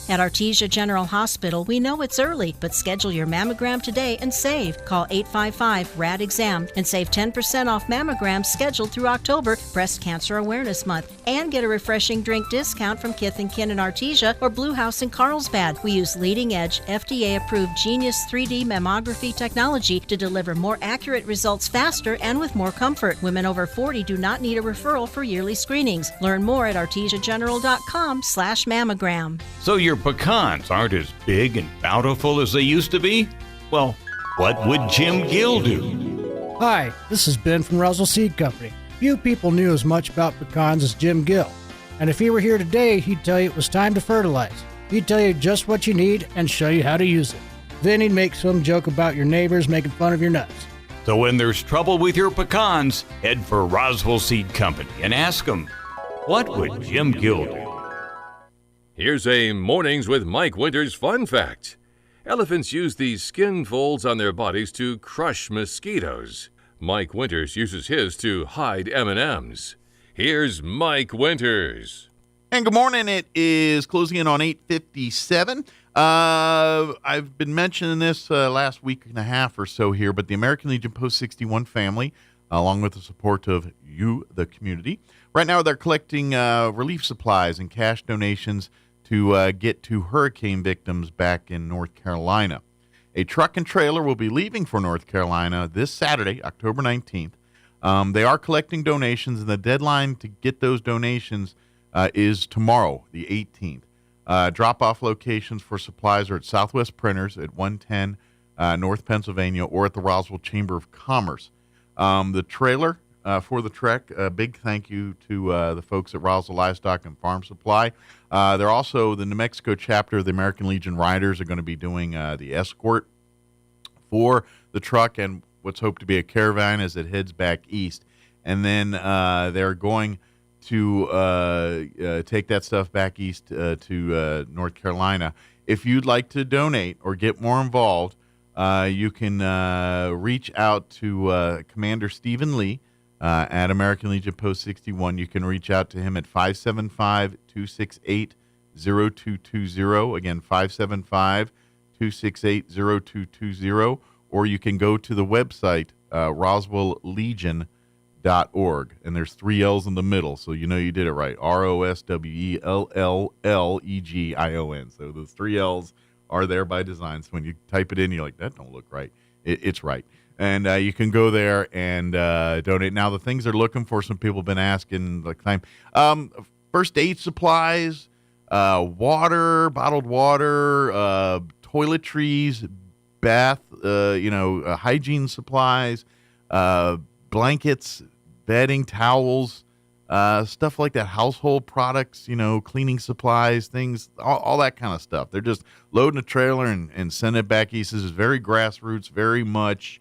At Artesia General Hospital, we know it's early, but schedule your mammogram today and save. Call 855-RAD-EXAM and save 10% off mammograms scheduled through October, Breast Cancer Awareness Month. And get a refreshing drink discount from Kith & Kin in Artesia or Blue House in Carlsbad. We use leading-edge, FDA-approved Genius 3D mammography technology to deliver more accurate results faster and with more comfort. Women over 40 do not need a referral for yearly screenings. Learn more at artesiageneral.com/mammogram. So your pecans aren't as big and bountiful as they used to be? Well, what would Jim Gill do? Hi, this is Ben from Roswell Seed Company. Few people knew as much about pecans as Jim Gill. And if he were here today, he'd tell you it was time to fertilize. He'd tell you just what you need and show you how to use it. Then he'd make some joke about your neighbors making fun of your nuts. So when there's trouble with your pecans, head for Roswell Seed Company and ask them, what would Jim Gill do? Here's a Mornings with Mike Winters fun fact. Elephants use these skin folds on their bodies to crush mosquitoes. Mike Winters uses his to hide M&Ms. Here's Mike Winters. And good morning. It is closing in on 8:57. I've been mentioning this last week and a half or so here, but the American Legion Post 61 family, along with the support of you, the community, right now they're collecting relief supplies and cash donations to get to hurricane victims back in North Carolina. A truck and trailer will be leaving for North Carolina this Saturday, October 19th. They are collecting donations, and the deadline to get those donations is tomorrow, the 18th. Drop-off locations for supplies are at Southwest Printers at 110 North Pennsylvania or at the Roswell Chamber of Commerce. The trailer for the trek, a big thank you to the folks at Roswell Livestock and Farm Supply. They're also, the New Mexico chapter of the American Legion Riders are going to be doing the escort for the truck and what's hoped to be a caravan as it heads back east. And then they're going to take that stuff back east to North Carolina. If you'd like to donate or get more involved, you can reach out to Commander Stephen Lee at American Legion Post 61. You can reach out to him at 575-268-0220. Again, 575-268-0220. Or you can go to the website, roswelllegion.org. And there's 3 L's in the middle, so you know you did it right. ROSWELLLEGION. So those 3 L's are there by design. So when you type it in, you're like, that don't look right. It's right. And you can go there and donate. Now, the things they're looking for, some people have been asking, like time, first aid supplies, water, bottled water, toiletries, bath, hygiene supplies, blankets, bedding, towels, stuff like that, household products, cleaning supplies, things, all that kind of stuff. They're just loading a trailer and sending it back east. This is very grassroots, very much.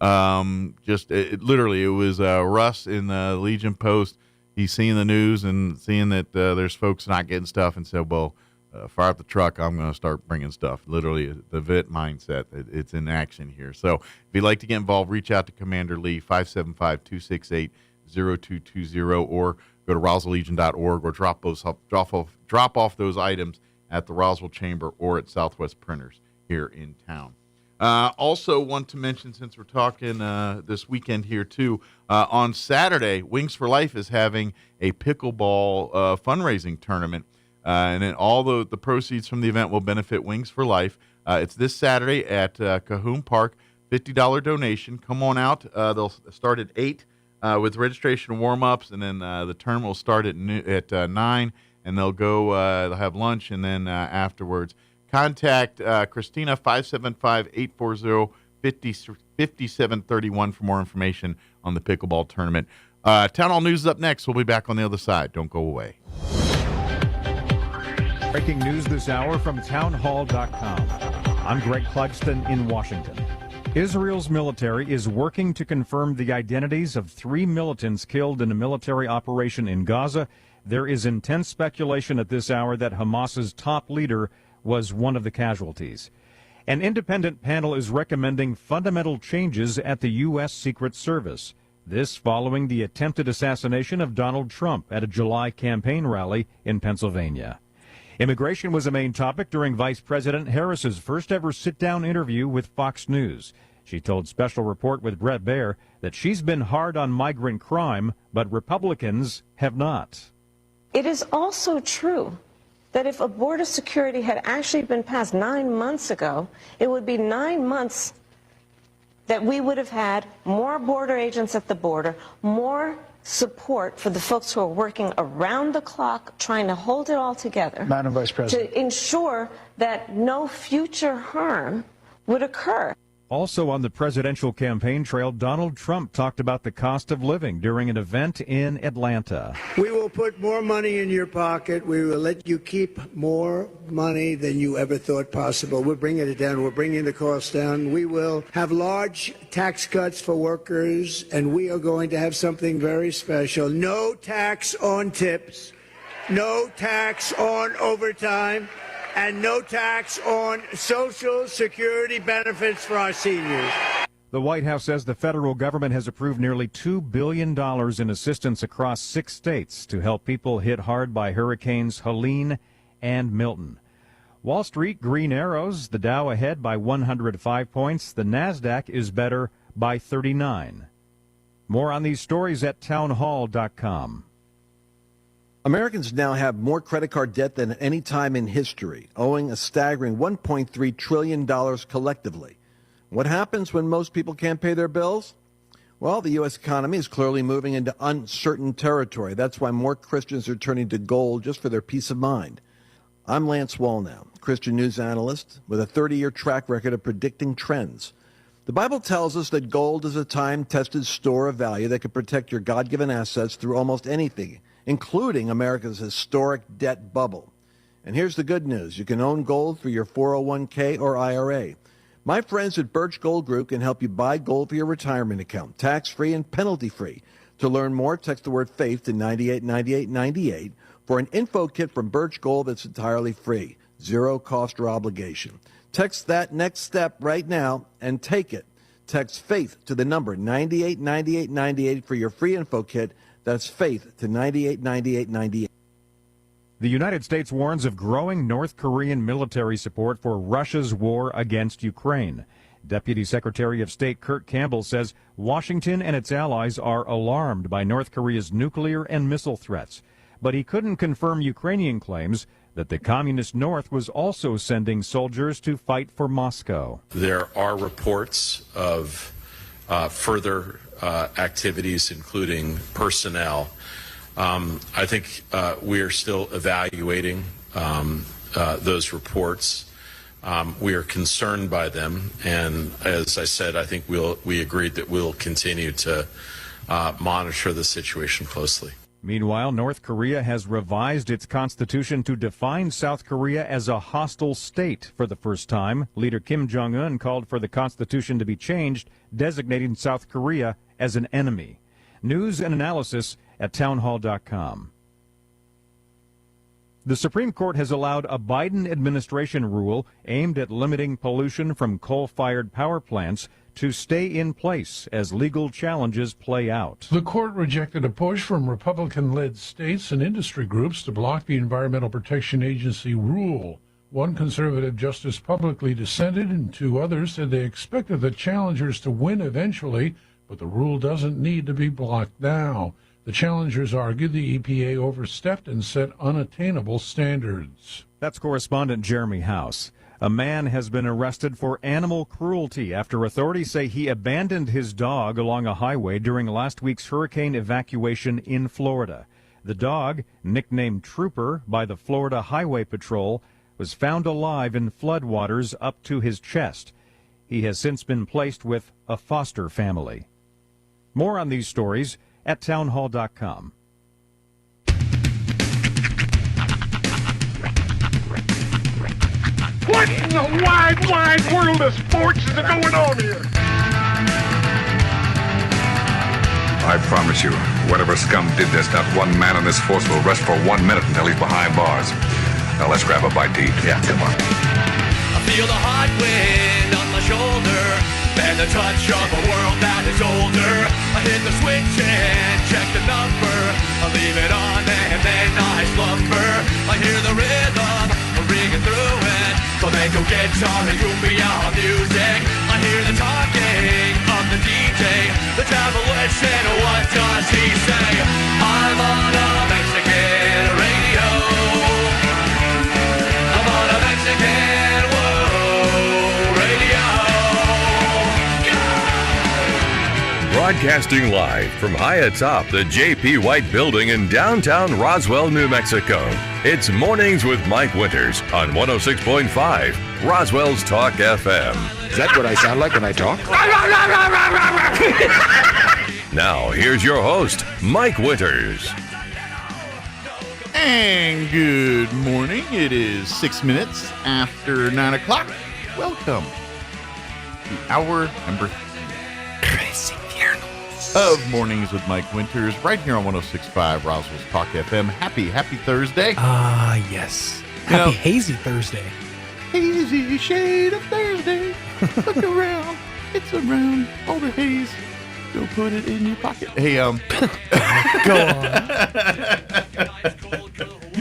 Literally, it was Russ in the Legion Post. He's seeing the news and seeing that there's folks not getting stuff and said, well, fire up the truck. I'm going to start bringing stuff. Literally, the VIT mindset. It's in action here. So if you'd like to get involved, reach out to Commander Lee, 575-268-0220, or go to roswelllegion.org or drop off those items at the Roswell Chamber or at Southwest Printers here in town. Also want to mention, since we're talking this weekend here too, on Saturday, Wings for Life is having a pickleball fundraising tournament, and then all the proceeds from the event will benefit Wings for Life. It's this Saturday at Cahoon Park. $50 donation. Come on out. They'll start at 8 with registration warm-ups, and then the tournament will start at 9, and they'll go. They'll have lunch, and then afterwards. Contact Christina 575-840-5731 for more information on the pickleball tournament. Town Hall News is up next. We'll be back on the other side. Don't go away. Breaking news this hour from townhall.com. I'm Greg Clugston in Washington. Israel's military is working to confirm the identities of 3 militants killed in a military operation in Gaza. There is intense speculation at this hour that Hamas's top leader was one of the casualties. An independent panel is recommending fundamental changes at the U.S. Secret Service. This following the attempted assassination of Donald Trump at a July campaign rally in Pennsylvania. Immigration was a main topic during Vice President Harris's first-ever sit-down interview with Fox News. She told Special Report with Brett Baer that she's been hard on migrant crime, but Republicans have not. It is also true that if a border security had actually been passed 9 months ago, it would be 9 months that we would have had more border agents at the border, more support for the folks who are working around the clock trying to hold it all together. Madam Vice President. To ensure that no future harm would occur. Also on the presidential campaign trail, Donald Trump talked about the cost of living during an event in Atlanta. We will put more money in your pocket. We will let you keep more money than you ever thought possible. We're bringing it down. We're bringing the cost down. We will have large tax cuts for workers, and we are going to have something very special. No tax on tips, no tax on overtime, and no tax on Social Security benefits for our seniors. The White House says the federal government has approved nearly $2 billion in assistance across 6 states to help people hit hard by hurricanes Helene and Milton. Wall Street, green arrows, the Dow ahead by 105 points. The NASDAQ is better by 39. More on these stories at townhall.com. Americans now have more credit card debt than at any time in history, owing a staggering $1.3 trillion collectively. What happens when most people can't pay their bills? Well, the U.S. economy is clearly moving into uncertain territory. That's why more Christians are turning to gold just for their peace of mind. I'm Lance Wallnow, Christian news analyst with a 30-year track record of predicting trends. The Bible tells us that gold is a time-tested store of value that can protect your God-given assets through almost anything, including America's historic debt bubble. And here's the good news. You can own gold through your 401k or IRA. My friends at Birch Gold Group can help you buy gold for your retirement account, tax-free and penalty-free. To learn more, text the word faith to 989898 for an info kit from Birch Gold that's entirely free, zero cost or obligation. Text that next step right now and take it. Text faith to the number 989898 for your free info kit. That's faith to 989898. The United States warns of growing North Korean military support for Russia's war against Ukraine. Deputy Secretary of State Kurt Campbell says Washington and its allies are alarmed by North Korea's nuclear and missile threats. But he couldn't confirm Ukrainian claims that the communist North was also sending soldiers to fight for Moscow. There are reports of further activities, including personnel. I think we are still evaluating those reports. We are concerned by them, and as I said, I think we agreed that we'll continue to monitor the situation closely. Meanwhile, North Korea has revised its constitution to define South Korea as a hostile state for the first time. Leader Kim Jong-un called for the constitution to be changed, designating South Korea as an enemy. News and analysis at townhall.com. The Supreme Court has allowed a Biden administration rule aimed at limiting pollution from coal-fired power plants to stay in place as legal challenges play out. The court rejected a push from Republican-led states and industry groups to block the Environmental Protection Agency rule. One conservative justice publicly dissented, and 2 others said they expected the challengers to win eventually, but the rule doesn't need to be blocked now. The challengers argued the EPA overstepped and set unattainable standards. That's correspondent Jeremy House. A man has been arrested for animal cruelty after authorities say he abandoned his dog along a highway during last week's hurricane evacuation in Florida. The dog, nicknamed Trooper by the Florida Highway Patrol, was found alive in floodwaters up to his chest. He has since been placed with a foster family. More on these stories at townhall.com. What in the wide, wide world of sports is going on here? I promise you, whatever scum did this, not one man in this force will rest for 1 minute until he's behind bars. Now let's grab a bite to eat. Yeah, come on. I feel the hot wind on my shoulder and the touch of a world that is older. I hit the switch and check the number. I leave it on and then I slumber. I hear the rhythm ringing through it. Flamenco guitar and cumbia music. I hear the talking of the DJ. The travel listen, what does he say? I'm on a Mexican radio. I'm on a Mexican radio. Broadcasting live from high atop the J.P. White Building in downtown Roswell, New Mexico. It's Mornings with Mike Winters on 106.5 Roswell's Talk FM. Is that what I sound like when I talk? Now, here's your host, Mike Winters. And good morning. It is 6 minutes after 9 o'clock. Welcome to hour number 3. Crazy of Mornings with Mike Winters, right here on 106.5 Roswell's Talk FM. Happy Thursday. Yes. Happy hazy Thursday. Hazy shade of Thursday. Look around. It's around. All the haze. Go put it in your pocket. Hey, Go on.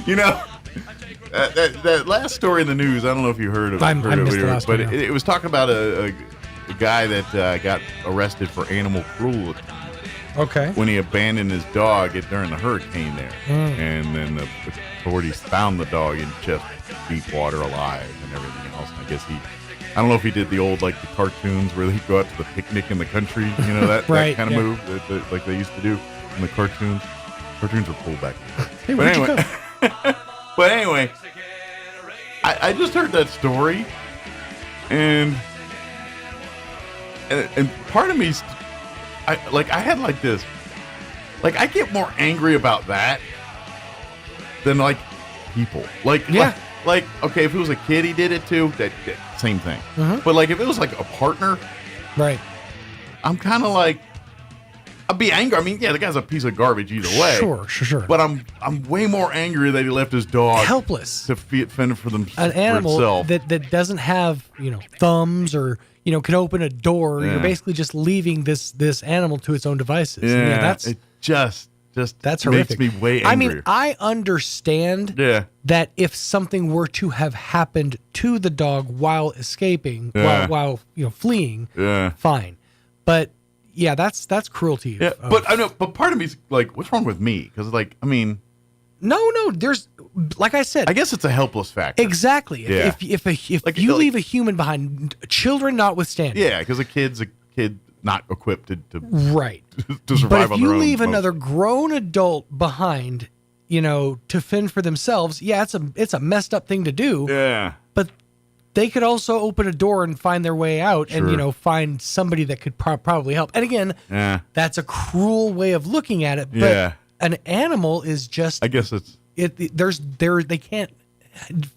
You know, that last story in the news, I don't know if you heard of it. I missed the last but one, it was talking about a guy that got arrested for animal cruelty. Okay. When he abandoned his dog during the hurricane there. And then the authorities found the dog in just deep water alive and everything else. And I guess I don't know if he did the old, like the cartoons where he'd go out to the picnic in the country, you know, that, right, that kind of move that like they used to do in the cartoons. Cartoons were pulled back. Hey, where'd you go? But anyway, I just heard that story and part of me's I had like this, like I get more angry about that than like people. Like okay, if it was a kid he did it to, that same thing. But like if it was like a partner, right? I'm kind of like I'd be angry. I mean, yeah, the guy's a piece of garbage either way. Sure. But I'm way more angry that he left his dog helpless to fend for them. An animal for itself. that doesn't have thumbs or can open a door. Yeah. You're basically just leaving this animal to its own devices. Yeah, that's it just that's horrific. Makes me way angrier. I mean, I understand that if something were to have happened to the dog while escaping, while fleeing, fine. But yeah, that's cruelty. Yeah, but I know. But part of me's like, what's wrong with me? Because like, I mean, no. There's, like I said, I guess it's a helpless factor. Exactly. Yeah. If you leave a human behind, children notwithstanding. Yeah, because a kid's a kid not equipped to right to survive but if on you their own. leave another grown adult behind, to fend for themselves, it's a messed up thing to do. Yeah. But they could also open a door and find their way out, and find somebody that could probably help. And again, that's a cruel way of looking at it. But an animal is just, I guess they can't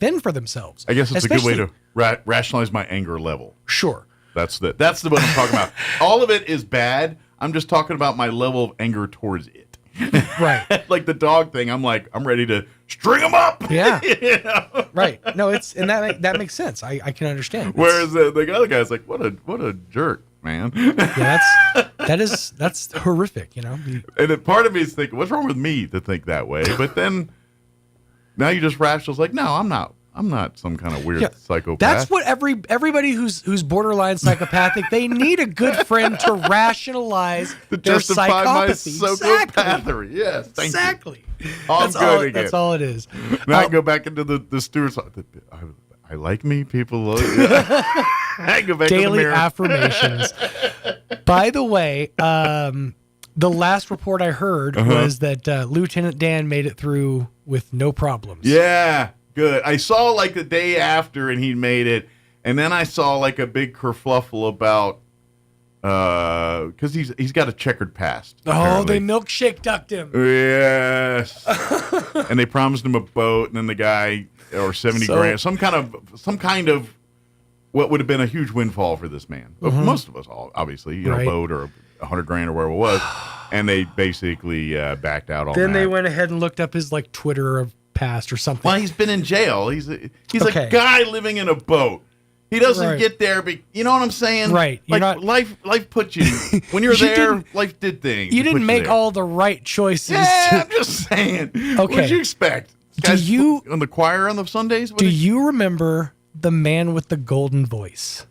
fend for themselves. I guess it's a good way to rationalize my anger level. Sure. That's the what I'm talking about. All of it is bad. I'm just talking about my level of anger towards it. Right. Like the dog thing, I'm ready to string them up. Yeah. Right. No, and that makes sense. I can understand. Whereas the other guy's like, what a jerk, man. Yeah, that's horrific, And then part of me is thinking, what's wrong with me to think that way? But then now you just rationalize like, no, I'm not some kind of weird psychopath. That's what everybody who's borderline psychopathic, they need a good friend to rationalize to their justify psychopathy. my psychopathy. Yes, exactly. That's all it is. Now I can go back into the steward's. I like me. People love me. I go back to the Daily mirror. affirmations. By the way, the last report I heard was that Lieutenant Dan made it through with no problems. Yeah, good. I saw like the day after and he made it, and then I saw like a big kerfluffle about because he's got a checkered past. Oh, apparently. they milkshake ducked him. Yes. And they promised him a boat, and then the guy, or 70 grand, some kind of what would have been a huge windfall for this man. But most of us, all obviously, you know, boat or 100 grand or whatever it was, and they basically backed out on Then that. they went ahead and looked up his like Twitter of past or something. Well, he's been in jail. He's a Okay. guy living in a boat. He doesn't get there. You know what I'm saying? Right. You're Like life put you when you're there. Life did things. You It put didn't make there. all the right choices. Yeah, I'm just saying. What did you expect? Guys on the choir on the Sundays? Do you remember the man with the golden voice?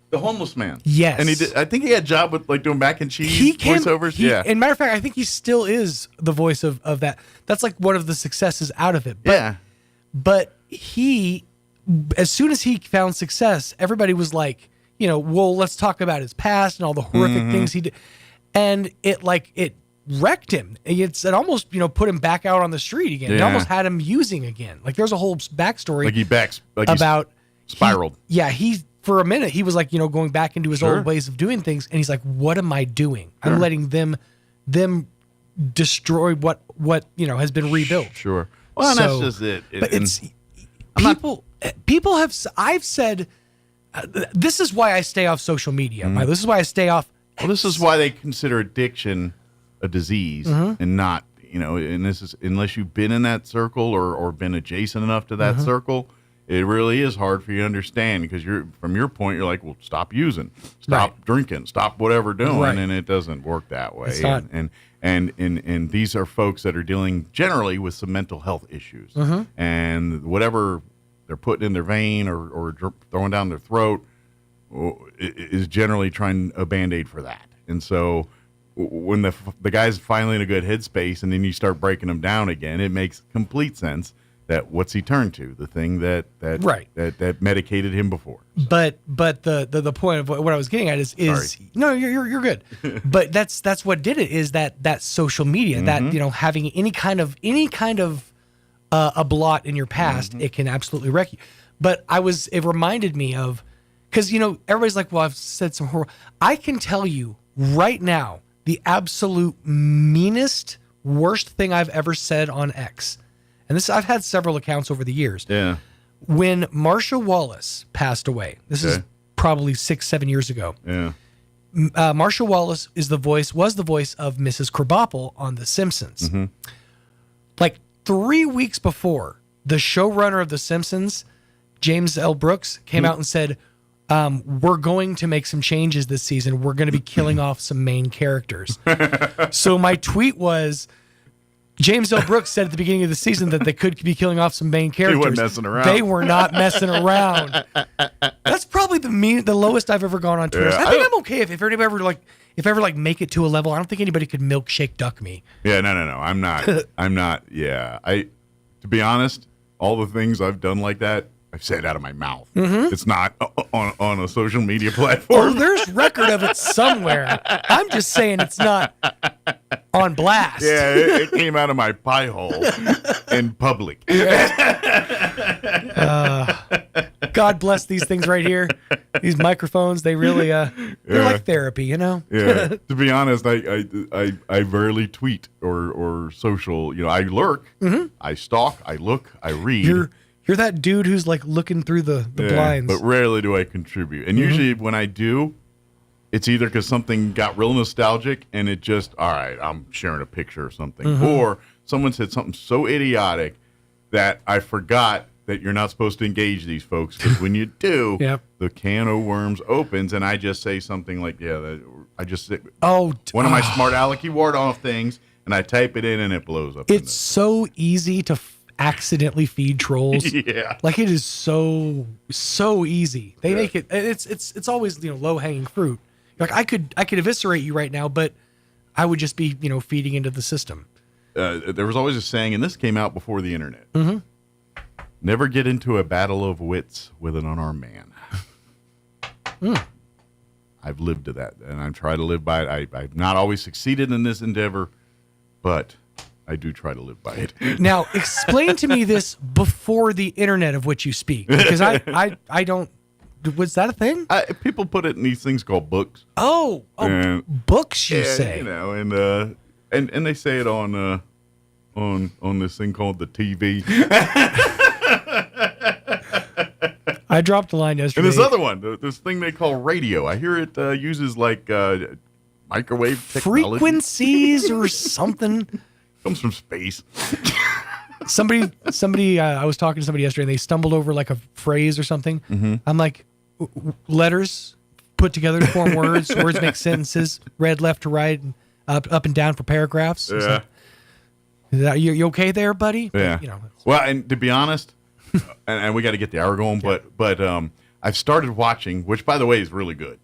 The homeless man. Yes. And he did. I think he had a job with like doing mac and cheese voiceovers. Yeah. And matter of fact, I think he still is the voice of that. That's like one of the successes out of it. But, But he, as soon as he found success, everybody was like, you know, well, let's talk about his past and all the horrific things he did. And it wrecked him. It almost, you know, put him back out on the street again. It Yeah. almost had him using again. Like there's a whole backstory Like he about spiraled. he for a minute he was like, you know, going back into his old ways of doing things, and he's like, what am I doing? I'm letting them destroy what you know has been rebuilt. Sure. Well, So- that's just it. But it's people have. I've said this is why I stay off social media. This is why I stay off. Well, this is why they consider addiction a disease and not, you know, and this is unless you've been in that circle or been adjacent enough to that circle, it really is hard for you to understand because from your point, you're like, well, stop using, stop drinking, stop whatever doing, and it doesn't work that way. It's not. And these are folks that are dealing generally with some mental health issues, and whatever they're putting in their vein or throwing down their throat is generally trying a Band-Aid for that. And so when the guy's finally in a good headspace and then you start breaking him down again, it makes complete sense that what's he turned to? The thing that medicated him before. But the point of what I was getting at is no, you're good. But that's what did it is that social media, that, you know, having any kind of a blot in your past, it can absolutely wreck you. But it reminded me of, because, you know, everybody's like, well, I've said some horror. I can tell you right now the absolute meanest, worst thing I've ever said on X. And this, I've had several accounts over the years. Yeah. When Marsha Wallace passed away, this is probably 6-7 years ago. Yeah. Marsha Wallace was the voice of Mrs. Krabappel on The Simpsons. Like 3 weeks before, the showrunner of The Simpsons, James L. Brooks, came out and said, we're going to make some changes this season. We're going to be killing off some main characters. So my tweet was, James L. Brooks said at the beginning of the season that they could be killing off some main characters. He wasn't messing around. They were not messing around. That's probably the lowest I've ever gone on Twitter. Yeah, I think I'm okay if ever make it to a level. I don't think anybody could milkshake duck me. Yeah, no. I'm not. Yeah. To be honest, all the things I've done like that, I've said out of my mouth. It's not on a social media platform. Oh, there's record of it somewhere. I'm just saying it's not on blast. Yeah, it came out of my pie hole in public. God bless these things right here. These microphones, they really they're like therapy, you know? Yeah. To be honest, I rarely tweet or social. You know, I lurk, I stalk, I look, I read. You're that dude who's like looking through the blinds. But rarely do I contribute. And usually when I do, it's either because something got real nostalgic and it just, all right, I'm sharing a picture or something. Or someone said something so idiotic that I forgot that you're not supposed to engage these folks. Because when you do, the can of worms opens and I just say something like, I just say one of my smart Alecky Wardoff things and I type it in and it blows up. It's so easy to accidentally feed trolls. Yeah. Like it is so easy. They make it, it's always, you know, low hanging fruit. Like I could eviscerate you right now, but I would just be, you know, feeding into the system. There was always a saying, and this came out before the internet. Never get into a battle of wits with an unarmed man. I've lived to that, and I'm trying to live by it. I've not always succeeded in this endeavor, but I do try to live by it. Now, explain to me this before the internet of which you speak, because I don't. Was that a thing? People put it in these things called books. Oh, books, you say? You know, and they say it on this thing called the TV. I dropped the line yesterday. And this other one, this thing they call radio. I hear it uses like microwave technology. Frequencies or something. Comes from space. Somebody. I was talking to somebody yesterday, and they stumbled over like a phrase or something. Mm-hmm. I'm like, letters put together to form words. Words make sentences. Read left to right, and up and down for paragraphs. Yeah. You okay there, buddy? Yeah. You know. Well, and to be honest, and we got to get the hour going, but I've started watching, which by the way is really good.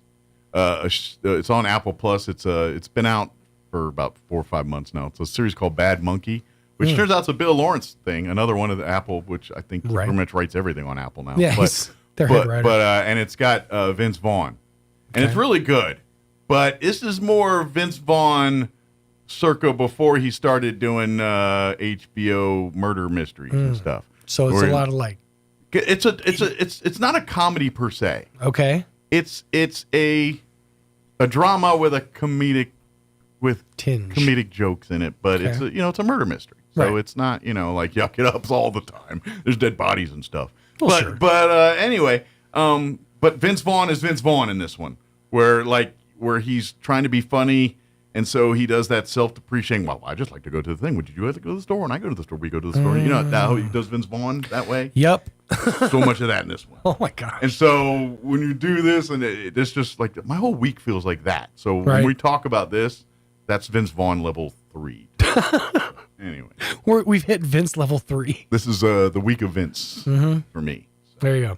It's on Apple Plus. It's been out for about 4 or 5 months now. It's a series called Bad Monkey, which turns out it's a Bill Lawrence thing, another one of the Apple, which I think pretty much writes everything on Apple now. Yeah, he's their head writer. And it's got Vince Vaughn, and it's really good. But this is more Vince Vaughn circa before he started doing HBO murder mysteries and stuff. So it's a lot of like. It's not a comedy per se. Okay. It's a drama with a comedic comedic jokes in it, but it's a murder mystery. So it's not like yuck it ups all the time. There's dead bodies and stuff. Well, but anyway, but Vince Vaughn is Vince Vaughn in this one, where he's trying to be funny. And so he does that self-depreciating, well, I just like to go to the thing. Would you have to go to the store? And I go to the store. We go to the store. You know how he does Vince Vaughn that way? Yep. So much of that in this one. Oh, my God. And so when you do this, and it's just like, my whole week feels like that. So when we talk about this, that's Vince Vaughn level 3. Anyway. We've hit Vince level 3. This is the week of Vince for me. So. There you go.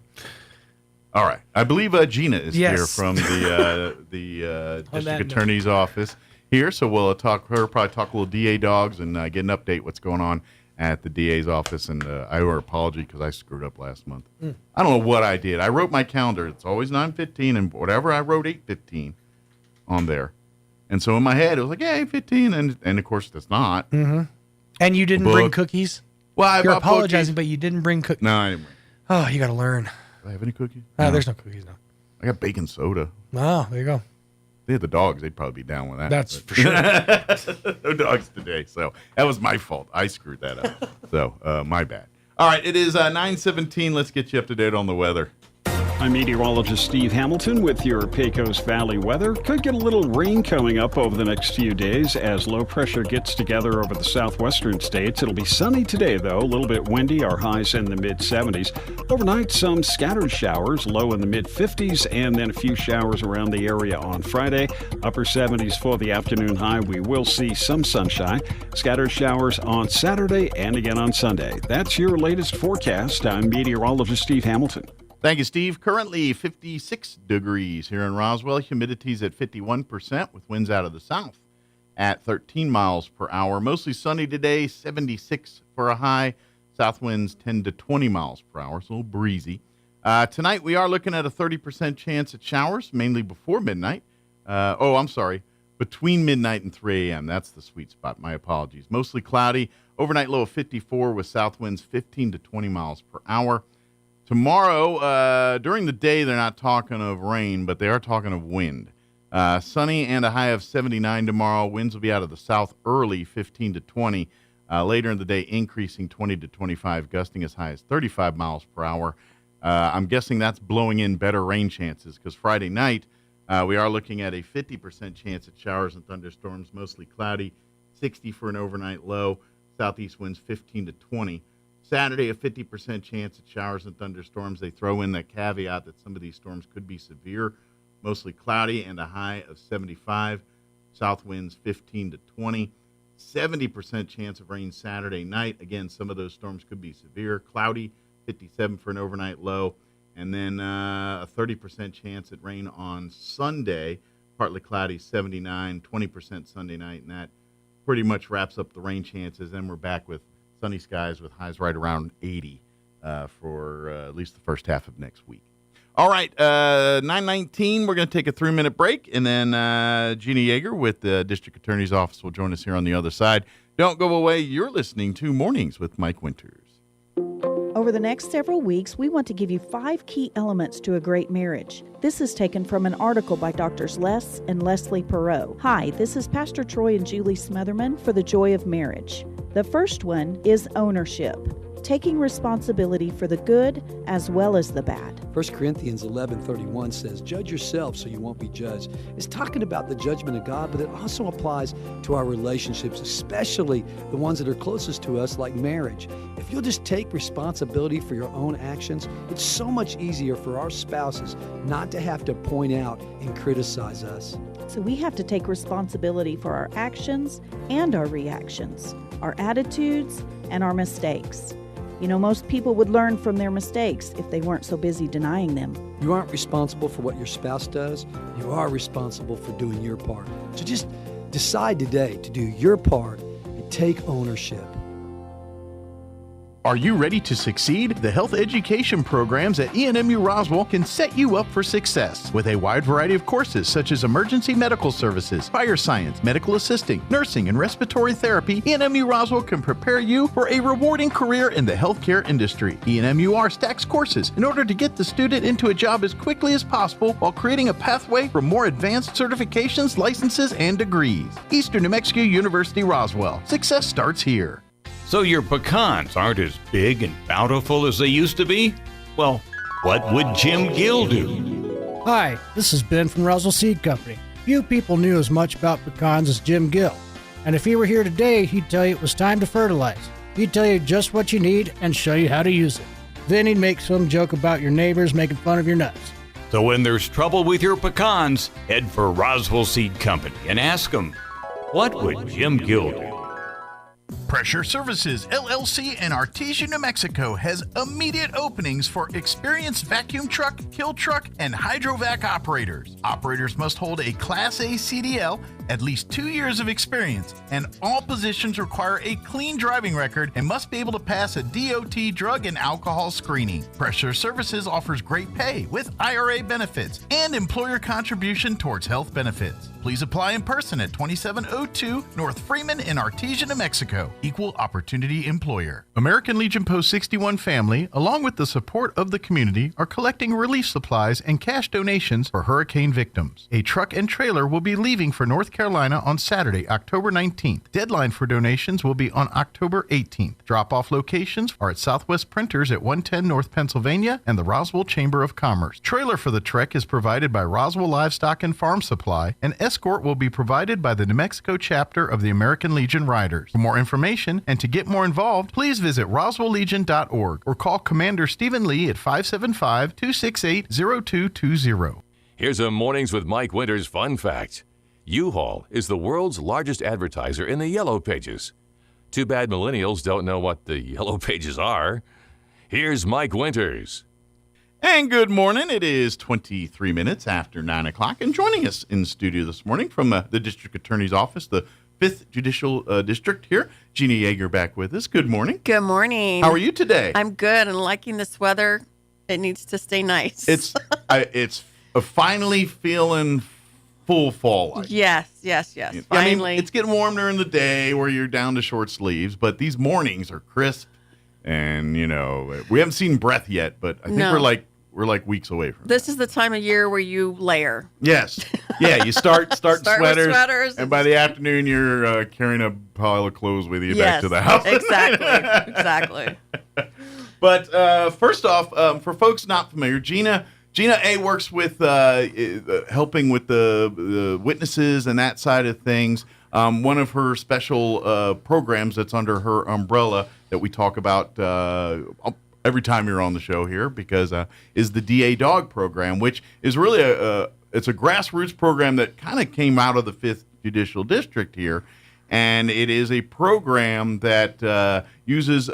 All right. I believe Gina is here from the district attorney's office. Here, so we'll probably talk a little DA dogs and get an update what's going on at the DA's office. And I owe her apology because I screwed up last month. I don't know what I did. I wrote my calendar. It's always 9:15, and whatever I wrote 8:15 on there. And so in my head, it was like, yeah, 8:15, and of course it's not. And you didn't bring cookies? Well, you're apologizing, but you didn't bring cookies. No, I didn't bring. Oh, you got to learn. Do I have any cookies? No. There's no cookies now. I got baking soda. Oh, there you go. They had the dogs. They'd probably be down with that. That's for sure. No dogs today. So that was my fault. I screwed that up. So my bad. All right. It is 9:17. Let's get you up to date on the weather. I'm meteorologist Steve Hamilton with your Pecos Valley weather. Could get a little rain coming up over the next few days as low pressure gets together over the southwestern states. It'll be sunny today, though. A little bit windy. Our highs in the mid-70s. Overnight, some scattered showers, low in the mid-50s, and then a few showers around the area on Friday. Upper 70s for the afternoon high. We will see some sunshine. Scattered showers on Saturday and again on Sunday. That's your latest forecast. I'm meteorologist Steve Hamilton. Thank you, Steve. Currently 56 degrees here in Roswell. Humidity's at 51% with winds out of the south at 13 miles per hour. Mostly sunny today, 76 for a high. South winds 10 to 20 miles per hour, so a little breezy. Tonight we are looking at a 30% chance at showers, mainly before midnight. Between midnight and 3 a.m. That's the sweet spot. My apologies. Mostly cloudy. Overnight low of 54 with south winds 15 to 20 miles per hour. Tomorrow, during the day, they're not talking of rain, but they are talking of wind. Sunny and a high of 79 tomorrow. Winds will be out of the south early, 15 to 20. Later in the day, increasing 20 to 25, gusting as high as 35 miles per hour. I'm guessing that's blowing in better rain chances because Friday night, we are looking at a 50% chance at showers and thunderstorms, mostly cloudy, 60 for an overnight low. Southeast winds 15 to 20. Saturday, a 50% chance at showers and thunderstorms. They throw in that caveat that some of these storms could be severe, mostly cloudy, and a high of 75. South winds 15 to 20. 70% chance of rain Saturday night. Again, some of those storms could be severe. Cloudy, 57 for an overnight low. And then a 30% chance at rain on Sunday. Partly cloudy, 79, 20% Sunday night. And that pretty much wraps up the rain chances. Then we're back with sunny skies with highs right around 80 for at least the first half of next week. All right, 9:19, we're going to take a 3-minute break, and then Jeannie Yeager with the District Attorney's Office will join us here on the other side. Don't go away. You're listening to Mornings with Mike Winters. Over the next several weeks, we want to give you 5 key elements to a great marriage. This is taken from an article by Drs. Les and Leslie Perot. Hi, this is Pastor Troy and Julie Smotherman for The Joy of Marriage. The first one is ownership, taking responsibility for the good as well as the bad. 1 Corinthians 11:31 says, "Judge yourself so you won't be judged." It's talking about the judgment of God, but it also applies to our relationships, especially the ones that are closest to us, like marriage. If you'll just take responsibility for your own actions, it's so much easier for our spouses not to have to point out and criticize us. So we have to take responsibility for our actions and our reactions, our attitudes and our mistakes. You know, most people would learn from their mistakes if they weren't so busy denying them. You aren't responsible for what your spouse does. You are responsible for doing your part. So just decide today to do your part and take ownership. Are you ready to succeed? The health education programs at ENMU Roswell can set you up for success with a wide variety of courses such as emergency medical services, fire science, medical assisting, nursing, and respiratory therapy. ENMU Roswell can prepare you for a rewarding career in the healthcare industry. ENMUR stacks courses in order to get the student into a job as quickly as possible while creating a pathway for more advanced certifications, licenses, and degrees. Eastern New Mexico University Roswell. Success starts here. So your pecans aren't as big and bountiful as they used to be? Well, what would Jim Gill do? Hi, this is Ben from Roswell Seed Company. Few people knew as much about pecans as Jim Gill. And if he were here today, he'd tell you it was time to fertilize. He'd tell you just what you need and show you how to use it. Then he'd make some joke about your neighbors making fun of your nuts. So when there's trouble with your pecans, head for Roswell Seed Company and ask them, what would Jim Gill do? Pressure Services, LLC in Artesia, New Mexico has immediate openings for experienced vacuum truck, kill truck, and hydrovac operators. Operators must hold a Class A CDL, at least 2 years of experience, and all positions require a clean driving record and must be able to pass a DOT drug and alcohol screening. Pressure Services offers great pay with IRA benefits and employer contribution towards health benefits. Please apply in person at 2702 North Freeman in Artesia, New Mexico. Equal Opportunity Employer. American Legion Post 61 family, along with the support of the community, are collecting relief supplies and cash donations for hurricane victims. A truck and trailer will be leaving for North Carolina on Saturday, October 19th. Deadline for donations will be on October 18th. Drop-off locations are at Southwest Printers at 110 North Pennsylvania and the Roswell Chamber of Commerce. Trailer for the trek is provided by Roswell Livestock and Farm Supply, and escort will be provided by the New Mexico chapter of the American Legion Riders. For more information and to get more involved, please visit roswelllegion.org or call Commander Stephen Lee at 575-268-0220. Here's a Mornings with Mike Winters fun fact. U-Haul is the world's largest advertiser in the Yellow Pages. Too bad millennials don't know what the Yellow Pages are. Here's Mike Winters. And good morning. It is 23 minutes after 9 o'clock. And joining us in studio this morning from the District Attorney's Office, the 5th Judicial District here, Jeannie Yeager back with us. Good morning. Good morning. How are you today? I'm good and liking this weather. It needs to stay nice. It's finally feeling full fall. Yes. Finally. I mean, it's getting warm during the day where you're down to short sleeves, but these mornings are crisp. And, you know, we haven't seen breath yet, but I think we're like weeks away from this. Is the time of year where you layer. Yes. Yeah, you start sweaters, with sweaters. And by the afternoon, you're carrying a pile of clothes with you back to the house. Exactly. But first off, for folks not familiar, Gina A. works with helping with the witnesses and that side of things. One of her special programs that's under her umbrella that we talk about every time you're on the show here, because is the DA Dog program, which is really it's a grassroots program that kind of came out of the 5th Judicial District here, and it is a program that uses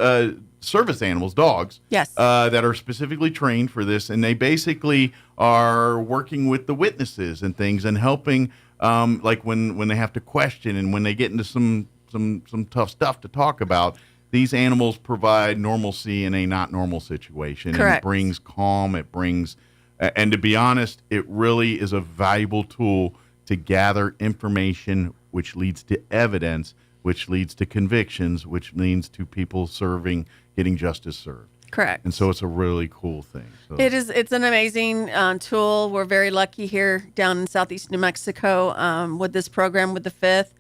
service animals, dogs, that are specifically trained for this, and they basically are working with the witnesses and things and helping, like when they have to question and when they get into some tough stuff to talk about. these animals provide normalcy in a not normal situation. Correct. And it brings calm. It brings, and to be honest, it really is a valuable tool to gather information, which leads to evidence, which leads to convictions, which leads to people getting justice served. Correct. And so it's a really cool thing. So. It's an amazing tool. We're very lucky here down in southeast New Mexico with this program with the 5th.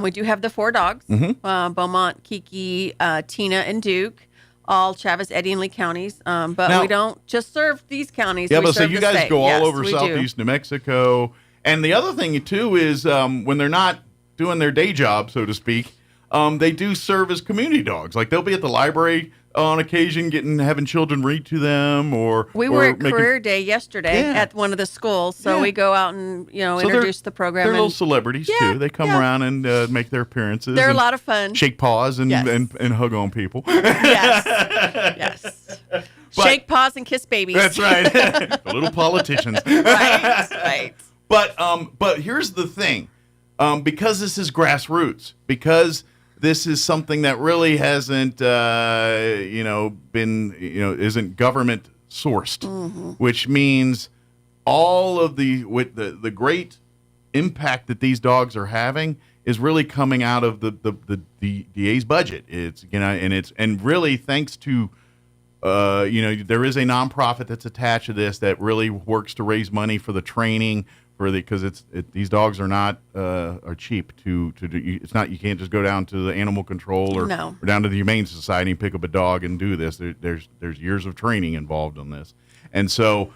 We do have the 4 dogs, Beaumont, Kiki, Tina, and Duke, all Travis, Eddy, and Lee counties. But Now, we don't just serve these counties. Yeah, we but so serve you the guys state. go all Yes, over we do. southeast New Mexico. And the other thing, too, is when they're not doing their day job, so to speak, they do serve as community dogs. Like they'll be at the library on occasion having children read to them we were at career day yesterday at one of the schools, so we go out and So introduce the program. They're and little celebrities too. They come around and make their apperances. They're a and lot of fun. Shake paws and hug on people. Yes. Shake paws and kiss babies. That's right. The little politicians. Right. But here's the thing. Because this is grassroots, because this is something that really hasn't, isn't government sourced, which means all of the great impact that these dogs are having is really coming out of the DA's budget. It's and really thanks to there is a nonprofit that's attached to this that really works to raise money for the training. Because these dogs are not are cheap to do. It's not, you can't just go down to the animal control or down to the Humane Society and pick up a dog and do this. There's years of training involved on this, and so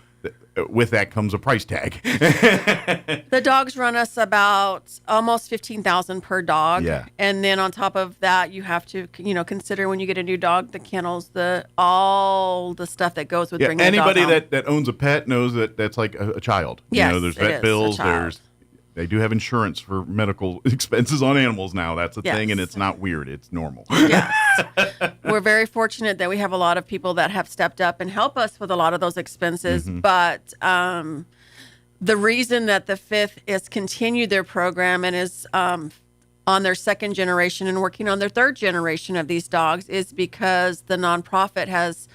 with that comes a price tag. The dogs run us about almost $15,000 per dog. Yeah. And then on top of that, you have to, consider when you get a new dog, the kennels, all the stuff that goes with bringing anybody a dog home. that owns a pet knows that that's like a child. Yes, there's it vet is bills. a child. They do have insurance for medical expenses on animals now. That's a thing, and Yes. it's not weird. It's normal. Yes. We're very fortunate that we have a lot of people that have stepped up and help us with a lot of those expenses. Mhm. But the reason that the 5th has continued their program and is on their 2nd generation and working on their 3rd generation of these dogs is because the nonprofit has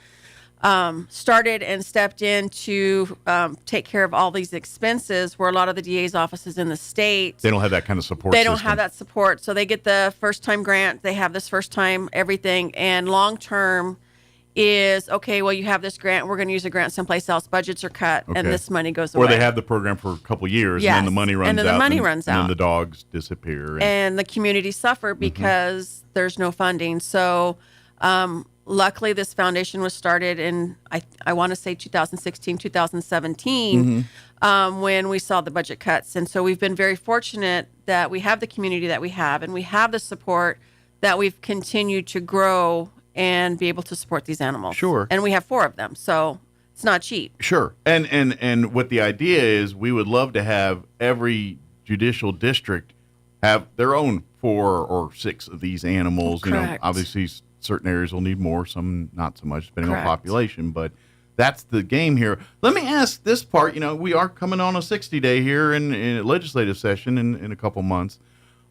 started and stepped in to take care of all these expenses where a lot of the DA's offices in the state, They don't have that kind of support. they don't system. have that support. So they get the first time grant. They have this first time everything. And long term is, okay, well, you have this grant. We're going to use a grant someplace else. Budgets are cut and Okay. this money goes away. Or they have the program for a couple of years, and Yes. then the money runs out. And then the money runs and out. then the dogs disappear. And the community suffer because there's no funding. So luckily, this foundation was started in, I want to say 2016, 2017, when we saw the budget cuts. And so we've been very fortunate that we have the community that we have, and we have the support that we've continued to grow and be able to support these animals. Sure. And we have 4 of them, so it's not cheap. Sure. And what the idea is, we would love to have every judicial district have their own 4 or 6 of these animals. Correct. Obviously certain areas will need more, some not so much, depending Correct. on population, but that's the game here. Let me ask this part. We are coming on a 60-day here in a legislative session in a couple months.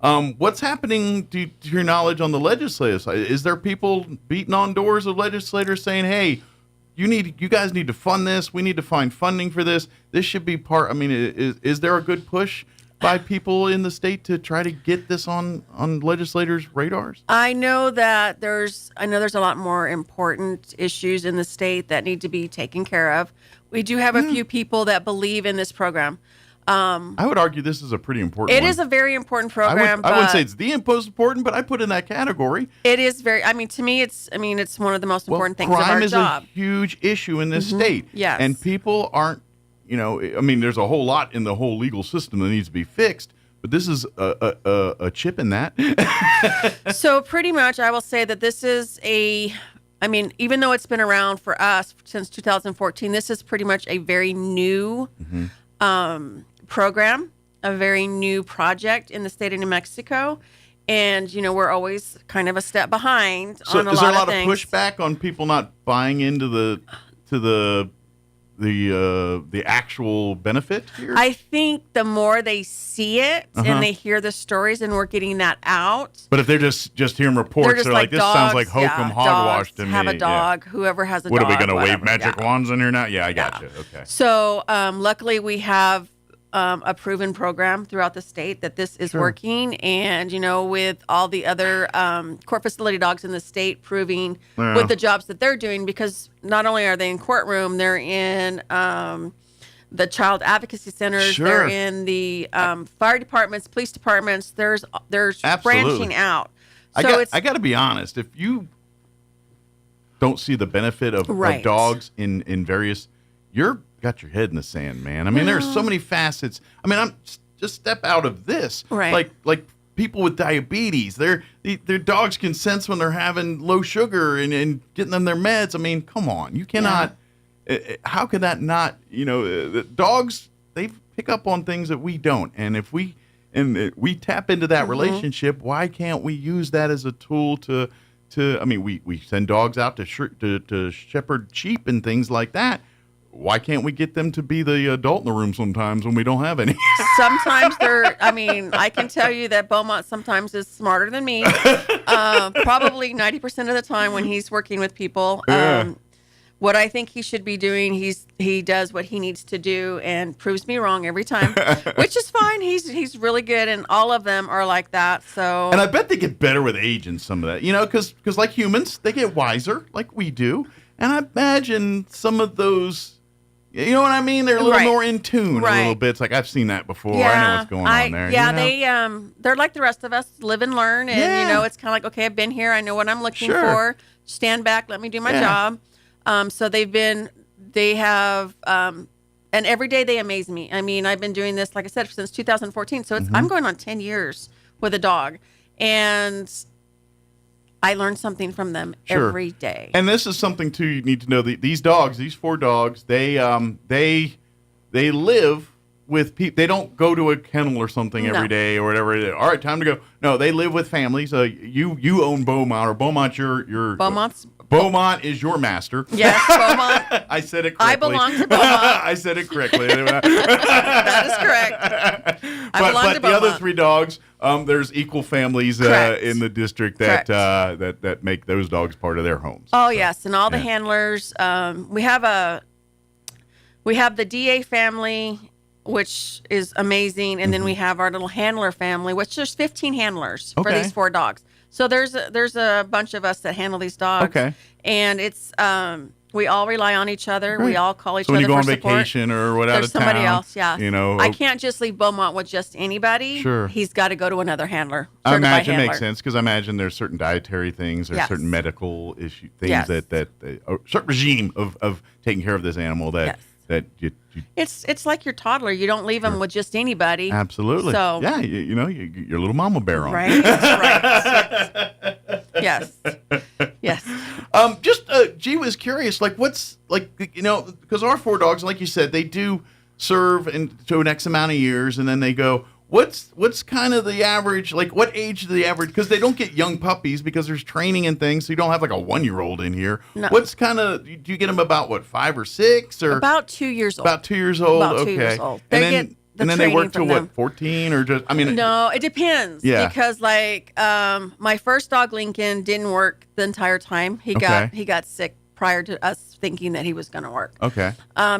What's happening to your knowledge on the legislative side? Is there people beating on doors of legislators saying, hey, you guys need to fund this. We need to find funding for this. This should be part. I mean, is there a good push by people in the state to try to get this on legislators' radars? I know there's a lot more important issues in the state that need to be taken care of. We do have a few people that believe in this program. I would argue this is a pretty important It one. is a very important program. I wouldn't but say it's the most important, but I put it in that category. it is very. To me, it's one of the most important things of our Crime is job. a huge issue in this Mhm. state. Yes. And people aren't, there's a whole lot in the whole legal system that needs to be fixed, but this is a chip in that. So pretty much, I will say that this is even though it's been around for us since 2014, this is pretty much a very new program, a very new project in the state of New Mexico. And, we're always kind of a step behind So on a is there lot a lot of of things. pushback on people not buying into the the actual benefit here? I think the more they see it and they hear the stories, and we're getting that out. But if they're just hearing reports, they're like, this sounds like hokum hogwash to me. Have a dog. Whoever has a what dog. What are we going to wave whatever. magic wands in here now? Yeah, I got you. Okay. So luckily we have a proven program throughout the state that this is working, and with all the other court facility dogs in the state proving with the jobs that they're doing, because not only are they in courtroom, they're in the child advocacy centers, they're in the fire departments, police departments. There's branching out. So I got to be honest. If you don't see the benefit of dogs in various, you're got your head in the sand, man. I mean, there's so many facets. I mean, I'm just step out of this. Right. Like people with diabetes, their dogs can sense when they're having low sugar and getting them their meds. I mean, come on, you cannot. How could that not? The dogs, they pick up on things that we don't, and if we tap into that relationship, why can't we use that as a tool to? I mean, we send dogs out to shepherd sheep and things like that. Why can't we get them to be the adult in the room sometimes when we don't have any? Sometimes I can tell you that Beaumont sometimes is smarter than me. Probably 90% of the time when he's working with people. What I think he should be doing, he does what he needs to do and proves me wrong every time, which is fine. He's really good, and all of them are like that. So, and I bet they get better with age and some of that, because like humans, they get wiser like we do. And I imagine some of those, you know what I mean? They're a little more in tune a little bit. It's like, I've seen that before. I know what's going on there. Yeah, they're like the rest of us, live and learn. And, it's kind of like, okay, I've been here. I know what I'm looking for. Stand back. Let me do my job. So they have, and every day they amaze me. I mean, I've been doing this, like I said, since 2014. So I'm going on 10 years with a dog. And I learn something from them every day. And this is something too you need to know. These dogs, these 4 dogs, they live with people. They don't go to a kennel or something every day or whatever. All right, time to go. No, they live with families. You own Beaumont, or Beaumont's your Beaumont is your master. Yes, Beaumont. I said it correctly. I belong to Beaumont. I said it correctly. That is correct. But the other 3 dogs, there's equal families in the district that make those dogs part of their homes. Oh, yes, and all the handlers. We have the DA family, which is amazing, and then we have our little handler family, which there's 15 handlers for these 4 dogs. So there's a bunch of us that handle these dogs. Okay. And it's we all rely on each other. Right. We all call each other for support. So when you go on vacation or whatever, there's somebody else. Yeah. I can't just leave Beaumont with just anybody. Sure. He's got to go to another handler. I imagine it makes sense, because I imagine there's certain dietary things or certain medical issue things that a certain regime of taking care of this animal that you it's like your toddler. You don't leave him with just anybody. Absolutely. So yeah, your little mama bear on. Right. That's right. Yes. Yes. G was curious. Like, what's because our 4 dogs, like you said, they do serve to an X amount of years, and then they go. What's kind of the average? Like, what age do the average? Because they don't get young puppies because there's training and things. So you don't have like a 1-year-old in here. No. What's kind of? Do you get them about 5 or 6 or about 2 years old? About 2 years old. About 2 okay. years old. And then they work to 14 or just? I mean, no, it depends. Yeah. Because my first dog Lincoln didn't work the entire time. He got sick prior to us thinking that he was going to work. Okay.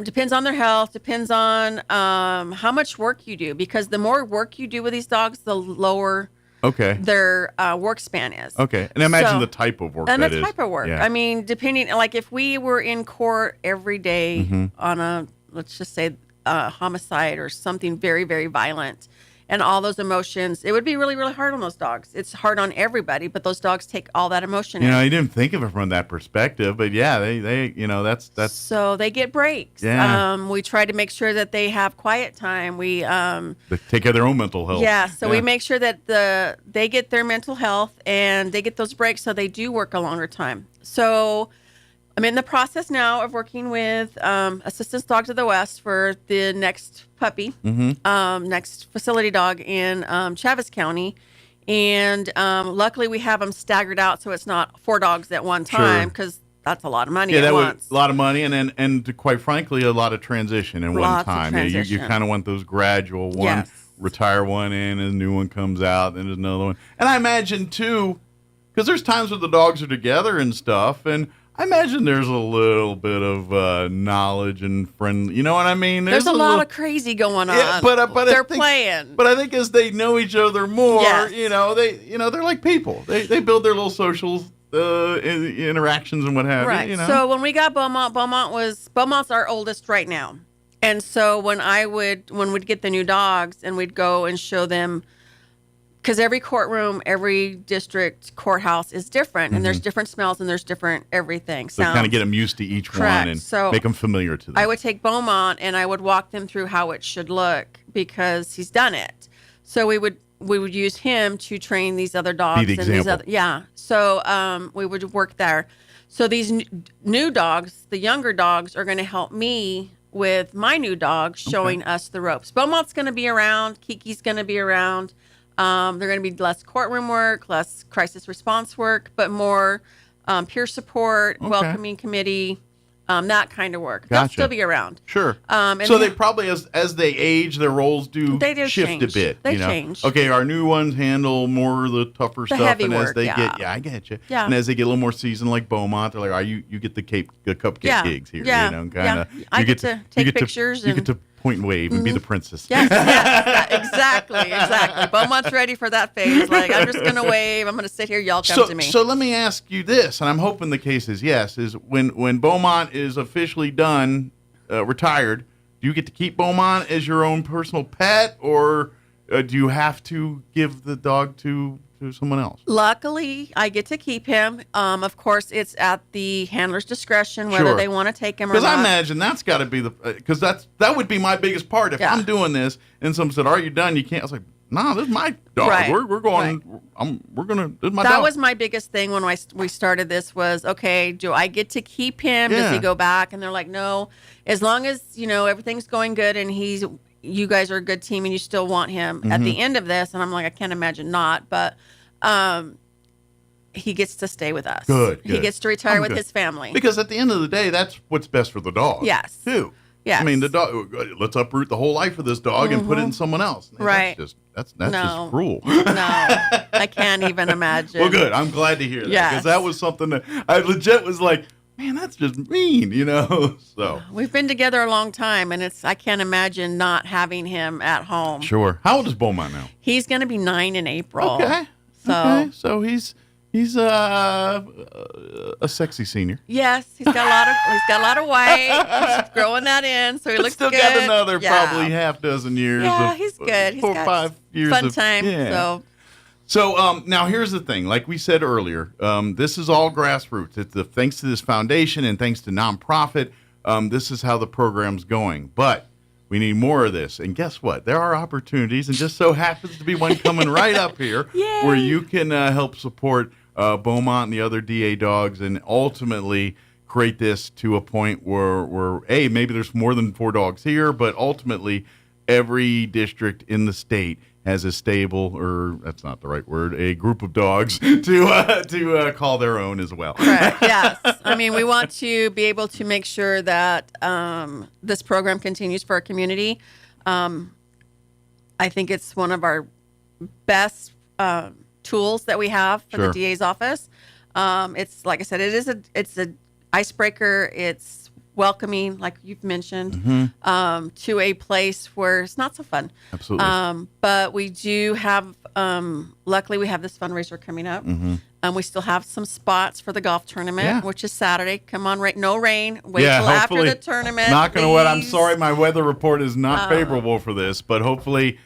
Depends on their health. Depends on how much work you do, because the more work you do with these dogs, the lower their work span is. Okay. And imagine the type of work and that the is. type of work. Yeah. I mean, depending, like if we were in court every day on a, let's just say, homicide or something very, very violent, and all those emotions, it would be really, really hard on those dogs. It's hard on everybody, but those dogs take all that emotion in. I didn't think of it from that perspective, but yeah, they that's so they get breaks. Yeah. We try to make sure that they have quiet time. We they take care of their own mental health. Yeah, so we make sure that they get their mental health and they get those breaks, so they do work a longer time. So I'm in the process now of working with Assistance Dogs of the West for the next puppy, next facility dog in Chaves County. And luckily we have them staggered out so it's not 4 dogs at one time, because that's a lot of money Yeah, at that once. was a lot of money, and quite frankly, a lot of transition in one Lots of time. transition. You kind of want those gradual one, Yes. retire one in, and a new one comes out, and there's another one. And I imagine too, because there's times where the dogs are together and stuff, and I imagine there's a little bit of knowledge and friend. You know what I mean? There's a lot of crazy going on. Yeah, but they're playing. But I think as they know each other more, Yes. they're like people. They build their little social interactions and what have Right. you. You know? So when we got Beaumont's our oldest right now. And so when we'd get the new dogs and we'd go and show them, because every courtroom, every district courthouse is different, and there's different smells and there's different everything. So kind of get them used to each Correct. one and So make them familiar to them. I would take Beaumont and I would walk them through how it should look because he's done it. So we would use him to train these other dogs. Be the and these example. So we would work there. So these new dogs, the younger dogs, are going to help me with my new dogs, showing us the ropes. Beaumont's going to be around. Kiki's going to be around. They're going to be less courtroom work, less crisis response work, but more peer support, welcoming committee, that kind of work. They'll Gotcha. still be around. Sure. And So they probably, as they age, their roles do They do shift change. a bit. They you know? change. Okay, our new ones handle more of the tougher The stuff, heavy and as work, they yeah. get, I get you. Yeah. And as they get a little more seasoned, like Beaumont, they're like, you get the cupcake Yeah. gigs here. Yeah. You know, kind of. Yeah. I get to take pictures You get and- to point and wave and be the princess. Yes, exactly. Beaumont's ready for that phase. Like, I'm just going to wave. I'm going to sit here. Y'all come to me. So let me ask you this, and I'm hoping the case is yes, is when Beaumont is officially done, retired, do you get to keep Beaumont as your own personal pet, or do you have to give the dog to someone else? Luckily, I get to keep him. Of course, it's at the handler's discretion whether Sure. they want to take him or Because not. I imagine that's got to be because that would be my biggest part. If Yeah. I'm doing this and someone said, "Are you done? You can't." I was like, "No, this is my dog. Right. We're going. We're gonna. This is my That dog." was my biggest thing when we started this was, okay, do I get to keep him? Does Yeah. he go back? And they're like, no. As long as, everything's going good and you guys are a good team and you still want him at the end of this. And I'm like, I can't imagine not. But he gets to stay with us. Good. He gets to retire with good. his family. Because at the end of the day, that's what's best for the dog. Yes. Too. Yes. I mean, the dog. Let's uproot the whole life of this dog and put it in someone else. Man, Right. That's No. just cruel. No, I can't even imagine. Well, good. I'm glad to hear that. Yes. Because that was something that I legit was like, man, that's just mean, So. We've been together a long time, and I can't imagine not having him at home. Sure. How old is Beaumont now? He's going to be 9 in April. Okay. So, Okay. So he's a sexy senior. yes, he's got a lot of white. He's growing that in, so he looks Still good. got another Yeah. probably half dozen years. Yeah, of, he's good. He's 4 or got 5 years fun of time. Yeah. So now here's the thing. Like we said earlier, this is all grassroots. It's thanks to this foundation and thanks to nonprofit. This is how the program's going. But we need more of this. And guess what? There are opportunities, and just so happens to be one coming right up here where you can help support Beaumont and the other DA dogs and ultimately create this to a point where maybe there's more than 4 dogs here, but ultimately every district in the state has a stable, or that's not the right word, a group of dogs to call their own as well. Correct. Yes. I mean, we want to be able to make sure that this program continues for our community. I think it's one of our best tools that we have for the DA's office. It's like I said, it's a icebreaker. It's welcoming, like you've mentioned, to a place where it's not so fun. Absolutely. But we do have, luckily we have this fundraiser coming up. We still have some spots for the golf tournament, which is Saturday. Come on, no rain. Wait till after hopefully, the tournament. Knock on wood. I'm please. sorry, my weather report is not favorable for this, but hopefully,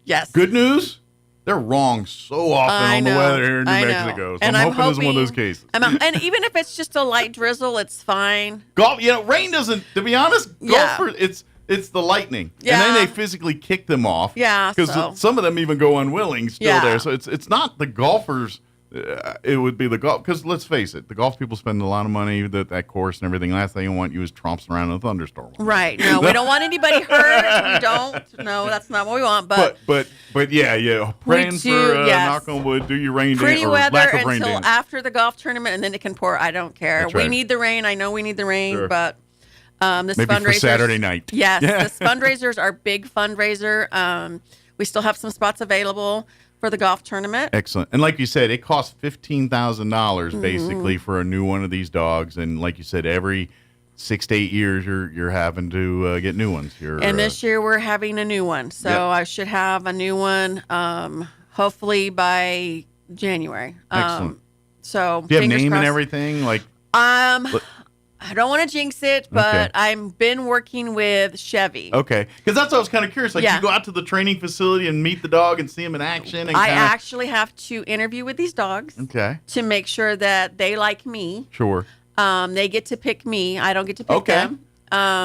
yes. Good news. They're wrong so often I on know, the weather here in New I know. Mexico. So And I'm I'm hoping this is one of those hoping- cases. and even if it's just a light drizzle, it's fine. Golf, rain doesn't. To be honest, Yeah. golfers, it's the lightning, and Yeah. then they physically kick them off. Yeah, because so- some of them even go unwilling still Yeah. there. So it's not the golfers' it would be the golf. Because let's face it, the golf people spend a lot of money that course and everything. Last thing you want you is tromps around in a thunderstorm. Right. No, we don't want anybody hurt. We don't. No, that's not what we want. But yeah. Praying for knock on wood, do your rain pretty dance or weather lack of rain until dance. after the golf tournament, and then it can pour. I don't care. That's We right. need the rain. I know we need the rain, Sure. but this Maybe fundraiser for Saturday night. Yes, Yeah. this fundraiser is our big fundraiser. We still have some spots available for the golf tournament. Excellent. And like you said, it costs $15,000 Mm-hmm. basically for a new one of these dogs. And like you said, every 6 to 8 years, you're having to get new ones. And this year we're having a new one, so Yep. I should have a new one hopefully by January. Excellent. So do you have fingers name and crossed. everything? Like I don't want to jinx it, but Okay. I've been working with Chevy. Okay, because that's what I was kind of curious. Like, Yeah. you go out to the training facility and meet the dog and see him in action. And I kinda, actually have to interview with these dogs Okay, to make sure that they like me. sure. They get to pick me. I don't get to pick Okay. them.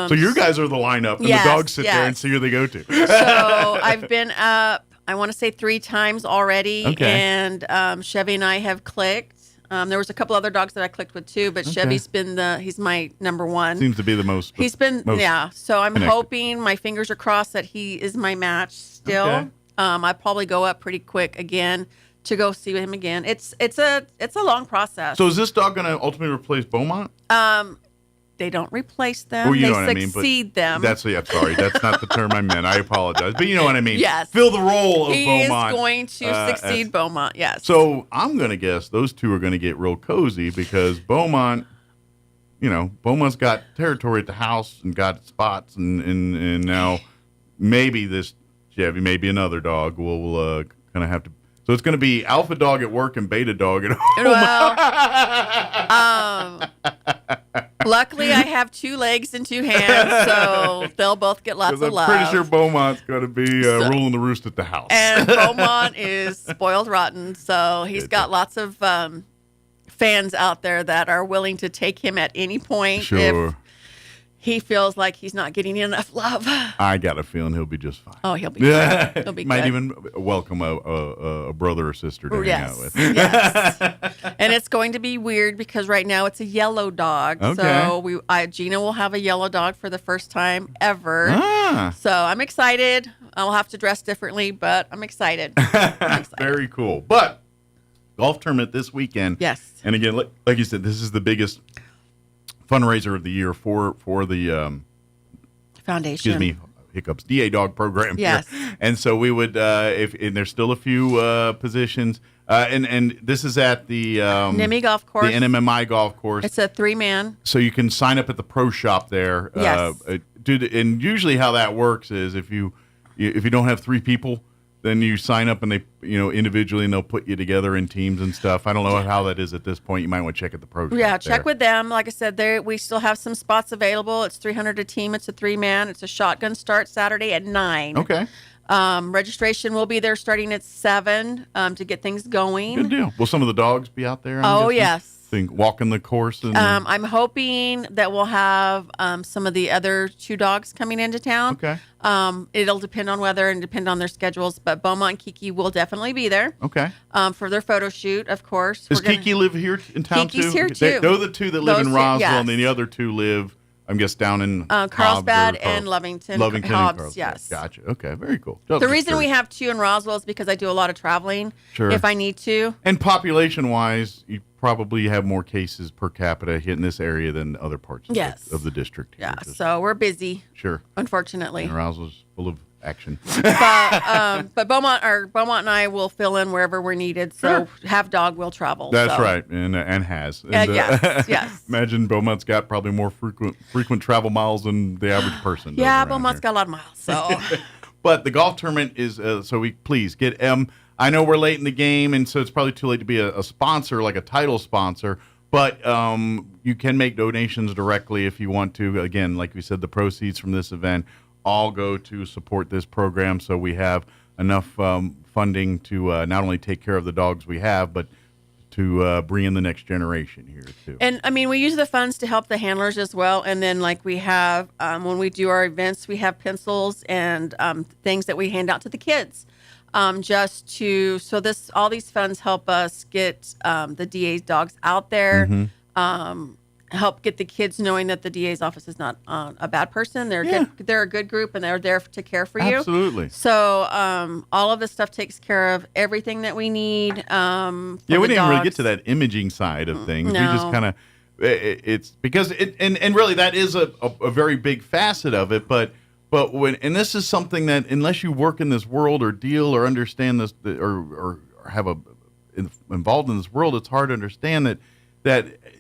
So your guys are the lineup, and yes, the dogs sit there and yes. see who they go to. So I've been up, I want to say 3 times already. Okay. And Chevy and I have clicked. There was a couple other dogs that I clicked with too, but Okay. Chevy's been he's my number one. Seems to be the most. He's been, most yeah. So I'm connected. hoping, my fingers are crossed that he is my match still. Okay. I probably go up pretty quick again to go see him again. It's a long process. So is this dog going to ultimately replace Beaumont? They don't replace them. Well, you they know what I mean. succeed But them. sorry, that's not the term I meant. I apologize, but you know what I mean. Yes. Fill the role of he Beaumont. is going to succeed Beaumont. Yes. So I'm going to guess those two are going to get real cozy because Beaumont's got territory at the house and got spots, and now maybe this Chevy, maybe another dog will kind of have to. So it's going to be alpha dog at work and beta dog at home. Well, luckily I have 2 legs and 2 hands, so they'll both get lots of I'm love. pretty sure Beaumont's going to be ruling the roost at the house. And Beaumont is spoiled rotten, so he's got lots of fans out there that are willing to take him at any point Sure. if he feels like he's not getting enough love. I got a feeling he'll be just fine. Oh, he'll be good. He'll be Might good. even welcome a brother or sister to hang out with. Yes. And it's going to be weird because right now it's a yellow dog. Okay. So Gina will have a yellow dog for the first time ever. Ah. So I'm excited. I'll have to dress differently, but I'm excited. Very cool. But golf tournament this weekend. Yes. And again, like you said, this is the biggest fundraiser of the year for the Foundation. excuse me, hiccups, DA dog program. Yes. Here. And so we would and there's still a few positions. And this is at the NMI golf course. The NMMI golf course. It's a 3-man. So you can sign up at the pro shop there. Yes. And usually how that works is if you don't have 3 people, then you sign up and they individually, and they'll put you together in teams and stuff. I don't know how that is at this point. You might want to check at the pro shop. Yeah, check there. with them. Like I said, we still have some spots available. It's $300 a team. It's a 3-man. It's a shotgun start Saturday at 9. Okay. Registration will be there starting at 7 to get things going. Good deal. Will some of the dogs be out there? Oh, yes. Walking the course. And I'm hoping that we'll have some of the other 2 dogs coming into town. Okay. It'll depend on weather and depend on their schedules, but Beaumont and Kiki will definitely be there. Okay. For their photo shoot, of course. Does Kiki live here in town Kiki's too? here, too. Those are the 2 that live Those in 2, Roswell, yes. and then the other 2 live, I'm guess, down in Carlsbad and Lovington. Lovington Hobbs, and Carlsbad. yes. Gotcha. Okay, very cool. The reason we have 2 in Roswell is because I do a lot of traveling. Sure. If I need to. And population-wise, you probably have more cases per capita hitting this area than other parts Yes. of the district. Yeah, so we're busy. Sure. Unfortunately. And Roswell's full of action. But Beaumont and I will fill in wherever we're needed. So have dog will travel. That's so. right, and has. And, yes. Imagine Beaumont's got probably more frequent travel miles than the average person. does Yeah, around Beaumont's here. got a lot of miles. So. But the golf tournament is so we please get I know we're late in the game, and so it's probably too late to be a sponsor, like a title sponsor. But you can make donations directly if you want to. Again, like we said, the proceeds from this event all go to support this program, so we have enough funding to not only take care of the dogs we have, but to bring in the next generation here too. And I mean, we use the funds to help the handlers as well. And then like we have, when we do our events, we have pencils and things that we hand out to the kids. All these funds help us get the DA's dogs out there. Mm-hmm. Help get the kids knowing that the DA's office is not a bad person. They're good. They're a good group, and they're there to care for you. Absolutely. So all of this stuff takes care of everything that we need. We didn't even really get to that imaging side of things. No. We just kind of it's because it and really that is a very big facet of it. But when this is something that unless you work in this world or deal or understand this or have involved in this world, it's hard to understand that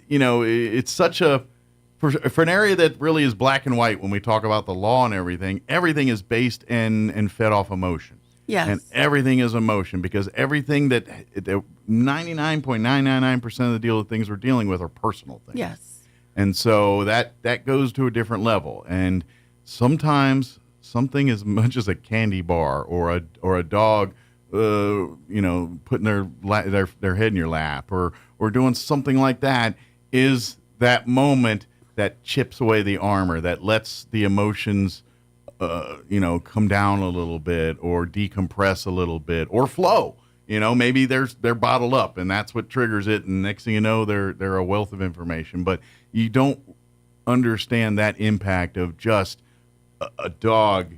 it's such for an area that really is black and white when we talk about the law and everything is based and fed off emotion. Yes. And everything is emotion because everything that 99.999% of the deal of things we're dealing with are personal things. Yes. And so that goes to a different level. And sometimes something as much as a candy bar or a dog putting their head in your lap or doing something like that is that moment that chips away the armor, that lets the emotions, come down a little bit or decompress a little bit or flow. Maybe they're bottled up and that's what triggers it. And next thing you know, they're a wealth of information, but you don't understand that impact of just a dog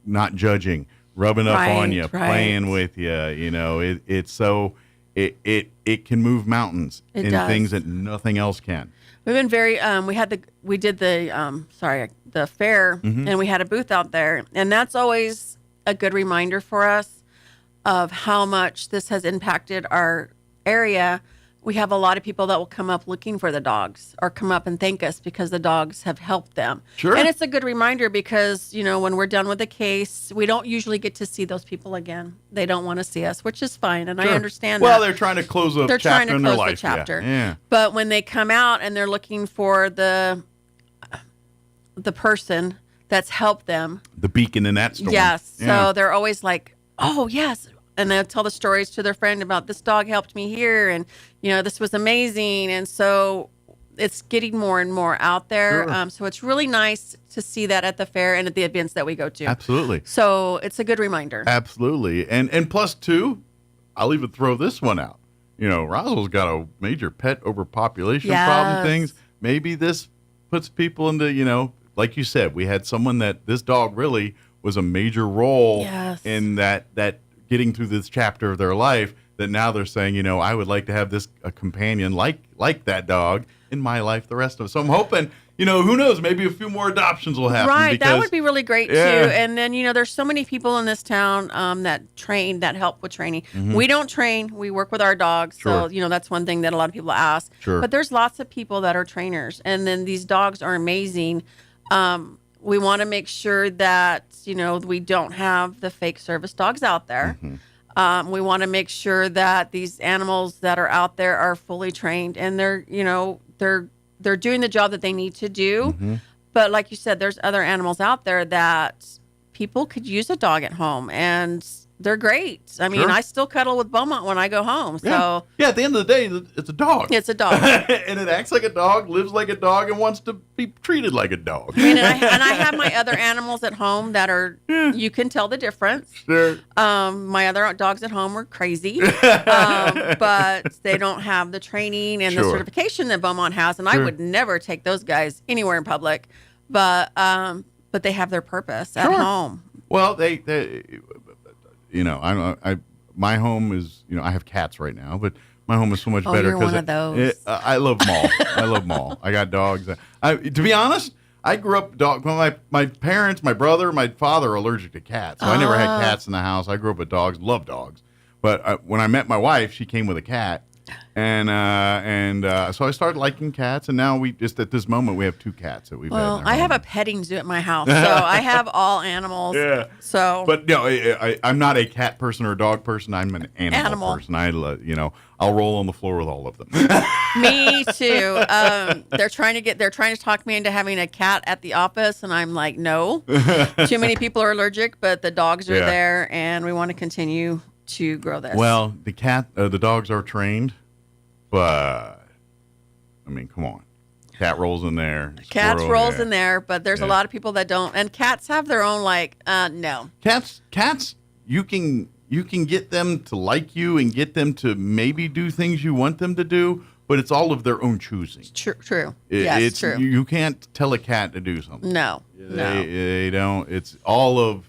not judging, rubbing up on you, playing with you. It's so it can move mountains in things that nothing else can. We've been very we did the fair, Mm-hmm. and we had a booth out there, and that's always a good reminder for us of how much this has impacted our area. We have a lot of people that will come up looking for the dogs or come up and thank us because the dogs have helped them. Sure. And it's a good reminder because, when we're done with the case, we don't usually get to see those people again. They don't want to see us, which is fine. And Sure. I understand Well, that. they're trying to close a They're chapter trying to in their close the life. chapter. Yeah. But when they come out and they're looking for the person that's helped them. The beacon in that storm. Yes. Yeah. So they're always like, oh, yes. And they'll tell the stories to their friend about this dog helped me here. And, this was amazing. And so it's getting more and more out there. Sure. So it's really nice to see that at the fair and at the events that we go to. Absolutely. So it's a good reminder. Absolutely. And plus two, I'll even throw this one out. Roswell's got a major pet overpopulation problem things. Maybe this puts people into, like you said, we had someone that this dog really was a major role in that getting through this chapter of their life, that now they're saying, I would like to have a companion like that dog in my life the rest of it. So I'm hoping, who knows, maybe a few more adoptions will happen. Right, because, that would be really great too. Yeah. And then, there's so many people in this town that help with training. Mhm. We don't train, we work with our dogs. Sure. So, that's one thing that a lot of people ask. Sure. But there's lots of people that are trainers. And then these dogs are amazing. We want to make sure that, we don't have the fake service dogs out there. Mm-hmm. We want to make sure that these animals that are out there are fully trained and they're doing the job that they need to do. Mm-hmm. But like you said, there's other animals out there that people could use a dog at home and they're great. I mean, Sure. I still cuddle with Beaumont when I go home. So Yeah, at the end of the day, it's a dog. it's a dog. And it acts like a dog, lives like a dog, and wants to be treated like a dog. I mean, and I have my other animals at home that are, you can tell the difference. Sure. My other dogs at home are crazy, but they don't have the training and the Sure. certification that Beaumont has, and I Sure. would never take those guys anywhere in public. But they have their purpose at Sure. home. Well, they my home is, I have cats right now, but my home is so much Oh, better you're one of those. I love them all. I love them all. I got dogs. To be honest, I grew up dog. My parents, my brother, my father are allergic to cats, so I never had cats in the house. I grew up with dogs, love dogs. But when I met my wife, she came with a cat, and so I started liking cats, and now we just at this moment we have two cats that we've had. Well, in our I have home. a petting zoo at my house, so I have all animals. Yeah. So, But no, I'm not a cat person or a dog person. I'm an animal person. I love, I'll roll on the floor with all of them. me too. They're trying to talk me into having a cat at the office, and I'm like, no. Too many people are allergic, but the dogs are Yeah. there, and we want to continue to grow this. Well, the dogs are trained, but I mean, come on, cat rolls in there. Cats squirrel, rolls yeah. in there, but there's a Yeah. lot of people that don't. And cats have their own no. Cats, you can you can get them to like you and get them to maybe do things you want them to do, but it's all of their own choosing. True. It's true. You can't tell a cat to do something. No. They don't. It's all of,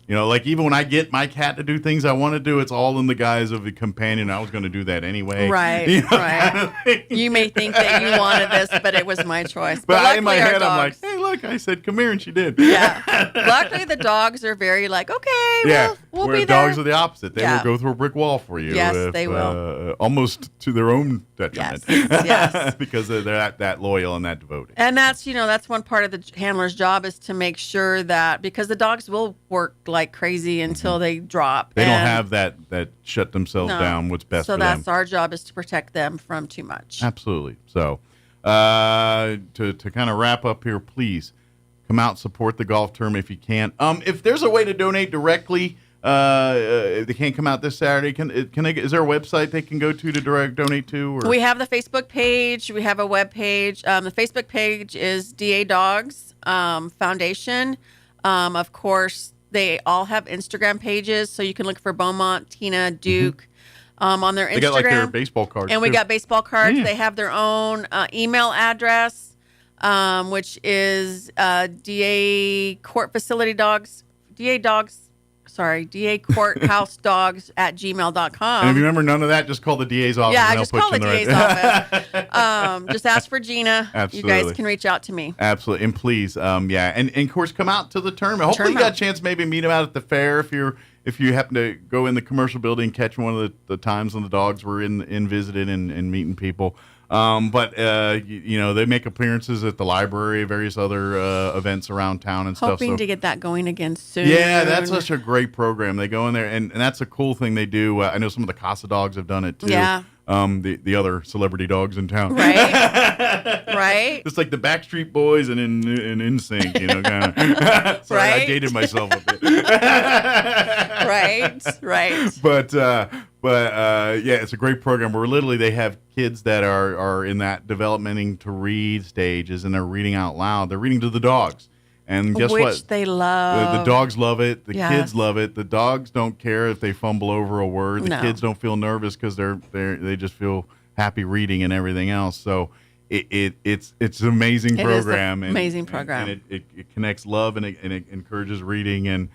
like even when I get my cat to do things I want to do, it's all in the guise of a companion. I was going to do that anyway. Right, right. You may think that you wanted this, but it was my choice. But in my head, I'm like, hey, look, I said, come here, and she did. Yeah. Luckily, the dogs are very like, okay, we'll be there. Dogs are the opposite. They will go through a brick wall for you. Yes, they will. Almost to their own detriment. Yes. Because they're that loyal and that devoted. And that's one part of the handler's job is to make sure that, because the dogs will work like crazy until they drop. They don't have that shut themselves down. What's best for them. So that's our job, is to protect them from too much. Absolutely. So to kind of wrap up here, please come out and support the golf tournament if you can. If there's a way to donate directly, if they can't come out this Saturday, can they? Is there a website they can go to direct donate to? Or? We have the Facebook page. We have a web page. The Facebook page is DA Dogs Foundation. Of course, they all have Instagram pages, so you can look for Beaumont, Tina, Duke on their Instagram. They got like their baseball cards, and we too. got baseball cards. Yeah. They have their own email address, which is DA Court Facility Dogs, DA Courthouse Dogs at gmail.com. And if you remember none of that, just call the DA's office. Yeah, and just they'll call put the you in DA's office. Just ask for Gina. Absolutely. You guys can reach out to me. Absolutely. And please, and of course, come out to the tournament. Hopefully you got a chance maybe meet them out at the fair if you happen to go in the commercial building and catch one of the times when the dogs were in visiting and meeting people. But they make appearances at the library, various other events around town and stuff. Hoping to get that going again soon. Yeah, that's such a great program. They go in there, and that's a cool thing they do. I know some of the Casa dogs have done it too. Yeah. The other celebrity dogs in town. Right. Right. It's like the Backstreet Boys and NSYNC, kind of. Sorry, Right. I dated myself a bit. Right. But it's a great program where literally they have kids that are in that developmenting to read stages, and they're reading out loud. They're reading to the dogs. And guess what? Which they love. The dogs love it. The Yes. kids love it. The dogs don't care if they fumble over a word. The No. kids don't feel nervous because they just feel happy reading and everything else. So it's an amazing It is program. an amazing program. And it connects love and it encourages reading and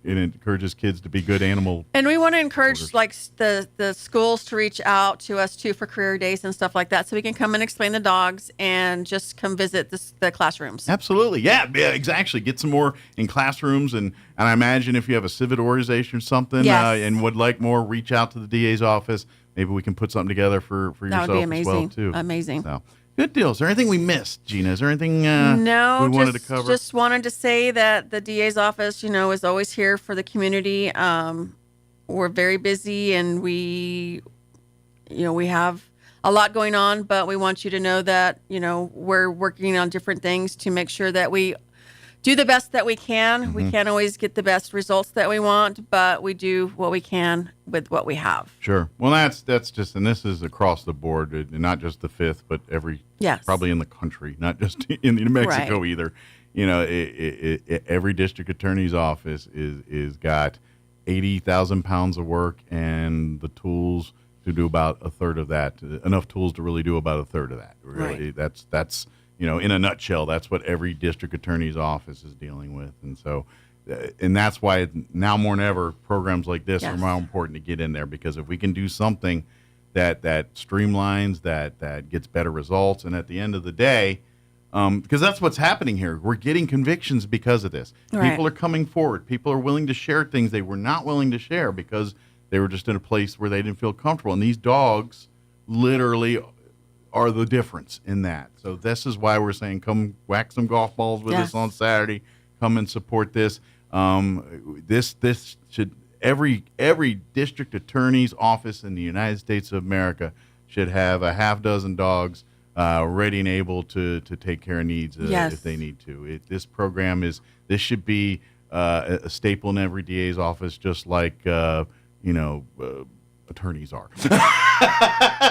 it encourages kids to be good animal. And we want to encourage like the schools to reach out to us too for career days and stuff like that, so we can come and explain the dogs and just come visit the classrooms. Absolutely, yeah, exactly. Get some more in classrooms, and I imagine if you have a civic organization or something, Yes. and would like more, reach out to the DA's office. Maybe we can put something together for That yourself would be amazing. as well too. Amazing. So, good deal. Is there anything we missed, Gina? Is there anything No, we wanted to cover? Just wanted to say that the DA's office, is always here for the community. We're very busy, and we have a lot going on, but we want you to know that, we're working on different things to make sure that we do the best that we can. Mm-hmm. We can't always get the best results that we want, but we do what we can with what we have. Sure. Well, that's just, and this is across the board, not just the Fifth, but probably in the country, not just in New Mexico Right. either. Every district attorney's office is got 80,000 pounds of work and the tools to do about a third of that. Enough tools to really do about a third of that. Really, Right. That's in a nutshell, that's what every district attorney's office is dealing with, and so. And that's why now more than ever, programs like this are more important to get in there, because if we can do something that streamlines, that gets better results, and at the end of the day, because that's what's happening here, we're getting convictions because of this. Right. People are coming forward. People are willing to share things they were not willing to share because they were just in a place where they didn't feel comfortable. And these dogs literally are the difference in that. So this is why we're saying come whack some golf balls with us on Saturday. Come and support this. This should every district attorney's office in the United States of America should have a half dozen dogs ready and able to take care of needs if they need to. This program should be a staple in every DA's office, just like attorneys are.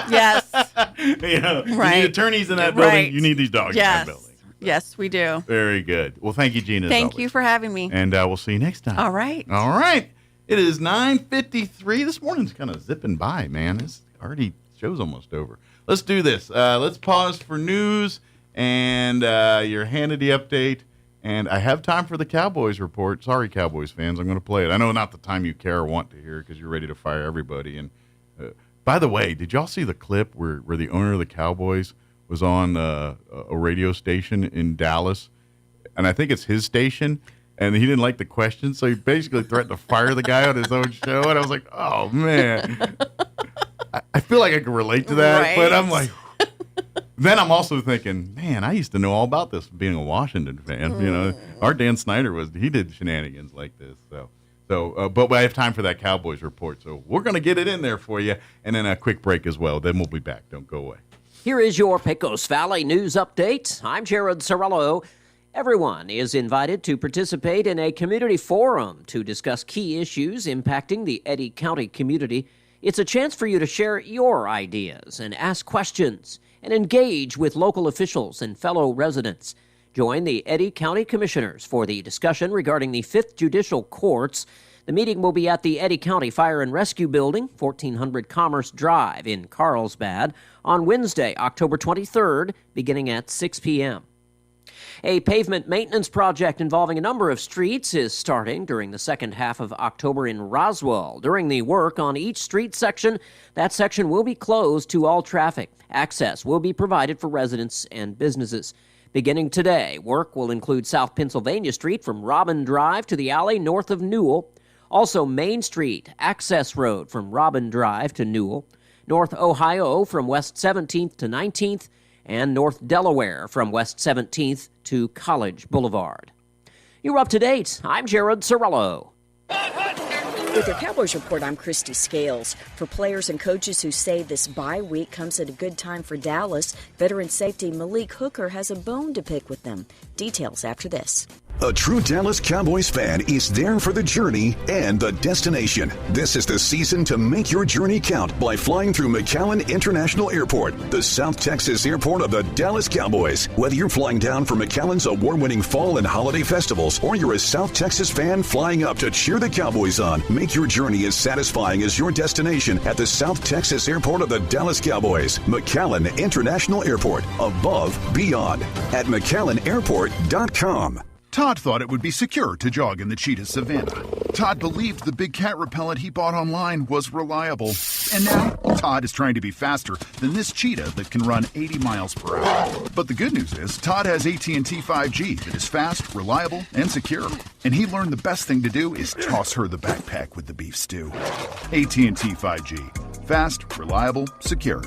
Yes. You need attorneys in that building. You need these dogs in that building. Yes, we do. Very good. Well, thank you, Gina. Thank you for having me. And we'll see you next time. All right. All right. It is 9:53. This morning's kind of zipping by, man. This already show's almost over. Let's do this. Let's pause for news and your Hannity update. And I have time for the Cowboys report. Sorry, Cowboys fans, I'm going to play it. I know not the time you care or want to hear because you're ready to fire everybody. And by the way, did y'all see the clip where the owner of the Cowboys was on a radio station in Dallas? And I think it's his station. And he didn't like the question, so he basically threatened to fire the guy on his own show. And I was like, oh, man. I feel like I can relate to that. Right. But I'm like, then I'm also thinking, man, I used to know all about this being a Washington fan. You know, our Dan Snyder he did shenanigans like this. But I have time for that Cowboys report. So we're going to get it in there for you. And then a quick break as well. Then we'll be back. Don't go away. Here is your Pecos Valley News Update. I'm Jared Cirillo. Everyone is invited to participate in a community forum to discuss key issues impacting the Eddy County community. It's a chance for you to share your ideas and ask questions and engage with local officials and fellow residents. Join the Eddy County Commissioners for the discussion regarding the 5th Judicial Courts. The meeting will be at the Eddy County Fire and Rescue Building, 1400 Commerce Drive in Carlsbad, on Wednesday, October 23rd, beginning at 6 p.m. A pavement maintenance project involving a number of streets is starting during the second half of October in Roswell. During the work on each street section, that section will be closed to all traffic. Access will be provided for residents and businesses. Beginning today, work will include South Pennsylvania Street from Robin Drive to the alley north of Newell. Also Main Street, Access Road from Robin Drive to Newell. North Ohio from West 17th to 19th. And North Delaware from West 17th to College Boulevard. You're up to date. I'm Jared Cirillo. With your Cowboys Report, I'm Christy Scales. For players and coaches who say this bye week comes at a good time for Dallas, veteran safety Malik Hooker has a bone to pick with them. Details after this. A true Dallas Cowboys fan is there for the journey and the destination. This is the season to make your journey count by flying through McAllen International Airport, the South Texas airport of the Dallas Cowboys. Whether you're flying down for McAllen's award-winning fall and holiday festivals, or you're a South Texas fan flying up to cheer the Cowboys on, make your journey as satisfying as your destination at the South Texas airport of the Dallas Cowboys. McAllen International Airport, above, beyond, at McAllenAirport.com. Todd thought it would be secure to jog in the cheetah savanna. Todd believed the big cat repellent he bought online was reliable. And now, Todd is trying to be faster than this cheetah that can run 80 miles per hour. But the good news is, Todd has AT&T 5G that is fast, reliable, and secure. And he learned the best thing to do is toss her the backpack with the beef stew. AT&T 5G. Fast, reliable, secure.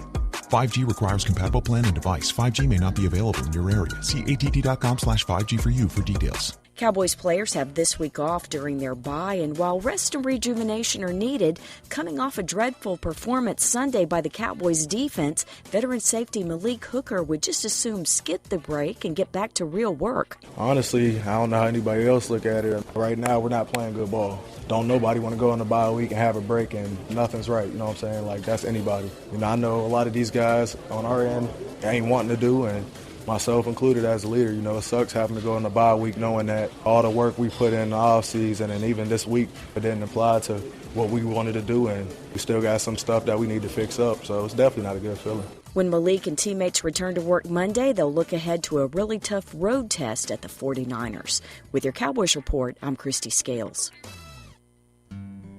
5G requires compatible plan and device. 5G may not be available in your area. See att.com/5G for you for details. Cowboys players have this week off during their bye, and while rest and rejuvenation are needed, coming off a dreadful performance Sunday by the Cowboys defense, veteran safety Malik Hooker would just as soon skip the break and get back to real work. Honestly, I don't know how anybody else look at it. Right now, we're not playing good ball. Don't nobody want to go on the bye week and have a break and nothing's right, you know what I'm saying? Like, that's anybody. You know, I know a lot of these guys on our end ain't wanting to do, and myself included as a leader, you know, it sucks having to go on the bye week knowing that all the work we put in the offseason and even this week, it didn't apply to what we wanted to do, and we still got some stuff that we need to fix up, so it's definitely not a good feeling. When Malik and teammates return to work Monday, they'll look ahead to a really tough road test at the 49ers. With your Cowboys Report, I'm Christy Scales.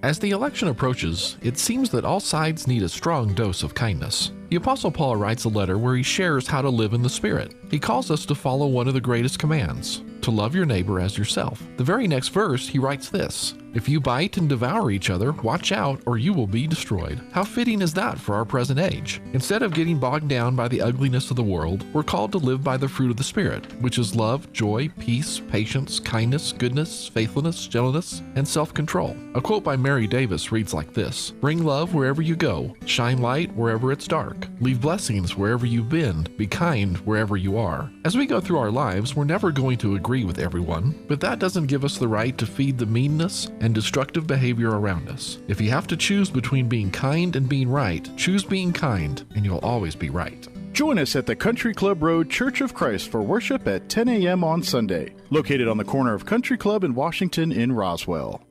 As the election approaches, it seems that all sides need a strong dose of kindness. The Apostle Paul writes a letter where he shares how to live in the Spirit. He calls us to follow one of the greatest commands, to love your neighbor as yourself. The very next verse, he writes this: "If you bite and devour each other, watch out, or you will be destroyed." How fitting is that for our present age? Instead of getting bogged down by the ugliness of the world, we're called to live by the fruit of the Spirit, which is love, joy, peace, patience, kindness, goodness, faithfulness, gentleness, and self-control. A quote by Mary Davis reads like this: "Bring love wherever you go, shine light wherever it's dark, leave blessings wherever you've been, be kind wherever you are." As we go through our lives, we're never going to agree with everyone, but that doesn't give us the right to feed the meanness and destructive behavior around us. If you have to choose between being kind and being right, choose being kind, and you'll always be right. Join us at the Country Club Road Church of Christ for worship at 10 a.m. on Sunday, located on the corner of Country Club and Washington in Roswell.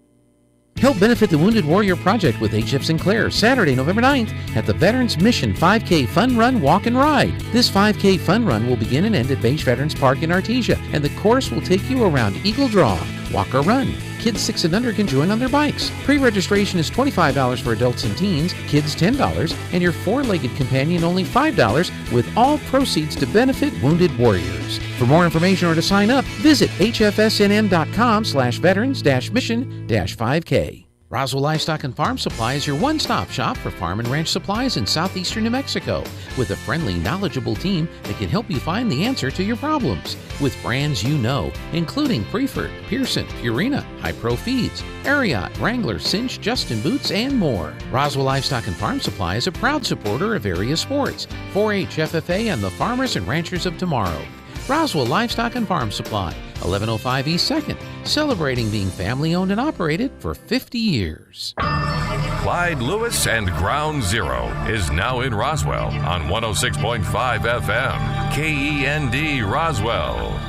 Help benefit the Wounded Warrior Project with H.F. Sinclair, Saturday, November 9th at the Veterans Mission 5K Fun Run, Walk and Ride. This 5K Fun Run will begin and end at Beige Veterans Park in Artesia, and the course will take you around Eagle Draw, Walk or Run. Kids 6 and under can join on their bikes. Pre-registration is $25 for adults and teens, kids $10, and your four-legged companion only $5, with all proceeds to benefit Wounded Warriors. For more information or to sign up, visit hfsnm.com/veterans-mission-5K. Roswell Livestock and Farm Supply is your one-stop shop for farm and ranch supplies in southeastern New Mexico, with a friendly, knowledgeable team that can help you find the answer to your problems. With brands you know, including Preferred, Pearson, Purina, High Pro Feeds, Ariat, Wrangler, Cinch, Justin Boots, and more. Roswell Livestock and Farm Supply is a proud supporter of area sports, 4-H, FFA, and the farmers and ranchers of tomorrow. Roswell Livestock and Farm Supply, 1105 East 2nd, celebrating being family-owned and operated for 50 years. Clyde Lewis and Ground Zero is now in Roswell on 106.5 FM, KEND Roswell.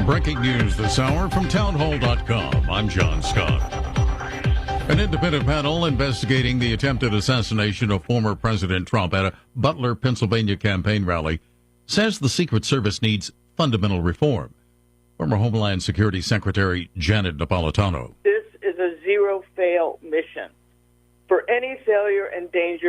Breaking news this hour from townhall.com. I'm John Scott. An independent panel investigating the attempted assassination of former President Trump at a Butler, Pennsylvania campaign rally says the Secret Service needs fundamental reform. Former Homeland Security Secretary Janet Napolitano. This is a zero-fail mission. For any failure endangers